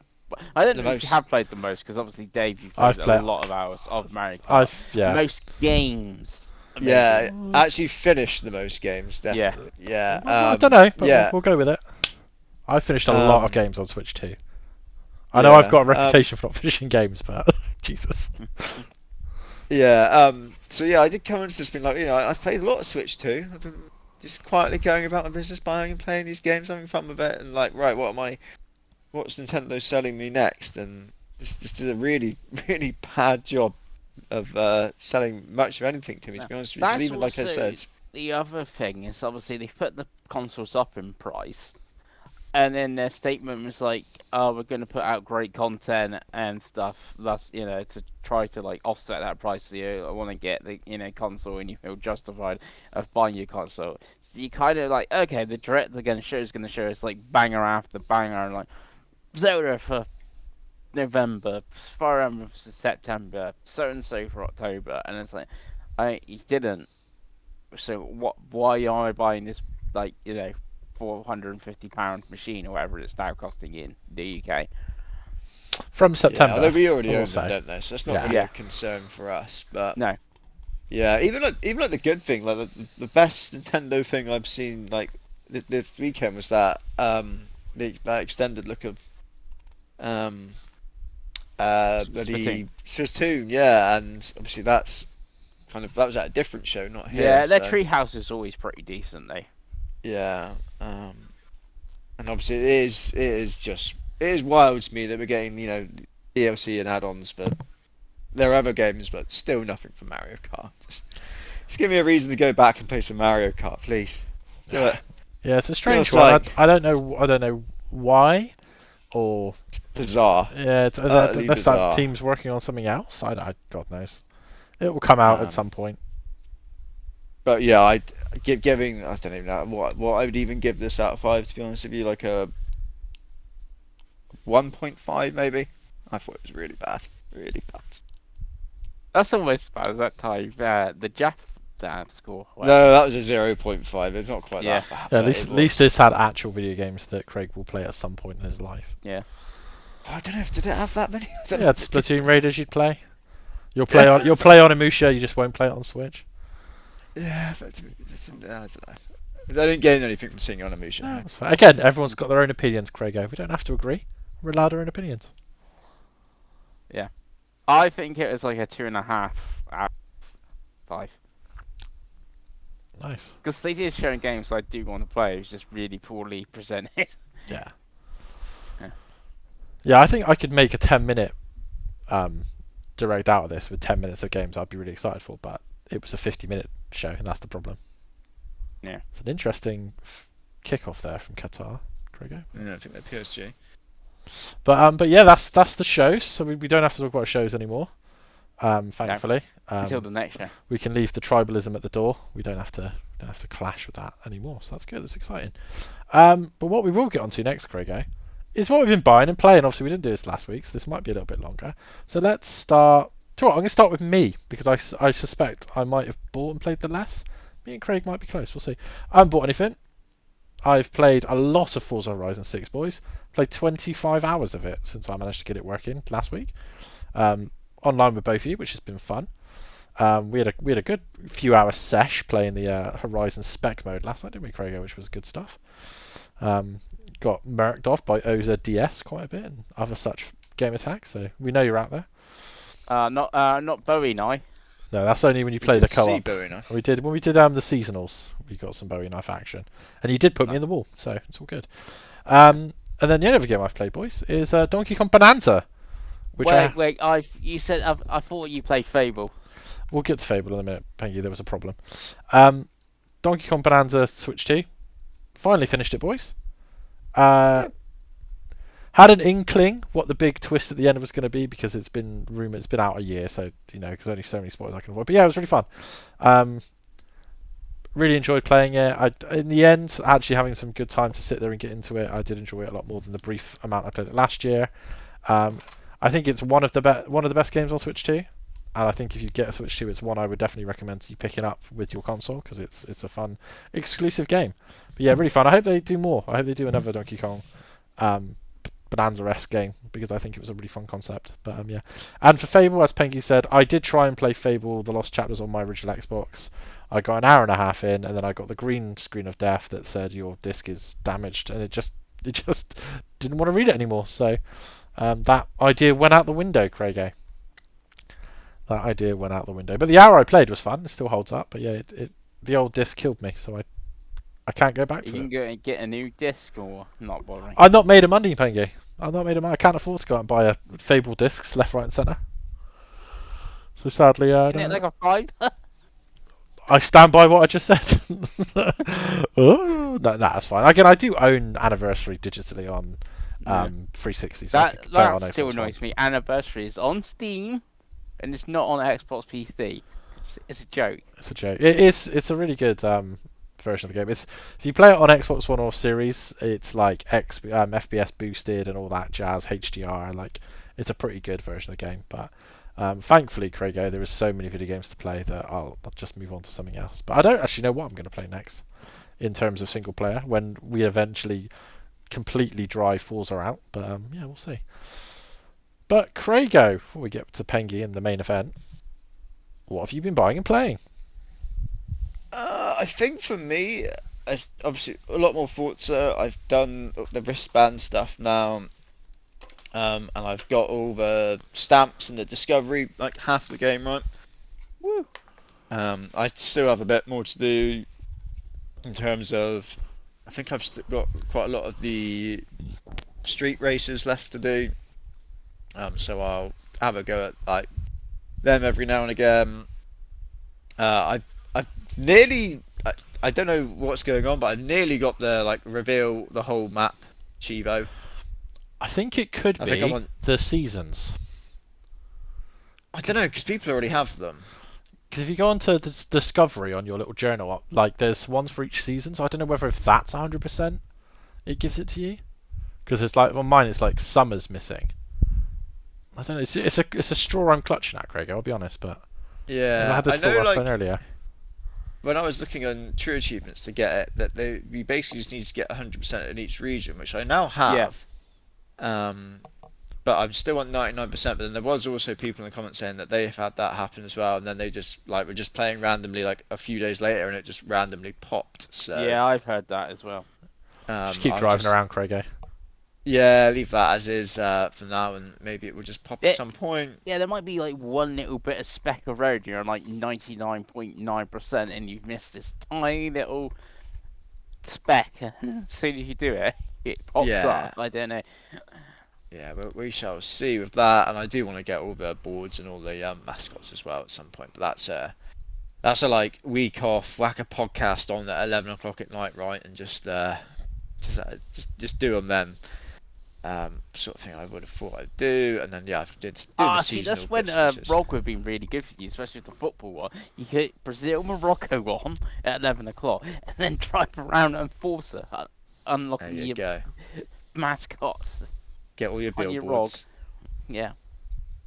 I don't The know if you most. have played the most, because obviously Dave, you've I've played a played. lot of hours of Mario Kart. Yeah. Most games. Yeah, Amazing. actually finished the most games, Yeah. definitely. Yeah. I don't know, but yeah. we'll go with it. I finished a lot of Um, games on Switch too. I know I've got a Yeah, reputation for not finishing games, but Jesus. Yeah. So yeah, I did come into this being like, I played a lot of Switch 2. I've been just quietly going about my business, buying and playing these games, having fun with it, and like, right, what's Nintendo selling me next? And this did a really, really bad job of selling much of anything to me, to No. be honest with you. Because That's even like I also said, the other thing is obviously they've put the consoles up in price, and then their statement was like, "Oh, we're going to put out great content and stuff." Thus, to try to like offset that price. So you want to get the console, and you feel justified of buying your console. So you kind of like, okay, the direct they're going to show us like banger after banger, and like Zelda for November, Fire Emblem for September, so and so for October, and it's like, you didn't. So what? Why am I buying this like £450 machine or whatever it's now costing in the UK? From yeah, although September, we I already will own them, say. don't they? So that's not Yeah. really a Yeah, concern for us. But no, yeah, even like the good thing, like the best Nintendo thing I've seen like this weekend was that that extended look of um Splatoon. bloody Splatoon, yeah, and obviously that was at a different show, not here. Yeah, their So treehouse is always pretty decent, though. yeah, and obviously it is wild to me that we're getting DLC and add-ons for their other games, but still nothing for Mario Kart. Just give me a reason to go back and play some Mario Kart, please. Do it. Yeah, it's a For your strange one. sake. I don't know. I don't know why, or Bizarre. yeah, Utterly unless that bizarre. team's working on something else. God knows. It will come out at Um, some point. but yeah, giving I don't even know what I would even give this out of five, to be honest with you, like a 1.5 maybe. I thought it was really bad, really bad. That's almost as bad as that time. The Jap score, No, whatever. that was a 0.5. It's not quite Yeah, that bad, Yeah, but it at least was. this had actual video games that Craig will play at some point in his life. yeah. Oh, I don't know if did it have that many. I don't Yeah, know. it's Splatoon Raiders you'd play. You'll play on Emusha. You just won't play it on Switch. Yeah, but I don't know. I didn't gain anything from seeing it on a mission. No, it's fine. Again, everyone's got their own opinions, Craigo. We don't have to agree. We're allowed our own opinions. Yeah. I think it was like a 2.5 out of 5. Nice. Because they is showing games I do want to play. It's just really poorly presented. Yeah. Yeah. Yeah, I think I could make a 10-minute direct out of this with 10 minutes of games I'd be really excited for, but it was a 50-minute show, and that's the problem. Yeah. It's an interesting kickoff there from Qatar, Craigo. Yeah, I think they're PSG. But yeah, that's the shows. So we don't have to talk about shows anymore. Thankfully, Until the next show. we can leave the tribalism at the door. We don't have to clash with that anymore. So that's good. That's exciting. But what we will get onto next, Craigo, is what we've been buying and playing. Obviously, we didn't do this last week, so this might be a little bit longer. So let's start. I'm going to start with me because I suspect I might have bought and played the less. Me and Craig might be close. We'll see. I haven't bought anything. I've played a lot of Forza Horizon 6, boys. Played 25 hours of it since I managed to get it working last week. Online with both of you, which has been fun. We had a good few hours sesh playing the Horizon spec mode last night, didn't we, Craigo? Which was good stuff. Got murked off by Oza DS quite a bit and other such game attacks. So we know you're out there. Not Bowie now. No, that's only when you play We the did see co-op. Bowie knife. We did when we did the seasonals. We got some Bowie knife action, and you did put me in the wall, so it's all good. And then the other game I've played, boys, is Donkey Kong Bonanza. Which Wait. You said I thought you played Fable. we'll get to Fable in a minute, Pengi. There was a problem. Donkey Kong Bonanza Switch 2. Finally finished it, boys. Had an inkling what the big twist at the end was going to be because it's been rumored, it's been out a year, so because there's only so many spoilers I can avoid. But yeah, it was really fun. Really enjoyed playing it. In the end, actually having some good time to sit there and get into it. I did enjoy it a lot more than the brief amount I played it last year. I think it's one of the best games on Switch 2, and I think if you get a Switch 2, it's one I would definitely recommend you picking up with your console because it's a fun exclusive game. But yeah, really fun. I hope they do more. I hope they do another Donkey Kong Bonanza-esque game because I think it was a really fun concept. But yeah, and for Fable, as Pengi said, I did try and play Fable: The Lost Chapters on my original Xbox. I got an hour and a half in, and then I got the green screen of death that said your disc is damaged, and it just didn't want to read it anymore. So that idea went out the window, Craigie. That idea went out the window. But the hour I played was fun. It still holds up. But yeah, the old disc killed me, so I I can't go back You to can it. go and get a new disc or not bothering. I'm not made of money, Pengi. I'm not made of money. I can't afford to go out and buy a Fable discs left, right, and centre. So sadly, Isn't it like a five? I stand by what I just said. Oh, no, that's fine. Again, I do own Anniversary digitally on No. 360, so I That could play it that on still Xbox One. annoys me. Anniversary is on Steam and it's not on Xbox PC. It's a joke. It's a joke. It is. It's a really good version of the game. It's if you play it on Xbox One or Series, it's like FPS boosted and all that jazz, HDR. Like it's a pretty good version of the game. But thankfully, Craigo, there is so many video games to play that I'll just move on to something else. But I don't actually know what I'm going to play next in terms of single player when we eventually completely dry Forza out. But yeah, we'll see. But Craigo, before we get to Pengi and the main event, what have you been buying and playing? I think for me, obviously a lot more Forza. I've done the wristband stuff now, and I've got all the stamps and the discovery, like half the game, right? Woo. I still have a bit more to do in terms of. I think I've got quite a lot of the street races left to do. So I'll have a go at like them every now and again. I've nearly. I don't know what's going on, but I've nearly got the like reveal the whole map, Chivo. I think it could I think I'm be on. the seasons. I don't know because people already have them. Because if you go onto the Discovery on your little journal, like there's ones for each season, so I don't know whether if that's 100% it gives it to you. Because it's like on mine, it's like summer's missing. I don't know. It's a straw I'm clutching at, Craig. I'll be honest, but I Yeah, had I this thought know. I was playing Like earlier. when I was looking on True Achievements to get it, that we basically just need to get 100% in each region, which I now Yeah. have. Um, but I'm still on 99%. But then there was also people in the comments saying that they've had that happen as well, and then they just like were just playing randomly like a few days later, and it just randomly popped. So Yeah, I've heard that as well. Just keep I'm driving just around, Craig. yeah, leave that as is for now, and maybe it will just pop at It, some point. yeah, there might be like one little bit of speck of road. You're on like 99.9%, and you've missed this tiny little speck. As soon as you do it, it pops Yeah, up. I don't know. yeah, we shall see with that, and I do want to get all the boards and all the mascots as well at some point. But that's a like week off, whack a podcast on at 11 o'clock at night, right, and just do them then. Sort of thing I would have thought I'd do, and then yeah, I've doing the See, seasonal that's when bits and pieces. Morocco would been really good for you, especially with the football one. You could Brazil Morocco on at 11 o'clock, and then drive around and Forza, There unlocking you your go. mascots Get all your on your ROG. billboards. Yeah.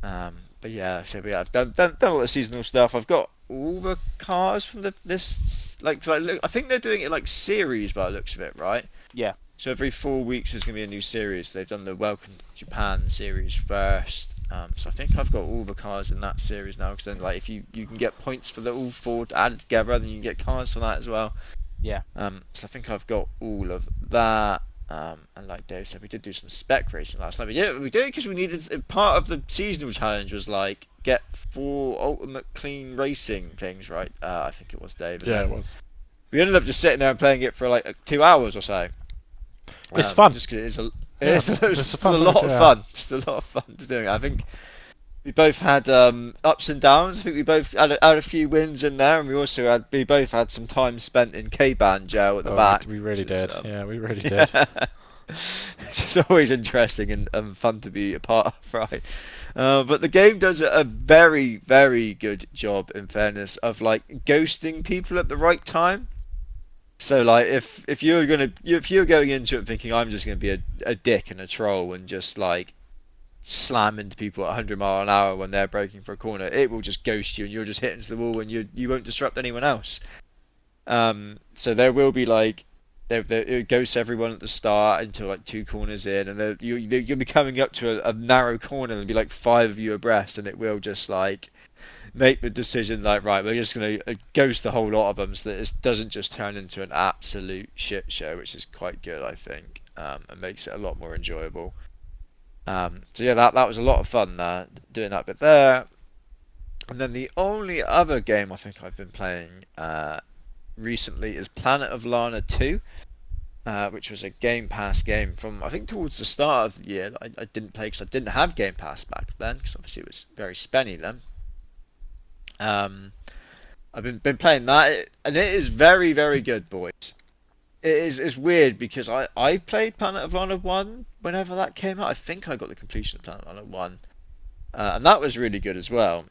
But yeah, so yeah, I've done all the seasonal stuff. I've got all the cars from this like look, I think they're doing it like series by the looks of it, right? Yeah. So every 4 weeks there's gonna be a new series. They've done the Welcome to Japan series first. So I think I've got all the cars in that series now. Because then like if you can get points for the all four added together, then you can get cars for that as well. Yeah. So I think I've got all of that. And like Dave said, we did do some spec racing last night. But yeah, we did because we needed part of the seasonal challenge was like get 4 ultimate clean racing things, right? I think it was Dave. And Yeah, it then was. we ended up just sitting there and playing it for like 2 hours or so. It's fun. Just 'cause Yeah, it's it's a a fun lot mode, of yeah. fun. Just a lot of fun to do it. I think we both had ups and downs. I think we both had a few wins in there, and we both had some time spent in K-Ban jail at the Oh, back. we really which is, did. Yeah, we really did. yeah. It's always interesting and fun to be a part of, right? But the game does a very, very good job, in fairness, of like ghosting people at the right time. So like if you're going into it thinking I'm just gonna be a dick and a troll and just like slam into people at 100 mile an hour when they're braking for a corner, it will just ghost you and you'll just hit into the wall and you won't disrupt anyone else. So there will be like it ghosts everyone at the start until like 2 corners in, and you'll be coming up to a narrow corner and be like 5 of you abreast, and it will just like make the decision like right, we're just gonna ghost the whole lot of them so that it doesn't just turn into an absolute shit show, which is quite good, I think, and makes it a lot more enjoyable. So yeah, that was a lot of fun doing that bit there. And then the only other game I think I've been playing recently is Planet of Lana 2, which was a Game Pass game from, I think, towards the start of the year. I didn't play because I didn't have Game Pass back then, because obviously it was very spenny then. Um, I've been playing that, and it is very, very good, boys. It's weird because I played Planet of Lana 1 whenever that came out. I think I got the completion of Planet of Lana 1. And that was really good as well.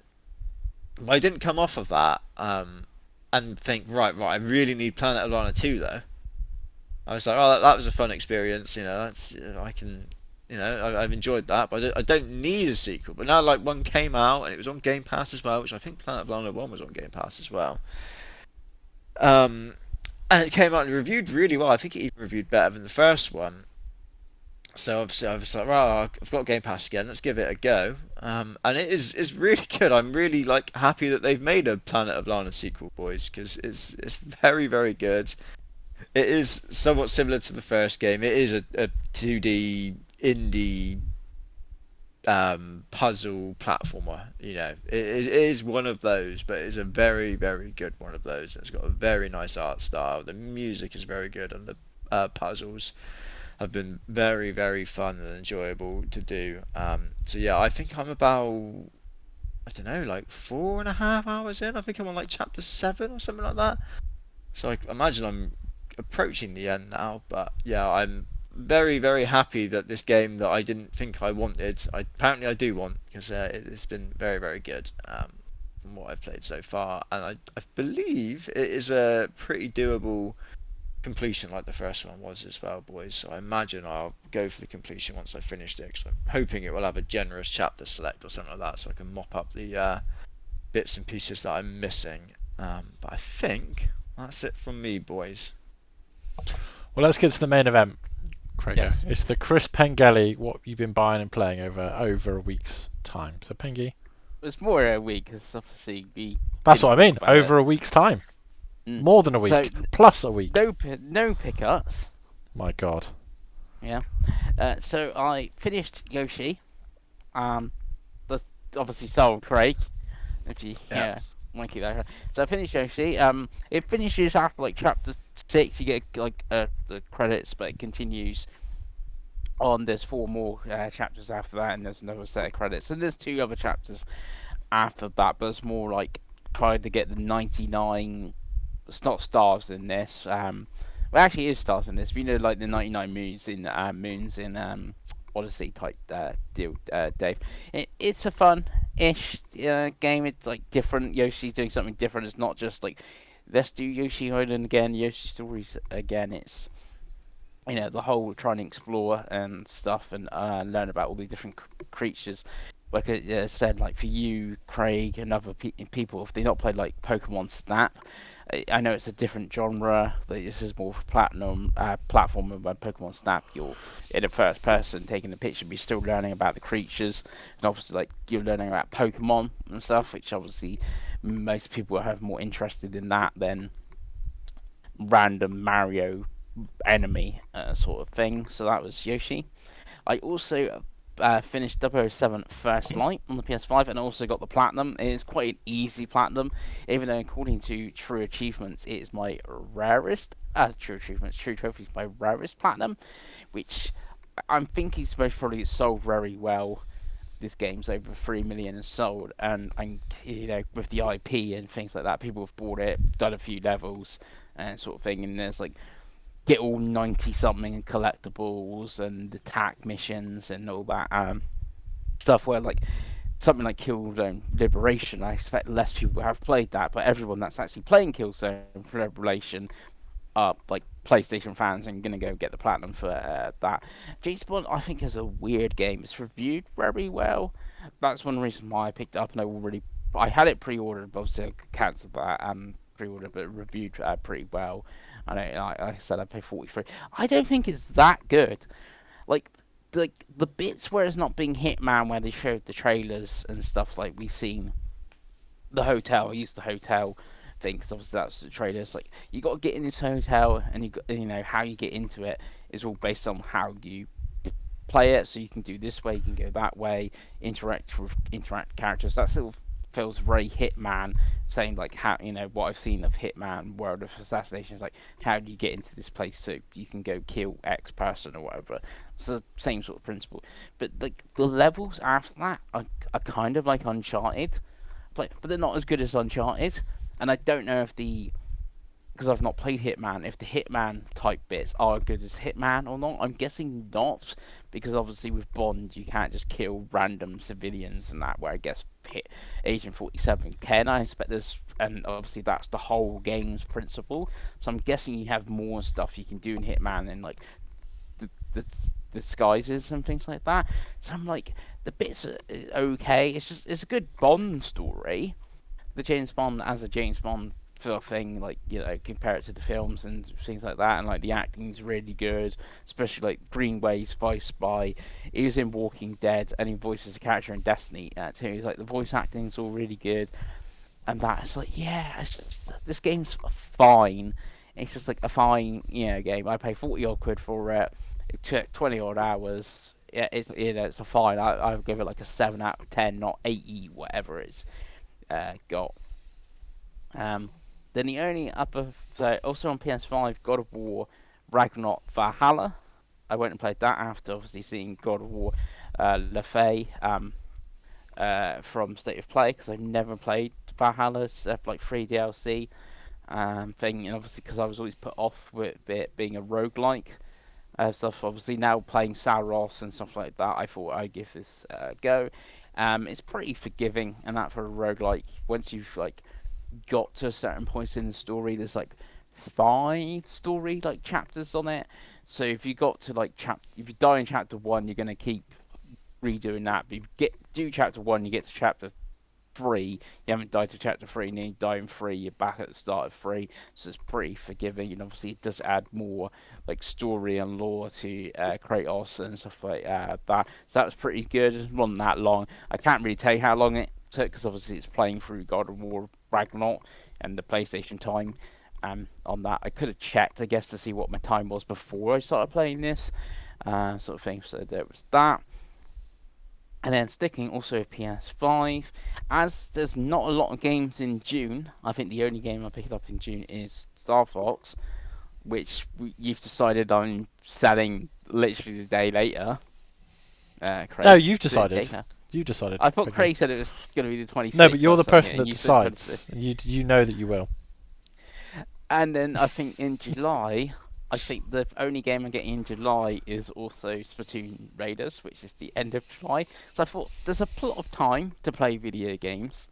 But I didn't come off of that and think, right, I really need Planet of Lana 2 though. I was like, oh, that was a fun experience, that's, I can, I've enjoyed that, but I don't need a sequel. But now, like, one came out and it was on Game Pass as well, which I think Planet of Lana 1 was on Game Pass as well. And it came out and reviewed really well. I think it even reviewed better than the first one. So obviously I was like, well, I've got Game Pass again. Let's give it a go. And it's really good. I'm really like happy that they've made a Planet of Lana sequel, boys, because it's very, very good. It is somewhat similar to the first game. It is a 2D indie puzzle platformer. It is one of those, but it's a very, very good one of those. It's got a very nice art style. The music is very good, and the puzzles have been very, very fun and enjoyable to do. So yeah, I think I'm about, I don't know, like 4.5 hours in. I think I'm on like chapter 7 or something like that. So I imagine I'm approaching the end now. But yeah, I'm very, very happy that this game that I didn't think I wanted, apparently I do want, because it's been very, very good from what I've played so far. And I believe it is a pretty doable completion like the first one was as well, boys. So I imagine I'll go for the completion once I finished it, because I'm hoping it will have a generous chapter select or something like that, so I can mop up the bits and pieces that I'm missing. But I think that's it from me, boys. Well, let's get to the main event, Craig. Yes. It's the Chris Pengelly, what you've been buying and playing over a week's time. So Pengi, It's more a week, because obviously we. that's what I mean. About Over a week's time, more than a week, So plus a week. no pickups. My God. Yeah. So I finished Yoshi. That's obviously sold Craig. If you want to keep that. So I finished Yoshi. It finishes after like chapter 6. You get like the credits, but it continues on. There's 4 more chapters after that, and there's another set of credits. And there's 2 other chapters after that, but it's more like trying to get the 99. It's not stars in this. Well, actually, it is stars in this. But like the 99 moons in Odyssey type deal, Dave. It's a fun-ish game. It's like different. Yoshi's doing something different. It's not just like let's do Yoshi Island again, Yoshi Stories again. It's the whole trying to explore and stuff and learn about all the different creatures. Like I said, like for you, Craig, and other people, if they not played like Pokemon Snap, I know it's a different genre. This is more for platinum platform. And when Pokemon Snap, you're in a first person taking the picture, but you're still learning about the creatures, and obviously like you're learning about Pokemon and stuff, which obviously most people are more interested in that than random Mario enemy sort of thing. So that was Yoshi. I also finished 007 First Light on the PS5 and also got the Platinum. It is quite an easy Platinum, even though according to True Achievements it is my rarest, True Trophies my rarest Platinum, which I'm thinking is most probably sold very well. This game's over 3 million sold, and I'm with the IP and things like that, people have bought it, done a few levels and sort of thing, and there's like get all 90 something collectibles and attack missions and all that stuff, where like something like Killzone Liberation, I expect less people have played that, but everyone that's actually playing Killzone Liberation are like PlayStation fans and gonna go get the platinum for that. James Bond, I think, is a weird game. It's reviewed very well. That's one reason why I picked it up, and I had it pre-ordered, but obviously I cancelled that and pre-ordered, but it reviewed pretty well. Like I said, I paid 43. I don't think it's that good. Like the bits where it's not being Hitman, where they showed the trailers and stuff, like we've seen the hotel. I used the hotel thing because obviously that's the trailers. Like you got to get in this hotel, and how you get into it is all based on how you play it. So you can do this way, you can go that way, interact characters. That sort of feels very Hitman, saying like how what I've seen of Hitman World of Assassination is like how do you get into this place so you can go kill X person or whatever. It's the same sort of principle, but like the levels after that are kind of like Uncharted, but they're not as good as Uncharted, and I don't know if because I've not played Hitman, if the Hitman type bits are as good as Hitman or not. I'm guessing not, because obviously with Bond you can't just kill random civilians and that, where I guess Agent 47 can. I expect this, and obviously that's the whole game's principle. So I'm guessing you have more stuff you can do in Hitman and like the disguises and things like that. So I'm like, the bits are okay. It's a good Bond story. The James Bond as a James Bond sort of thing, like compare it to the films and things like that, and like the acting's really good, especially like Greenway's voiced by, he was in Walking Dead and he voices a character in Destiny too. He's like the voice acting's all really good, and that it's like this game's fine. It's just like a fine game. I pay 40 odd quid for it. It took 20 odd hours. Yeah, it's a fine. I would give it like a 7 out of 10, not 80 whatever it's got. Then the only other, so also on PS5, God of War Ragnarok Valhalla. I went and played that after obviously seeing God of War Le Fay from State of Play, because I've never played Valhalla's like free DLC thing, and obviously because I was always put off with it being a roguelike stuff. Obviously now playing Saros and stuff like that, I thought I'd give this a go. It's pretty forgiving and that for a roguelike. Once you've like got to certain points in the story, there's like 5 story like chapters on it. So if you got to like if you die in chapter 1, you're gonna keep redoing that. But if you do chapter 1, you get to chapter 3, you haven't died to chapter 3, and then you die in 3, you're back at the start of 3. So it's pretty forgiving, and obviously it does add more like story and lore to Kratos and stuff like that. So that was pretty good. It wasn't that long. I can't really tell you how long it took, because obviously it's playing through God of War Ragnarok and the PlayStation time on that. I could have checked, I guess, to see what my time was before I started playing this sort of thing. So there was that. And then sticking also with PS5, as there's not a lot of games in June, I think the only game I picked up in June is Star Fox, which you've decided I'm selling literally the day later. Craig, No, you've decided. You decided. I thought Pengi. Craig said it was going to be the 26th. No, but you're the person and that you said decides. You know that you will. And then I think in July, I think the only game I'm getting in July is also Splatoon Raiders, which is the end of July. So I thought there's a lot of time to play video games.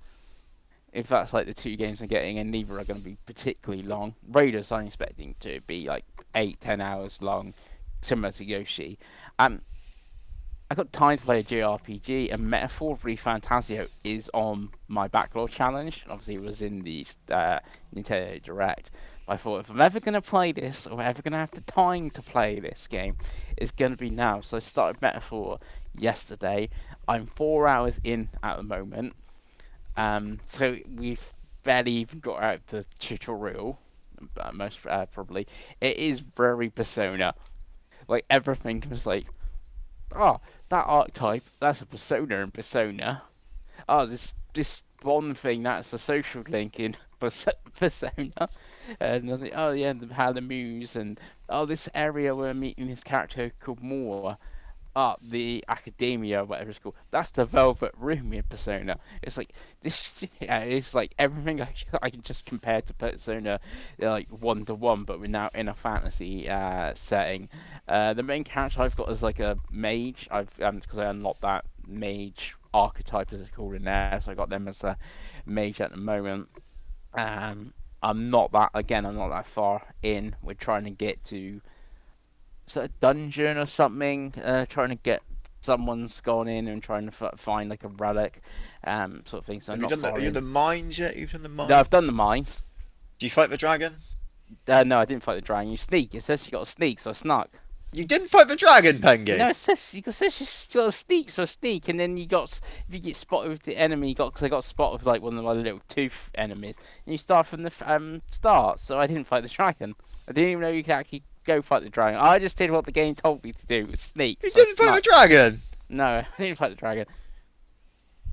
If that's like the 2 games I'm getting, and neither are going to be particularly long. Raiders I'm expecting to be like 8-10 hours long, similar to Yoshi. I got time to play a JRPG, and Metaphor ReFantasio is on my backlog challenge. Obviously, it was in the Nintendo Direct. I thought, if I'm ever going to play this, or ever going to have the time to play this game, it's going to be now. So I started Metaphor yesterday. I'm 4 hours in at the moment. So we've barely even got out the tutorial, most probably. It is very Persona. Like, everything was like, oh, that archetype, that's a persona in Persona. Oh, this Bond thing, that's a social link in Persona. And I think, oh yeah, how the muse, and oh, this area we're meeting this character called Moore. The Academia, whatever it's called. That's the Velvet Room in Persona. It's like this. Yeah, it's like everything I can just compare to Persona, like 1-to-1, but we're now in a fantasy setting. The main character I've got is like a mage. I've because I unlocked that mage archetype, as it's called in there, so I got them as a mage at the moment. I'm not that far in. We're trying to get to a dungeon or something, trying to get someone's gone in and trying to find like a relic, sort of thing. So Have I'm you not done far have you in. done the mines yet? You've done the mines? No, I've done the mines. Do you fight the dragon? No, I didn't fight the dragon. You sneak. It says you got to sneak, so I snuck. You didn't fight the dragon, Pengi! No, it says you got to sneak, so I sneak, and then if you get spotted with the enemy, because I got spotted with like one of my little tooth enemies, and you start from the start. So I didn't fight the dragon. I didn't even know you could actually go fight the dragon. I just did what the game told me to do, was sneak. You So I didn't fight the snuck. dragon! No, I didn't fight the dragon.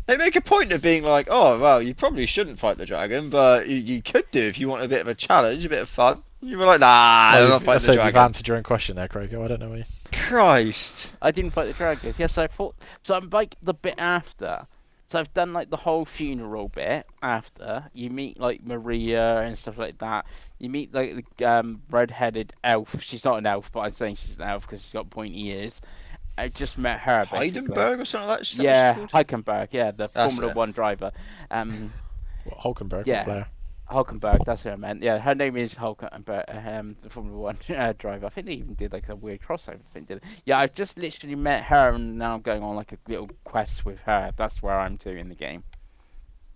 They make a point of being like, oh, well, you probably shouldn't fight the dragon, but you could do if you want a bit of a challenge, a bit of fun. You were like, nah, Well, I'm not I fighting the said you've dragon. answered your own question there, Craig. I don't know. Christ. I didn't fight the dragon. Yes, I fought. So I'm like the bit after. So I've done like the whole funeral bit after. You meet like Maria and stuff like that. You meet like the red-headed elf. She's not an elf, but I'm saying she's an elf because she's got pointy ears. I just met her basically. Heidenberg or something like that? Is that what she's Yeah, called? Heikenberg. Yeah, the That's Formula it. One driver. Um, What, Hulkenberg? What yeah, player? Hulkenberg. That's who I meant. Yeah, her name is Hulkenberg. The Formula One driver. I think they even did like a weird crossover thing. Did it? Yeah, I've just literally met her, and now I'm going on like a little quest with her. That's where I'm to in the game.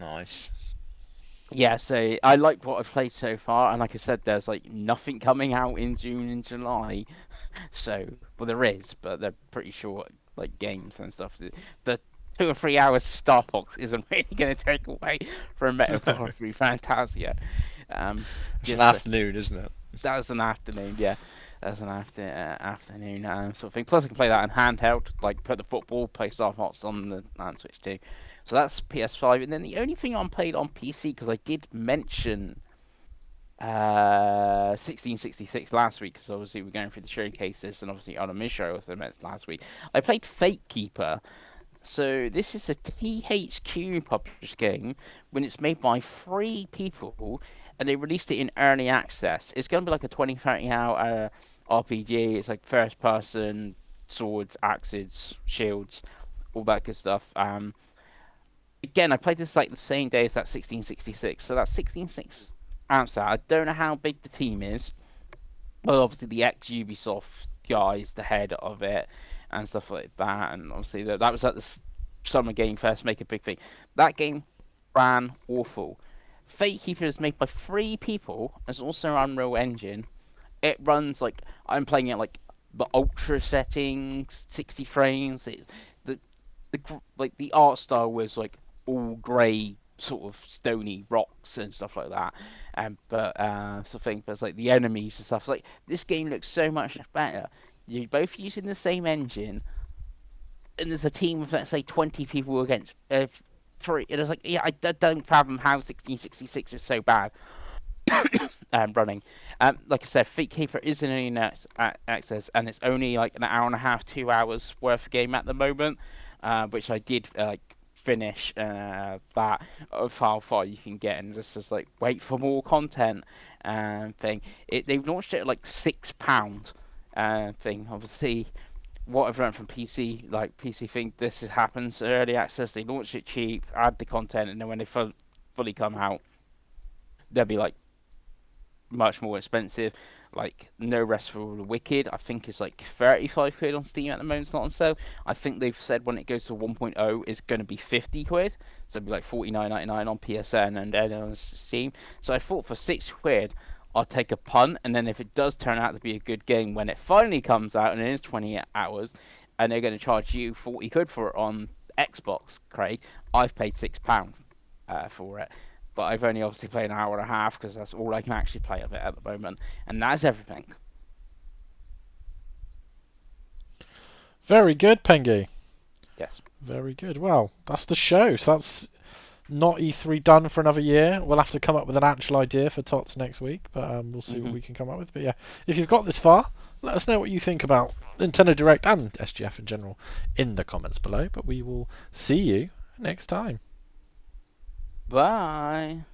Nice. Yeah, so I like what I've played so far, and like I said, there's like nothing coming out in June and July. So, well, there is, but they're pretty short, like games and stuff. The 2 or 3 hours Star Fox isn't really going to take away from Metaphor through Fantasia. It's an Just afternoon, isn't it? that was an afternoon, yeah. That was an afternoon sort of thing. Plus, I can play that in handheld, like put the football, play Star Fox on the Switch too. So that's PS5, and then the only thing I played on PC because I did mention 1666 last week, because obviously we're going through the showcases, and obviously on a Misho also met last week. I played Fate Keeper. So this is a THQ published game when it's made by 3 people, and they released it in early access. It's going to be like a 20-30 hour RPG. It's like first person, swords, axes, shields, all that good stuff. Again, I played this like the same day as that 1666. So that's 166 outside. I don't know how big the team is. Well, obviously the ex Ubisoft guy is the head of it and stuff like that. And obviously that was at the Summer Game Fest, make a big thing. That game ran awful. Fate Keeper is made by 3 people. It's also Unreal Engine. It runs like I'm playing it like the ultra settings, 60 frames. The like the art style was like all grey, sort of stony rocks and stuff like that. But sort of thing. But it's like the enemies and stuff. Like this game looks so much better. You're both using the same engine, and there's a team of let's say 20 people against 3. It was like yeah, I don't fathom how 1666 is so bad. Running. Like I said, Feet Keeper is in early access, and it's only like an hour and a half, 2 hours worth of game at the moment, which I did finish that of how far you can get, and just like wait for more content thing. They've launched it at like £6 thing. Obviously, what I've learned from PC, like PC think this happens early access. They launch it cheap, add the content, and then when they fully come out, they'll be like much more expensive. Like No Rest for the Wicked, I think is like 35 quid on Steam at the moment. It's not on sale. I think they've said when it goes to 1.0, it's going to be 50 quid. So it'll be like 49.99 on PSN and then on Steam. So I thought for 6 quid, I'll take a punt. And then if it does turn out to be a good game when it finally comes out and it is 20 hours, and they're going to charge you 40 quid for it on Xbox, Craig, I've paid £6 for it, but I've only obviously played an hour and a half because that's all I can actually play of it at the moment, and that's everything. Very good, Pengi. Yes. Very good. Well, that's the show. So that's not E3 done for another year. We'll have to come up with an actual idea for Tots next week, but we'll see what we can come up with. But yeah, if you've got this far, let us know what you think about Nintendo Direct and SGF in general in the comments below. But we will see you next time. Bye.